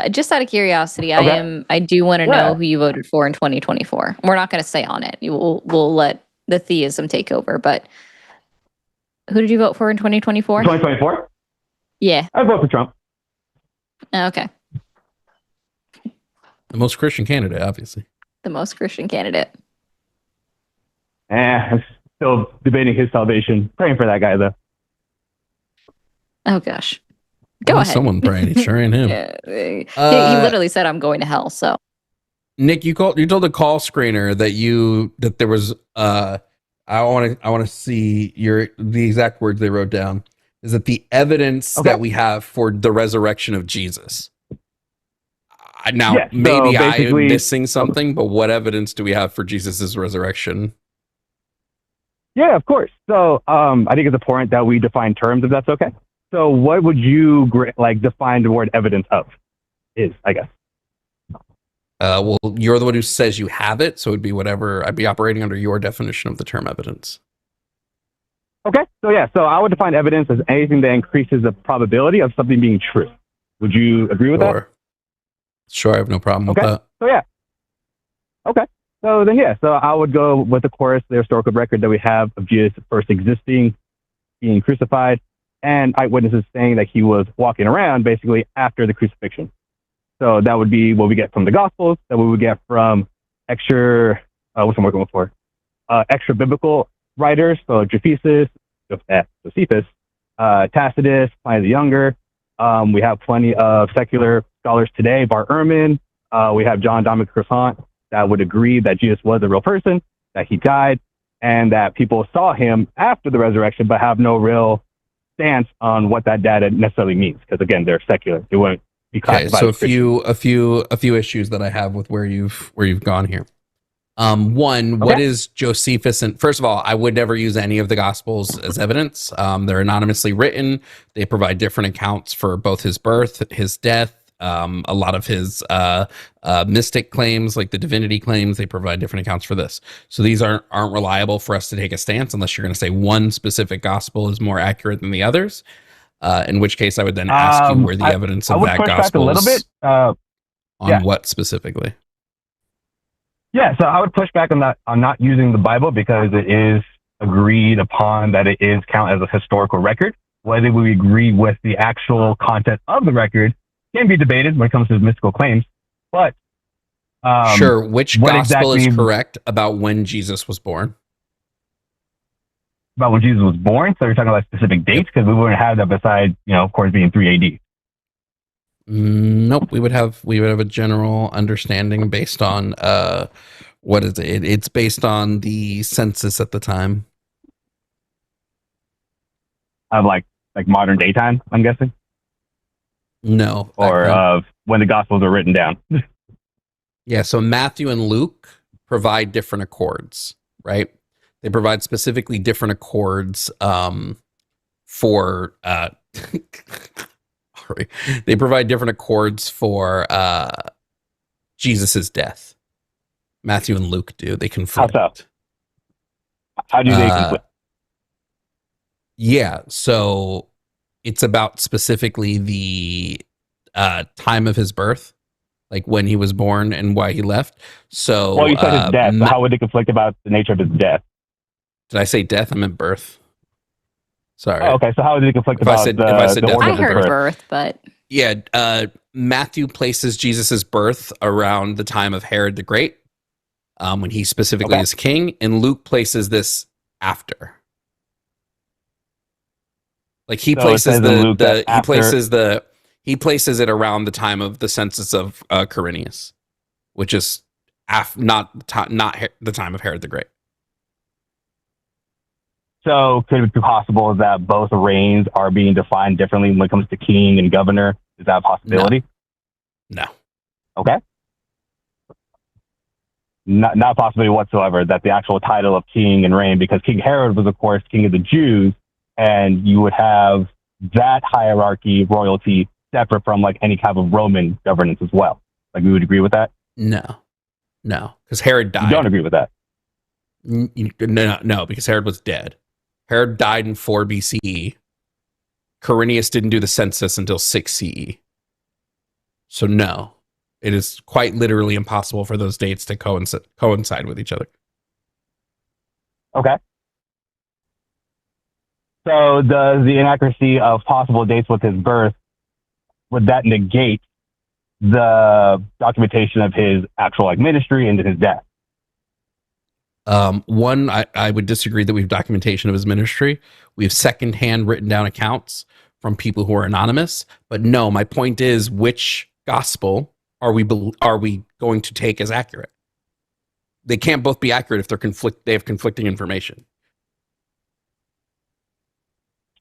Just out of curiosity, Okay. I do want to Yeah. know who you voted for in 2024. We're not going to stay on it. We'll let the theism take over, but who did you vote for in 2024? 2024? Yeah. I vote for Trump. Okay. The most Christian candidate, obviously. The most Christian candidate. I'm still debating his salvation. Praying for that guy, though. Oh gosh. Go ahead. Someone praying. It sure ain't him. Yeah, he literally said, "I'm going to hell." So, Nick, you told the call screener that there was I want to see the exact words they wrote down. Is that the evidence that we have for the resurrection of Jesus? Now, Yeah, so maybe I am basically- missing something, but what evidence do we have for Jesus's resurrection? Yeah, of course. So I think it's important that we define terms, if that's okay. So what would you define the word evidence of? I guess. Well, you're the one who says you have it, so it'd be whatever. I'd be operating under your definition of the term evidence. Okay. So I would define evidence as anything that increases the probability of something being true. Would you agree with that? Sure, I have no problem with that. So yeah. Okay. So then so I would go with, of course, the historical record that we have of Jesus first existing, being crucified, and eyewitnesses saying that he was walking around basically after the crucifixion. So that would be what we get from the Gospels, that we would get from extra biblical writers, so Josephus, Tacitus, Pliny the Younger. We have plenty of secular scholars today, Bart Ehrman. We have John Dominic Cressant that would agree that Jesus was a real person, that he died, and that people saw him after the resurrection, but have no real stance on what that data necessarily means. Because again, they're secular; they wouldn't be classified. So as a few issues that I have with where you've gone here. One, what is Josephus? And first of all, I would never use any of the Gospels as evidence. They're anonymously written. They provide different accounts for both his birth, his death, a lot of his mystic claims, like the divinity claims. They provide different accounts for this. So these aren't reliable for us to take a stance unless you're going to say one specific Gospel is more accurate than the others. In which case, I would then ask you where the evidence of that Gospel is. A little bit. On what specifically? Yeah, so I would push back on not using the Bible because it is agreed upon that it is counted as a historical record. Whether we agree with the actual content of the record can be debated when it comes to mystical claims. But sure, which gospel is correct about when Jesus was born? About when Jesus was born? So you're talking about specific dates? Because we wouldn't have that besides, of course, being 3 AD. Nope, we would have a general understanding based on what is it? It's based on the census at the time. Of like modern day time, I'm guessing? No. Or of when the Gospels are written down. Yeah, so Matthew and Luke provide different accords, right? They provide specifically different accords for they provide different accords for Jesus's death. Matthew and Luke do. They conflict. How so? How do they conflict? Yeah, so it's about specifically the time of his birth, like when he was born and why he left. So, well, you said his death. So how would they conflict about the nature of his death? Did I say death? I meant birth. Sorry. Oh, okay, so how would they conflict about if I said death, I heard birth, but yeah, Matthew places Jesus's birth around the time of Herod the Great, when he specifically is king, and Luke places this after. Like he places he places it around the time of the census of Quirinius, which is not the time of Herod the Great. So could it be possible that both reigns are being defined differently when it comes to king and governor? Is that a possibility? No. Okay. Not a possibility whatsoever that the actual title of king and reign, because King Herod was, of course, king of the Jews, and you would have that hierarchy, royalty, separate from like any type of Roman governance as well. Like, we would agree with that? No, because Herod died. You don't agree with that? No, because Herod was dead. Herod died in 4 BCE. Quirinius didn't do the census until 6 CE. So no, it is quite literally impossible for those dates to coincide with each other. Okay. So does the inaccuracy of possible dates with his birth, would that negate the documentation of his actual like ministry and his death? One, I would disagree that we have documentation of his ministry. We have secondhand written down accounts from people who are anonymous. But no, my point is, which gospel are we going to take as accurate? They can't both be accurate if they have conflicting information.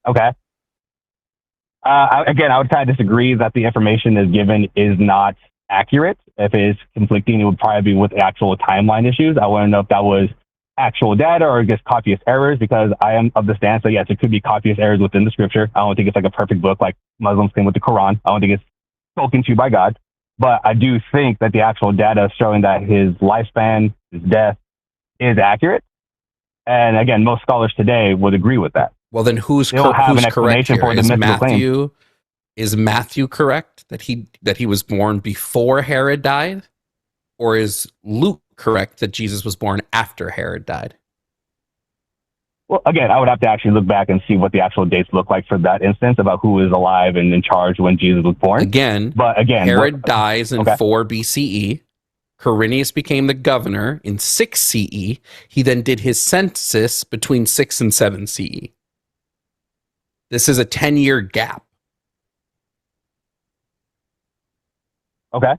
Okay. Again, I would kind of disagree that the information is given is not accurate. If it is conflicting, it would probably be with actual timeline issues. I want to know if that was actual data or just copyist errors, because I am of the stance that yes, it could be copyist errors within the scripture. I don't think it's like a perfect book like Muslims claim with the Quran. I don't think it's spoken to by God. But I do think that the actual data showing that his lifespan, his death, is accurate. And again, most scholars today would agree with that. Well, then who's correct here? Is Matthew correct that he was born before Herod died? Or is Luke correct that Jesus was born after Herod died? Well, again, I would have to actually look back and see what the actual dates look like for that instance about who is alive and in charge when Jesus was born. But Herod dies in 4 BCE. Quirinius became the governor in 6 CE. He then did his census between 6 and 7 CE. This is a 10-year gap. Okay.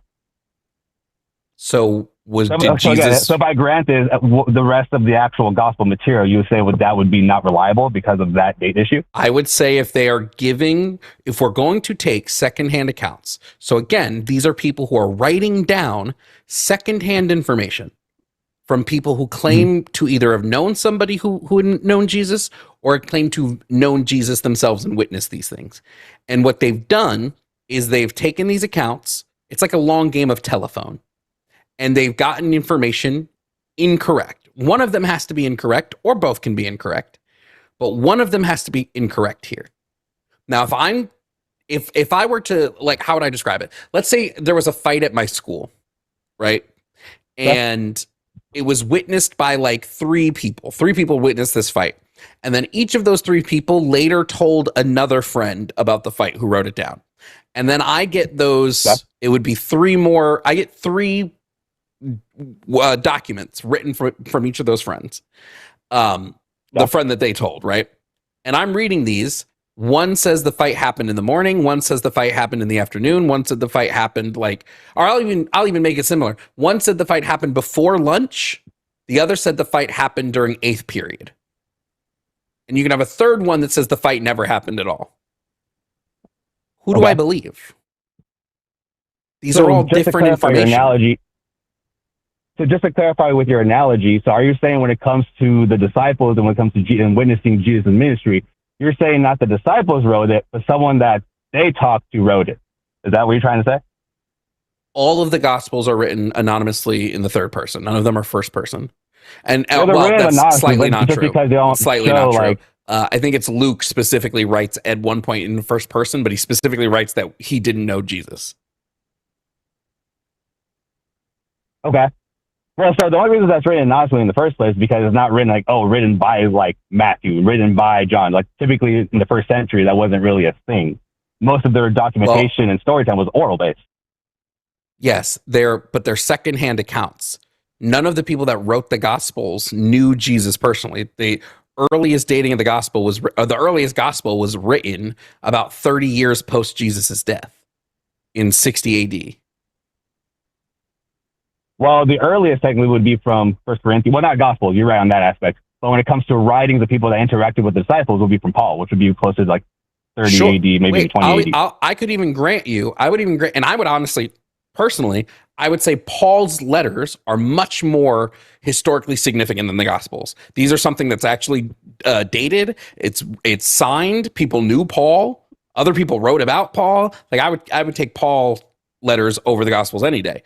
So So if I granted the rest of the actual gospel material, you would say that would be not reliable because of that date issue? I would say if we're going to take secondhand accounts. So again, these are people who are writing down secondhand information from people who claim to either have known somebody who had known Jesus or claim to have known Jesus themselves and witnessed these things. And what they've done is they've taken these accounts. It's like a long game of telephone. And they've gotten information incorrect. One of them has to be incorrect, or both can be incorrect. But one of them has to be incorrect here. Now, if I were to, like, how would I describe it? Let's say there was a fight at my school, right? And it was witnessed by like 3 people. 3 people witnessed this fight. And then each of those 3 people later told another friend about the fight who wrote it down. And then I get those, it would be 3 more, I get 3 documents written from each of those friends. The friend that they told, right? And I'm reading these. One says the fight happened in the morning. One says the fight happened in the afternoon. One said the fight happened or I'll even make it similar. One said the fight happened before lunch. The other said the fight happened during 8th period. And you can have a third one that says the fight never happened at all. Who do I believe? These are all different information. So just to clarify with your analogy, so are you saying when it comes to the disciples and when it comes to and witnessing Jesus' ministry, you're saying not the disciples wrote it, but someone that they talked to wrote it? Is that what you're trying to say? All of the gospels are written anonymously in the third person. None of them are first person. And that's slightly not true. Slightly not true. I think it's Luke specifically writes at one point in the first person, but he specifically writes that he didn't know Jesus. Okay. Well, so the only reason that's written anonymously in the first place is because it's not written written by like Matthew, written by John. Like typically in the first century, that wasn't really a thing. Most of their documentation and storytelling was oral based. Yes, they're secondhand accounts. None of the people that wrote the Gospels knew Jesus personally. The earliest dating of the gospel the earliest gospel was written about 30 years post Jesus' death in 60 AD. Well, the earliest technically would be from First Corinthians. Well, not Gospel. You're right on that aspect. But when it comes to writings, the people that interacted with the disciples will be from Paul, which would be closer to like 30 AD, maybe Wait, 20 AD. I could even grant you. I would even grant, and I would honestly, personally, I would say Paul's letters are much more historically significant than the Gospels. These are something that's actually dated. It's signed. People knew Paul. Other people wrote about Paul. Like I would take Paul letters over the Gospels any day.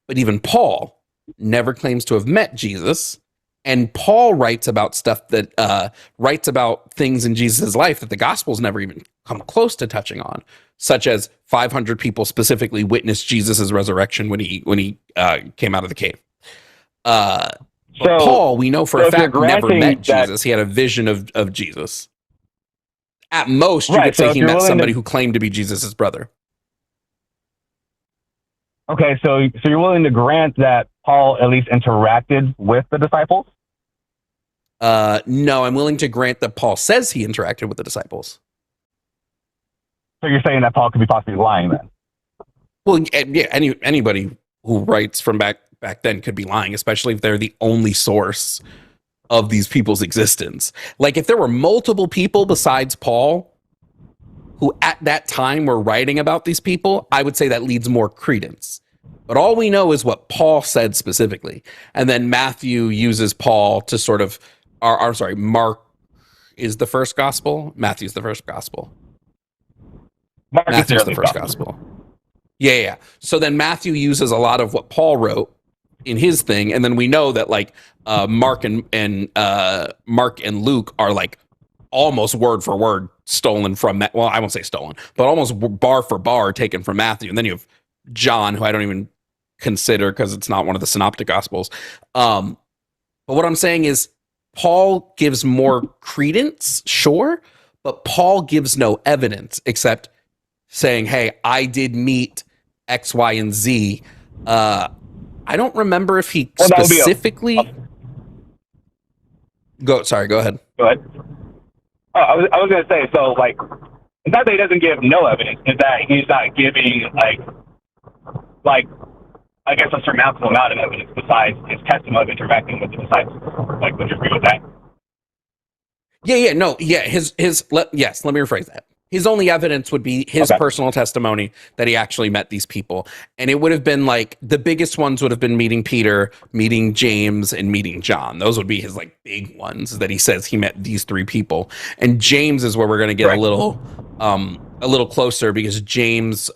But even Paul never claims to have met Jesus. And Paul writes about stuff that writes about things in Jesus' life that the Gospels never even come close to touching on, such as 500 people specifically witnessed Jesus' resurrection when he came out of the cave. But Paul, we know for a fact, never met Jesus. He had a vision of Jesus. At most, you could say he met somebody who claimed to be Jesus' brother. Okay, so you're willing to grant that Paul at least interacted with the disciples? No, I'm willing to grant that Paul says he interacted with the disciples. So you're saying that Paul could be possibly lying then? Well, yeah, anybody who writes from back then could be lying, especially if they're the only source of these people's existence. Like if there were multiple people besides Paul who at that time were writing about these people, I would say that leads more credence. But all we know is what Paul said specifically. And then Matthew uses Paul to sort of, Mark is the first gospel. Matthew's the first gospel. Matthew's the first gospel. Yeah. So then Matthew uses a lot of what Paul wrote in his thing. And then we know that like Mark and Luke are like almost word for word stolen from, well, I won't say stolen, but almost bar for bar taken from Matthew. And then you have John, who I don't even consider because it's not one of the synoptic gospels. But what I'm saying is Paul gives more credence, sure, but Paul gives no evidence except saying, hey, I did meet X, Y, and Z. I don't remember if he specifically... Go ahead. Go ahead. Oh, I was going to say, so, like, it's not that he doesn't give no evidence, it's that he's not giving, like, I guess a surmountable amount of evidence besides his testimony of interacting with the disciples. Like, would you agree with that? Yes, let me rephrase that. His only evidence would be his personal testimony that he actually met these people. And it would have been like, the biggest ones would have been meeting Peter, meeting James, and meeting John. Those would be his like big ones that he says he met these three people. And James is where we're going to get a little closer, because James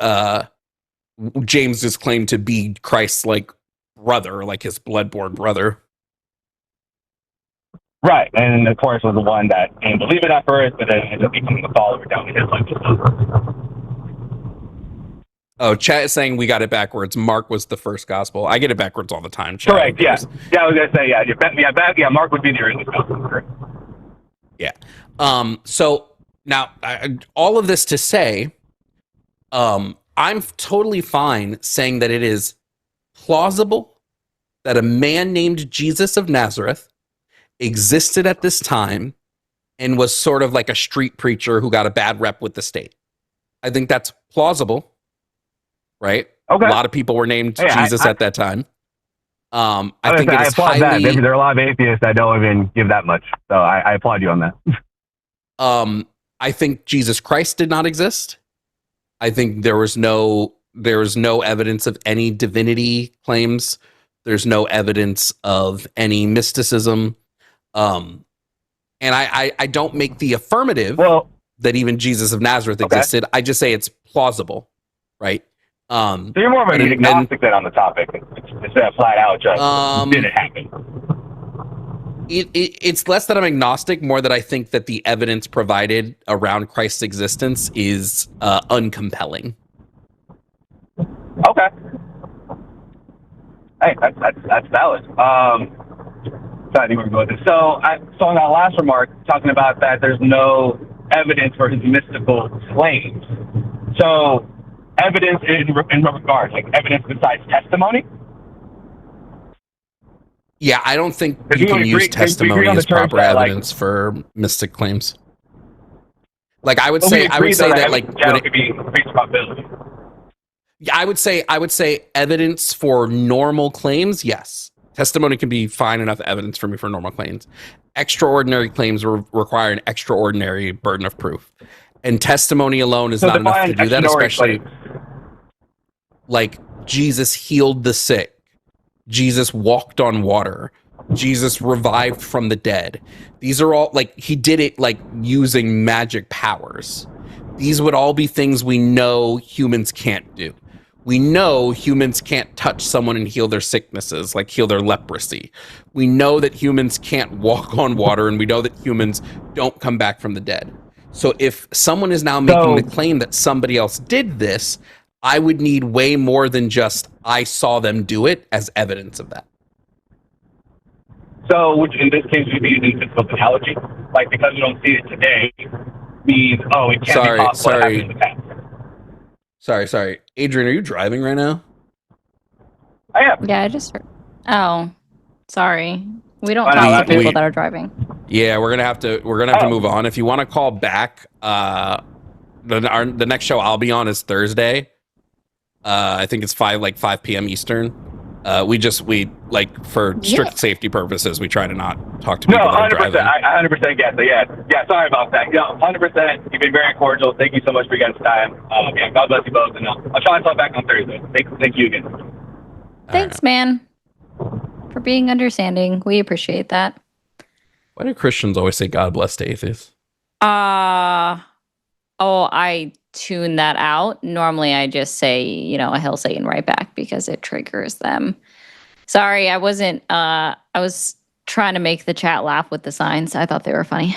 is claimed to be Christ's like brother, like his blood-born brother. Right, and of course was the one that didn't believe it at first, but then ended up becoming a follower down to his like just Oh, chat is saying we got it backwards. Mark was the first gospel. I get it backwards all the time. Chat. Correct. Yeah. I was gonna say Mark would be the earliest gospel. Yeah. So now all of this to say, I'm totally fine saying that it is plausible that a man named Jesus of Nazareth existed at this time and was sort of like a street preacher who got a bad rep with the state. I think that's plausible, right? Okay. A lot of people were named Jesus at that time. I think it is applaud that. Maybe there are a lot of atheists that don't even give that much. So I applaud you on that. I think Jesus Christ did not exist. I think there was no evidence of any divinity claims. There's no evidence of any mysticism. And I don't make the affirmative that even Jesus of Nazareth existed. I just say it's plausible, right? So you're more of an agnostic than on the topic. It's a flat out just did it happen? It's less that I'm agnostic, more that I think that the evidence provided around Christ's existence is uncompelling. Okay. Hey, that's valid. So on that last remark, talking about that there's no evidence for his mystical claims. So evidence in regards, like evidence besides testimony? Yeah, I don't think you can use testimony as proper evidence for mystic claims. Like I would say that like it could be increased probability. Yeah, I would say evidence for normal claims, yes. Testimony can be fine enough evidence for me for normal claims. Extraordinary claims require an extraordinary burden of proof. And testimony alone is not enough to do that, especially like Jesus healed the sick. Jesus walked on water. Jesus revived from the dead. These are all like, he did it like using magic powers. These would all be things we know humans can't do. We know humans can't touch someone and heal their sicknesses, like heal their leprosy. We know that humans can't walk on water, and we know that humans don't come back from the dead. So if someone is now making the claim that somebody else did this, I would need way more than just I saw them do it as evidence of that. So would you, in this case, would you be using physical analogy? Like, because we don't see it today, means, oh, it can't be possible to happen in the past. Sorry. Adrian, are you driving right now? I am. Yeah, I just heard. Oh, sorry. We don't talk to people that are driving. Yeah, we're gonna have to move on. If you want to call back, the next show I'll be on is Thursday. I think it's 5 p.m. Eastern. We like for strict safety purposes, we try to not talk to people that are driving. I 100% get that. Yeah. Sorry about that. Yeah, 100%. You've been very cordial. Thank you so much for your guys' time. Yeah, God bless you both, and I'll try and talk back on Thursday. Thank you again. Thanks, man, for being understanding. We appreciate that. Why do Christians always say God bless to atheists? I tune that out. Normally I just say, a Hail Satan right back because it triggers them. Sorry, I wasn't, I was trying to make the chat laugh with the signs. I thought they were funny.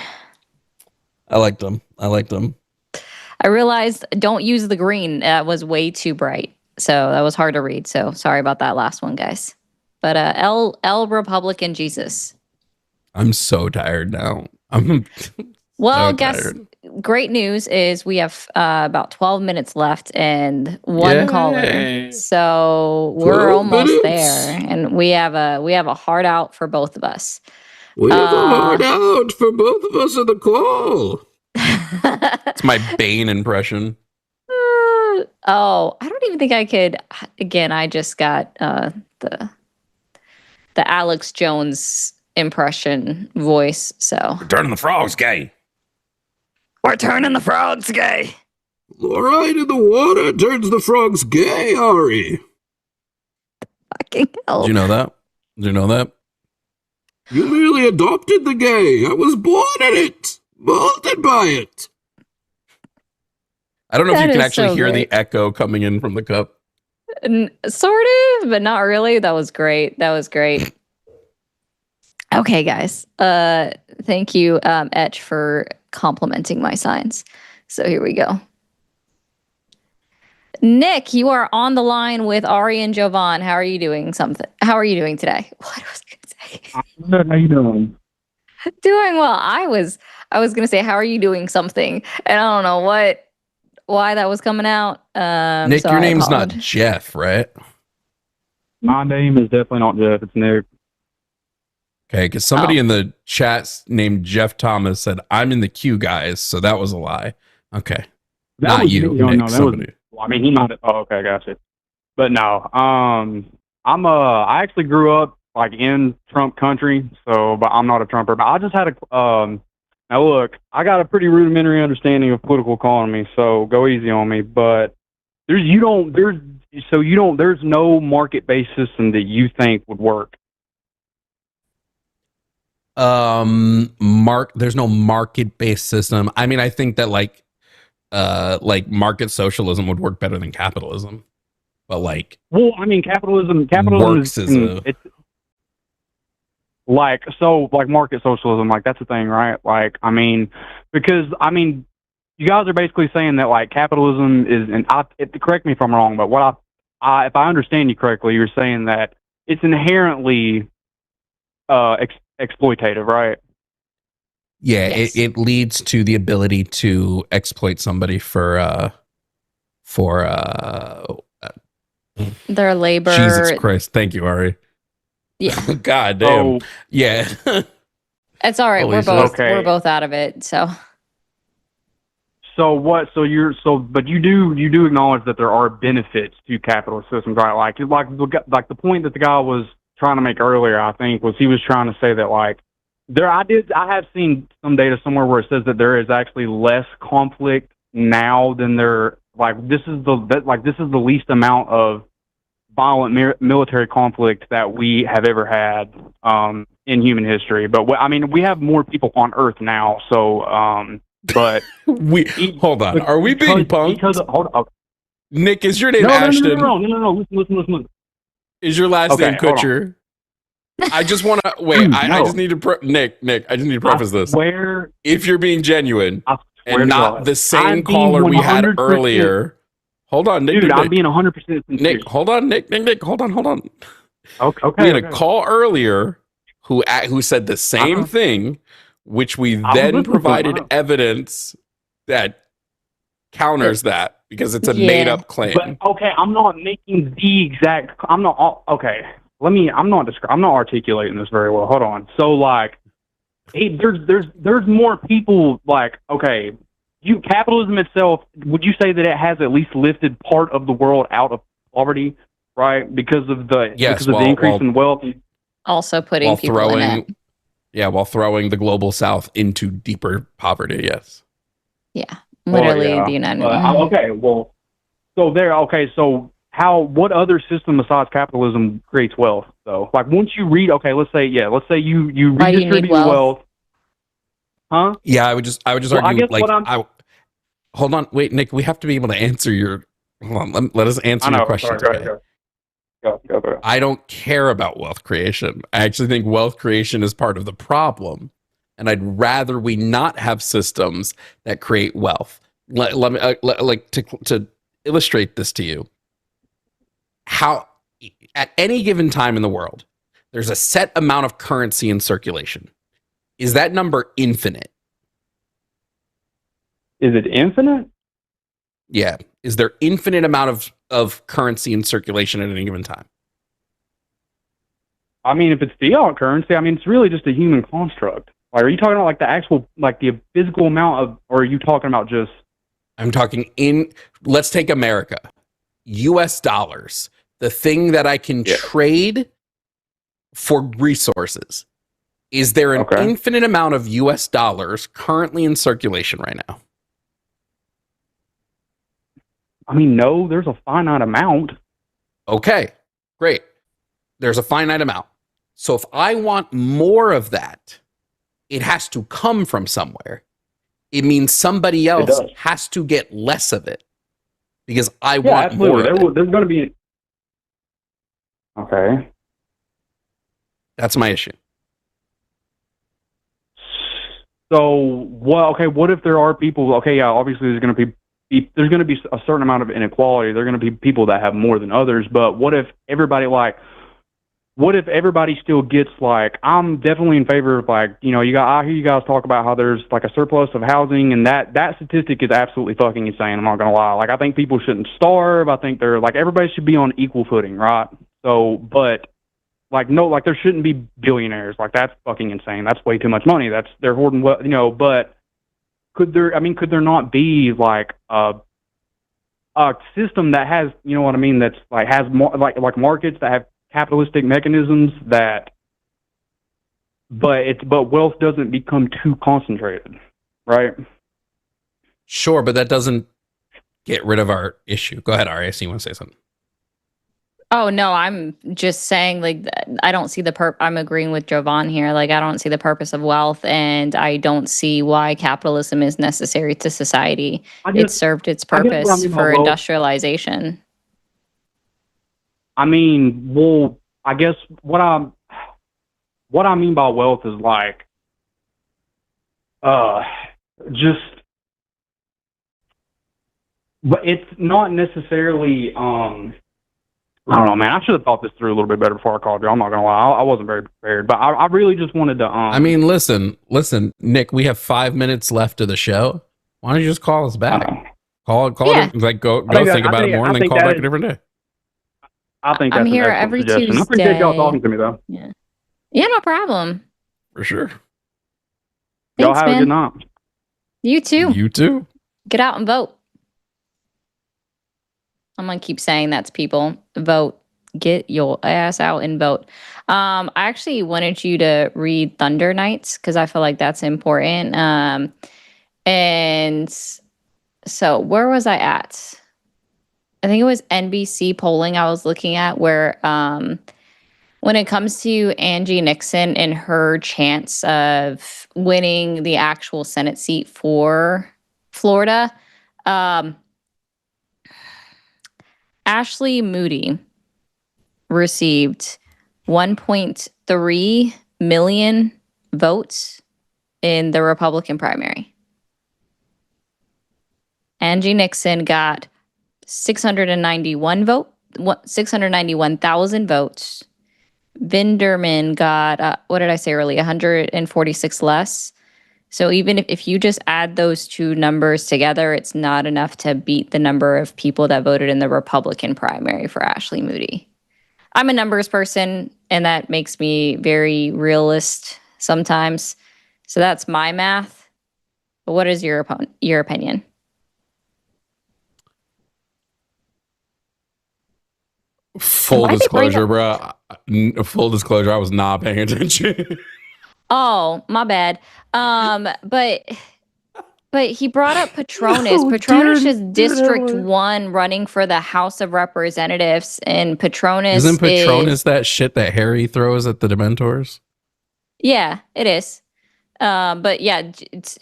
I liked them. I realized don't use the green. That was way too bright. So that was hard to read. So sorry about that last one, guys. But L Republican Jesus. I'm so tired now. Well, guess great news is we have about 12 minutes left and one caller. So we're almost there, and we have a heart out for both of us. We have a heart out for both of us at the call. It's my Bane impression. I don't even think I could. Again, I just got the Alex Jones impression voice. So we're turning the frogs gay. We're turning the frogs gay. Fluoride in the water turns the frogs gay, Ari. Fucking hell. Did you know that? You merely adopted the gay. I was born in it. Molded by it. I don't know if you can actually hear the echo coming in from the cup. Sort of, but not really. That was great. Okay, guys. Thank you, Etch, for complimenting my signs. So here we go. Nick, you are on the line with Ari and Jovan. How are you doing today? What was I going to say? I'm good. How you doing? Doing well. I was going to say, how are you doing something? And I don't know why that was coming out. Nick, your name's not Jeff, right? My name is definitely not Jeff. It's Nick. Okay, because somebody in the chat named Jeff Thomas said, I'm in the queue, guys. So that was a lie. Okay. That not you, Nick, no, somebody. I mean, he might have. Oh, okay, gotcha. But no, I actually grew up like in Trump country, so but I'm not a Trumper. But I just had a now look, I got a pretty rudimentary understanding of political economy, so go easy on me. But there's no market-based system that you think would work. There's no market-based system. I mean, I think that like market socialism would work better than capitalism, but like, well, I mean, capitalism works it's like, so like market socialism, like that's the thing, right? Like, I mean, because I mean, you guys are basically saying that like capitalism is, and correct me if I'm wrong, but what if I understand you correctly, you're saying that it's inherently exploitative, right? Yeah, yes. It leads to the ability to exploit somebody for their labor. Jesus Christ. Thank you, Ari. Yeah. God damn. Yeah. It's all right. We're both out of it. So So what? So but you do acknowledge that there are benefits to capitalist systems, right? Like the point that the guy was trying to make earlier, I think, was he was trying to say that like I have seen some data somewhere where it says that there is actually less conflict now than there. Like this is the least amount of violent military conflict that we have ever had in human history. But I mean, we have more people on Earth now, so. But hold on. Are we being punked? Hold on. Nick, is your name Ashton? No. Listen. Is your last name Kutcher? I just want to wait. Dude, I just need to Nick. I just need to preface this. If you're being genuine and not the same caller we had earlier. Hold on, Nick. Dude, I'm being 100% sincere. Nick, hold on, Nick. Hold on. Okay. We had a call earlier who said the same thing, which we then provided evidence that counters that because it's a made up claim. But okay, I'm not making the exact. I'm not articulating this very well. Hold on. So like, hey, there's more people. Like, okay, capitalism itself. Would you say that it has at least lifted part of the world out of poverty, right? Because of the increase in wealth. Also putting people in it. Yeah, while throwing the global south into deeper poverty, yes. Yeah, literally the United States. Okay, well, so what other system besides capitalism creates wealth, though? Like, once you read, let's say you redistribute wealth. Huh? Yeah, I would just argue, hold on, wait, Nick, we have to be able to answer your, hold on, let us answer your question. Go. I don't care about wealth creation. I actually think wealth creation is part of the problem. And I'd rather we not have systems that create wealth. Let me to illustrate this to you. How at any given time in the world, there's a set amount of currency in circulation. Is that number infinite? Is it infinite? Yeah. Is there infinite amount of currency in circulation at any given time? I mean, if it's fiat currency, I mean, it's really just a human construct. Like, are you talking about like the actual, like the physical amount of, or are you talking about just? I'm talking let's take America. US dollars. The thing that I can trade for resources. Is there an infinite amount of US dollars currently in circulation right now? I mean, no, there's a finite amount. Okay, great. There's a finite amount. So if I want more of that, it has to come from somewhere. It means somebody else has to get less of it because I want more of it. There's going to be... Okay. That's my issue. So, what if there are people... Okay, yeah, obviously there's going to be a certain amount of inequality. There are going to be people that have more than others, but what if everybody still gets like, I'm definitely in favor of like, I hear you guys talk about how there's like a surplus of housing, and that statistic is absolutely fucking insane. I'm not going to lie. Like, I think people shouldn't starve. I think everybody should be on equal footing, right? So, but like, no, like there shouldn't be billionaires. Like, that's fucking insane. That's way too much money. They're hoarding, but could there not be like a system that has, that's like has more like markets that have capitalistic mechanisms but wealth doesn't become too concentrated, right? Sure, but that doesn't get rid of our issue. Go ahead, Ari. You want to say something? Oh, no, I'm just saying, like, I don't see I'm agreeing with Jovan here. Like, I don't see the purpose of wealth, and I don't see why capitalism is necessary to society. It served its purpose for industrialization. I mean, well, I guess what I mean by wealth is like, but it's not necessarily, I don't know, man. I should have thought this through a little bit better before I called you. I'm not gonna lie, I wasn't very prepared, but I really just wanted to. I mean, listen, Nick. We have 5 minutes left of the show. Why don't you just call us back? Call it. Like, go think about it more, and then call back a different day. I think I'm that's here an every suggestion. Tuesday. I appreciate y'all talking to me though. Yeah, no problem. For sure. Y'all Thanks, have man. a good night. You too. You too. Get out and vote. I'm gonna keep saying that to people. Vote. Get your ass out and vote. I actually wanted you to read Thunder Nights because I feel like that's important. And so where was I at? I think it was NBC polling I was looking at where when it comes to Angie Nixon and her chance of winning the actual Senate seat for Florida, Ashley Moody received 1.3 million votes in the Republican primary. Angie Nixon got 691,000 votes. Vinderman got, what did I say earlier? 146 less. So even if you just add those two numbers together, it's not enough to beat the number of people that voted in the Republican primary for Ashley Moody. I'm a numbers person, and that makes me very realist sometimes. So that's my math. But what is your opinion? Full disclosure, bro. Full disclosure, I was not paying attention. Oh, my bad. But he brought up Patronus. Patronus is District 1 running for the House of Representatives, and Patronus Isn't Patronus that shit that Harry throws at the Dementors? Yeah, it is. But yeah,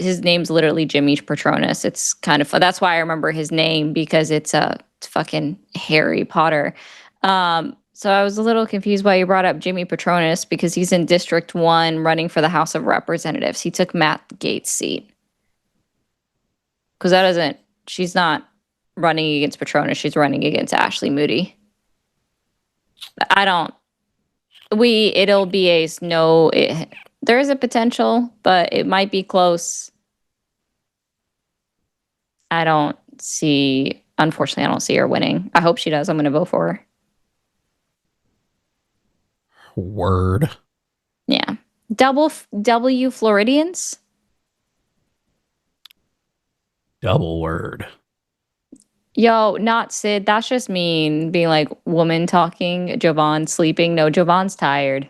his name's literally Jimmy Patronus. It's kind of fun. That's why I remember his name, because it's fucking Harry Potter. So I was a little confused why you brought up Jimmy Patronus, because he's in District 1 running for the House of Representatives. He took Matt Gaetz' seat. Because she's not running against Patronus. She's running against Ashley Moody. It'll be there is a potential, but it might be close. Unfortunately, I don't see her winning. I hope she does. I'm going to vote for her. Word. Yeah. W Floridians. Double word. Yo, not Sid. That's just mean being like woman talking. Jovan sleeping. No, Jovan's tired.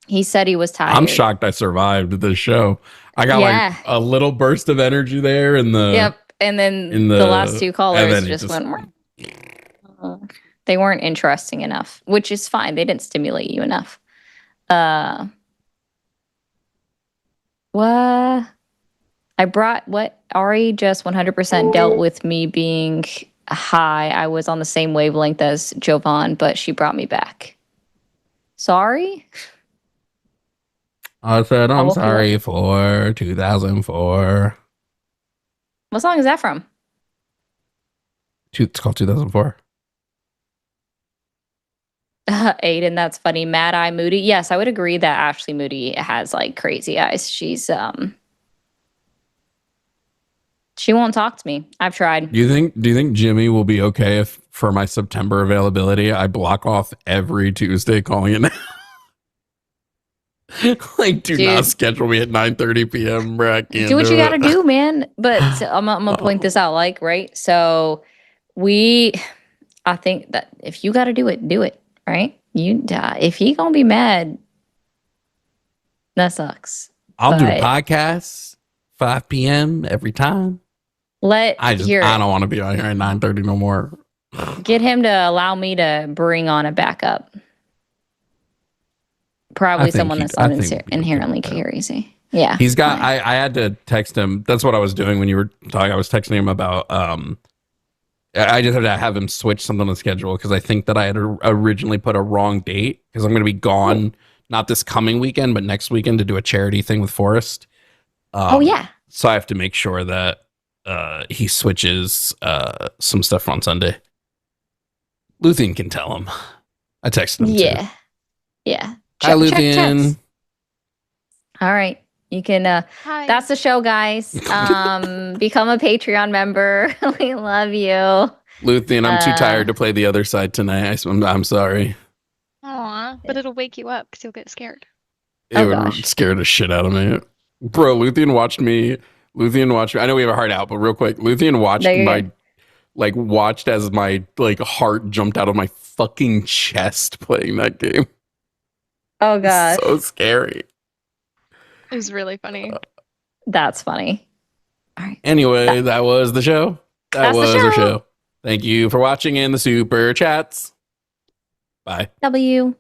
He said he was tired. I'm shocked I survived this show. I got like a little burst of energy there in the. Yep. And then the last two callers just went. They weren't interesting enough, which is fine. They didn't stimulate you enough. What? Ari just 100% dealt with me being high. I was on the same wavelength as Jovan, but she brought me back. Sorry? I said I'm sorry for 2004. What song is that from? It's called 2004. Aiden, that's funny. Mad Eye Moody. Yes, I would agree that Ashley Moody has like crazy eyes. She's she won't talk to me. I've tried. Do you think Jimmy will be okay if for my September availability I block off every Tuesday calling it? Like, do not schedule me at 9:30 p.m. bro. Do what you gotta do, man. But I'm gonna point this out, like, right? So I think that if you gotta do it, right? If he gonna be mad, that sucks. I'll do a podcast 5 p.m. every time. I don't want to be on here at 9:30 no more. Get him to allow me to bring on a backup. Probably someone that's not inherently crazy. Yeah. He's got, I had to text him. That's what I was doing when you were talking. I was texting him about, I just had to have him switch something on the schedule because I think that I had originally put a wrong date because I'm going to be gone, not this coming weekend, but next weekend to do a charity thing with Forrest. Yeah. So I have to make sure that he switches some stuff on Sunday. Luthien can tell him. I texted him too. Yeah. Hi, Luthien. All right. You can, that's the show, guys. Become a Patreon member. We love you. Luthien, I'm too tired to play the other side tonight. I'm sorry. Aw, but it'll wake you up because you'll get scared. It would scare the shit out of me. Bro, Luthien watched me Luthien watched. I know we have a heart out, but real quick, Luthien watched watched as my heart jumped out of my fucking chest playing that game. Oh god, so scary. It was really funny. That's funny. All right. Anyway, that was the show. That was our show. Thank you for watching in the super chats. Bye. W.